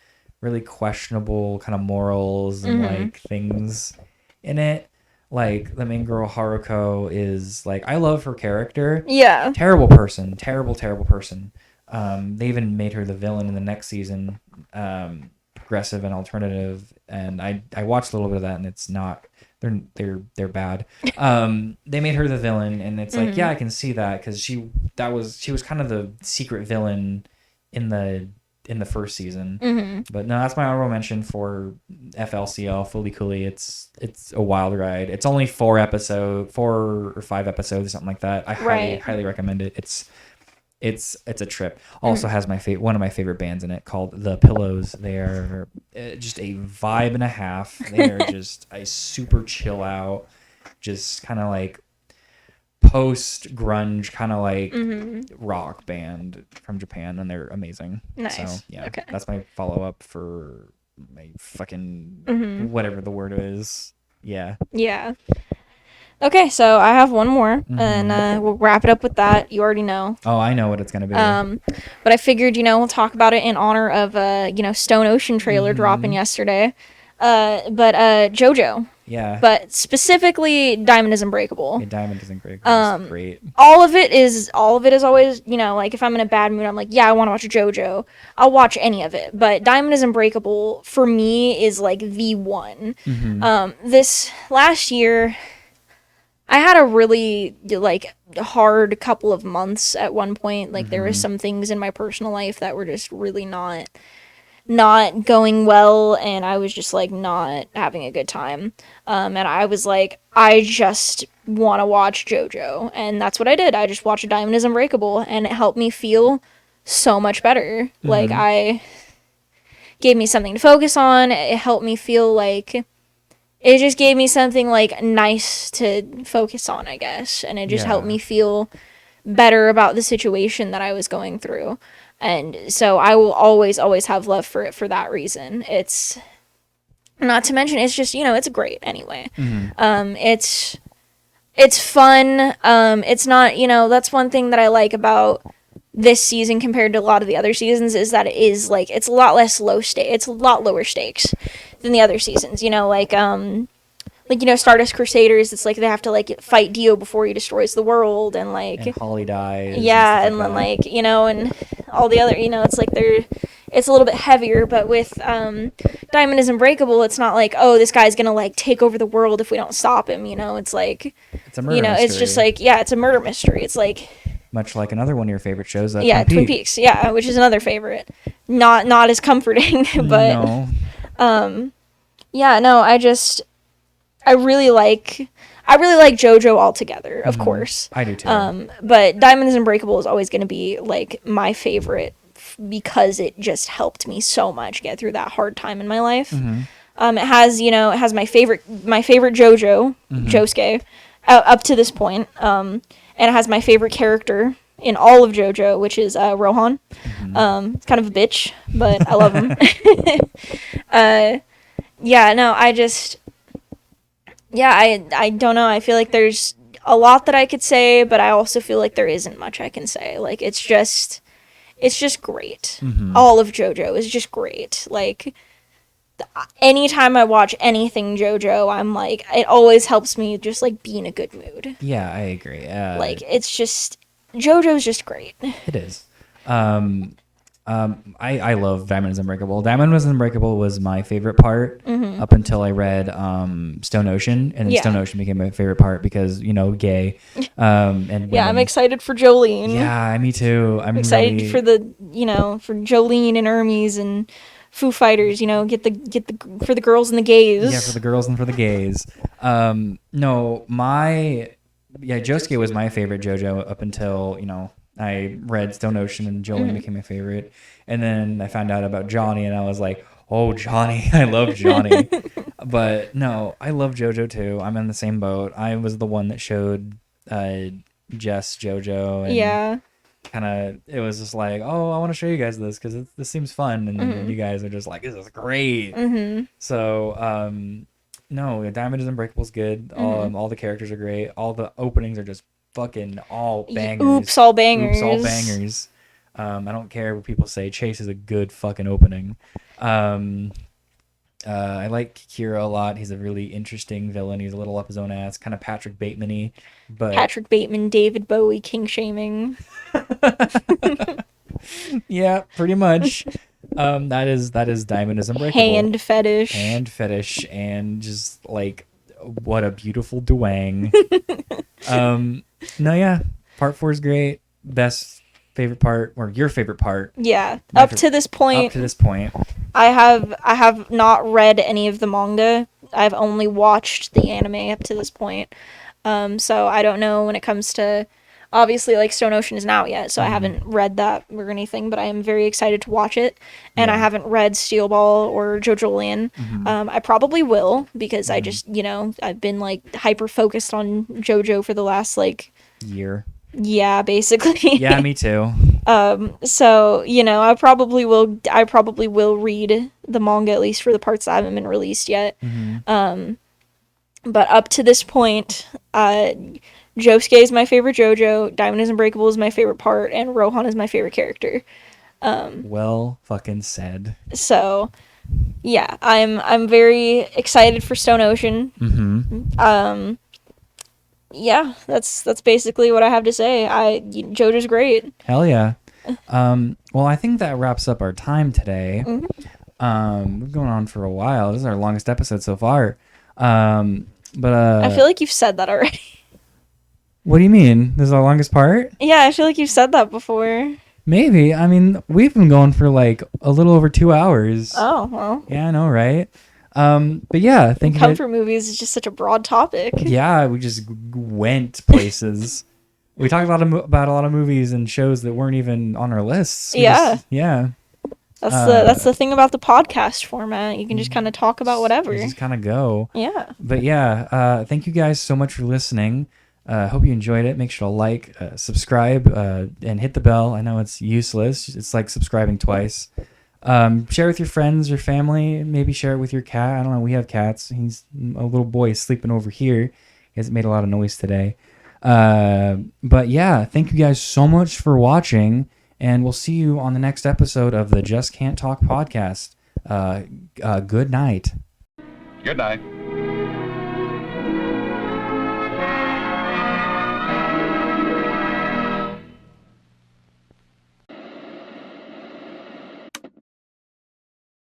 really questionable kind of morals and like things in it. Like the main girl Haruko is like, I love her character. Yeah. Terrible person. Terrible person. They even made her the villain in the next season, progressive and alternative. And I watched a little bit of that, and it's not. They're bad. They made her the villain, and it's like, yeah, I can see that, because she was kind of the secret villain in the first season. But no, that's my honorable mention for FLCL, Fully Cooley. It's a wild ride. It's only 4 or 5 episodes or something like that. I highly recommend it. It's a trip. Also has one of my favorite bands in it called The Pillows. They are just a vibe and a half. They are just a super chill out, just kind of like post grunge kind of like rock band from Japan, and they're amazing. Nice. So yeah, Okay. that's my follow up for my fucking whatever the word is. Yeah. Okay, so I have one more, and we'll wrap it up with that. You already know. Oh, I know what it's gonna be. But I figured, we'll talk about it in honor of Stone Ocean trailer dropping yesterday. But JoJo. Yeah. But specifically Diamond is Unbreakable. Yeah, Diamond isn't great. It's great. All of it is always, like if I'm in a bad mood, I'm like, yeah, I want to watch JoJo. I'll watch any of it. But Diamond is Unbreakable for me is like the one. This last year, I had a really like hard couple of months at one point. Like there was some things in my personal life that were just really not going well, and I was just like not having a good time. And I was like, I just want to watch JoJo, and that's what I did. I just watched Diamond is Unbreakable, and it helped me feel so much better. Like I gave me something to focus on. It helped me feel like it just gave me something like nice to focus on, I guess. And it just helped me feel better about the situation that I was going through. And so I will always have love for it for that reason. It's not to mention, it's just, it's great anyway. It's fun. It's not, that's one thing that I like about this season compared to a lot of the other seasons, is that it is like, it's a lot less it's a lot lower stakes than the other seasons, Stardust Crusaders, it's like they have to like fight Dio before he destroys the world, and like and Holly dies. Yeah, and then like, and all the other, it's like it's a little bit heavier. But with Diamond is Unbreakable, it's not like, oh, this guy's gonna like take over the world if we don't stop him. It's like, it's a murder mystery. It's just like, yeah, it's a murder mystery. It's like much like another one of your favorite shows, Twin Peaks. Yeah, which is another favorite. Not as comforting, but I really like JoJo altogether, of course. I do too. But Diamond is Unbreakable is always going to be like my favorite because it just helped me so much get through that hard time in my life. It has my favorite JoJo, Josuke, up to this point. And it has my favorite character in all of JoJo, which is Rohan. It's kind of a bitch, but I love him. I don't know. I feel like there's a lot that I could say, but I also feel like there isn't much I can say. Like, it's it's just great. Mm-hmm. All of JoJo is just great. Like, anytime I watch anything JoJo, I'm like, it always helps me just like be in a good mood. Yeah, I agree. Like, it's just, JoJo's just great. It is. I love Diamond is Unbreakable. Diamond is Unbreakable was my favorite part up until I read Stone Ocean, and then Yeah. Stone Ocean became my favorite part because, you know, gay. And Yeah, I'm women. excited for Jolene. Yeah, me too. I'm Excited really, for the, you know, for Jolene and Hermes and Foo Fighters, you know, get the for the girls and the gays. yeah, for the girls and for the gays. No, Josuke was my favorite JoJo up until, you know, I read Stone Ocean and Jolene became my favorite. And then I found out about Johnny and I was like, oh, Johnny, I love Johnny. But no, I love JoJo too. I'm in the same boat. I was the one that showed Jess JoJo. And Yeah. kind of, it was just like, oh, I want to show you guys this because this seems fun. And then you guys are just like, this is great. So, no, Diamond is Unbreakable is good. All the characters are great. All the openings are just fucking all bangers. Oops, all bangers. Oops, all bangers. I don't care what people say. Chase is a good fucking opening. I like Kira a lot. He's a really interesting villain. He's a little up his own ass, kind of Patrick Bateman-y. But Patrick Bateman, David Bowie, king shaming. yeah, pretty much. That is Diamond is Unbreakable. Hand fetish. And just like what a beautiful Dwang. No, yeah, part 4 is great. Best favorite part, or your favorite part? Yeah, My up to this point. Up to this point, I have not read any of the manga. I've only watched the anime up to this point. So I don't know when it comes to, obviously, like, Stone Ocean isn't out yet, so I haven't read that or anything, but I am very excited to watch it. And I haven't read Steel Ball or JoJolion. I probably will, because I just, you know, I've been, like, hyper-focused on JoJo for the last, like... year. Yeah, basically. Yeah, me too. So, you know, I probably will read the manga, at least for the parts that haven't been released yet. But up to this point, Josuke is my favorite JoJo, Diamond is Unbreakable is my favorite part, and Rohan is my favorite character. Well fucking said. So, yeah, I'm very excited for Stone Ocean. Yeah, that's basically what I have to say. JoJo's great. Hell yeah. Well, I think that wraps up our time today. We've been going on for a while. This is our longest episode so far. But I feel like you've said that already. What do you mean? This is our longest part? Yeah, I feel like you've said that before. Maybe. I mean, we've been going for like a little over 2 hours. Oh, well. Yeah, I know, right? But yeah, thank you. Comfort movies is just such a broad topic. Yeah, we just went places. We talked about a lot of movies and shows that weren't even on our lists. Yeah. That's the thing about the podcast format. You can just kind of talk about whatever. You just kind of go. Yeah. But yeah, thank you guys so much for listening. Hope you enjoyed it. Make sure to like, subscribe, and hit the bell. I know it's useless. It's like subscribing twice. Share with your friends, your family. Maybe share it with your cat. I don't know. We have cats. He's a little boy sleeping over here. He hasn't made a lot of noise today. But yeah, thank you guys so much for watching. And we'll see you on the next episode of the Just Can't Talk podcast. Good night. Good night.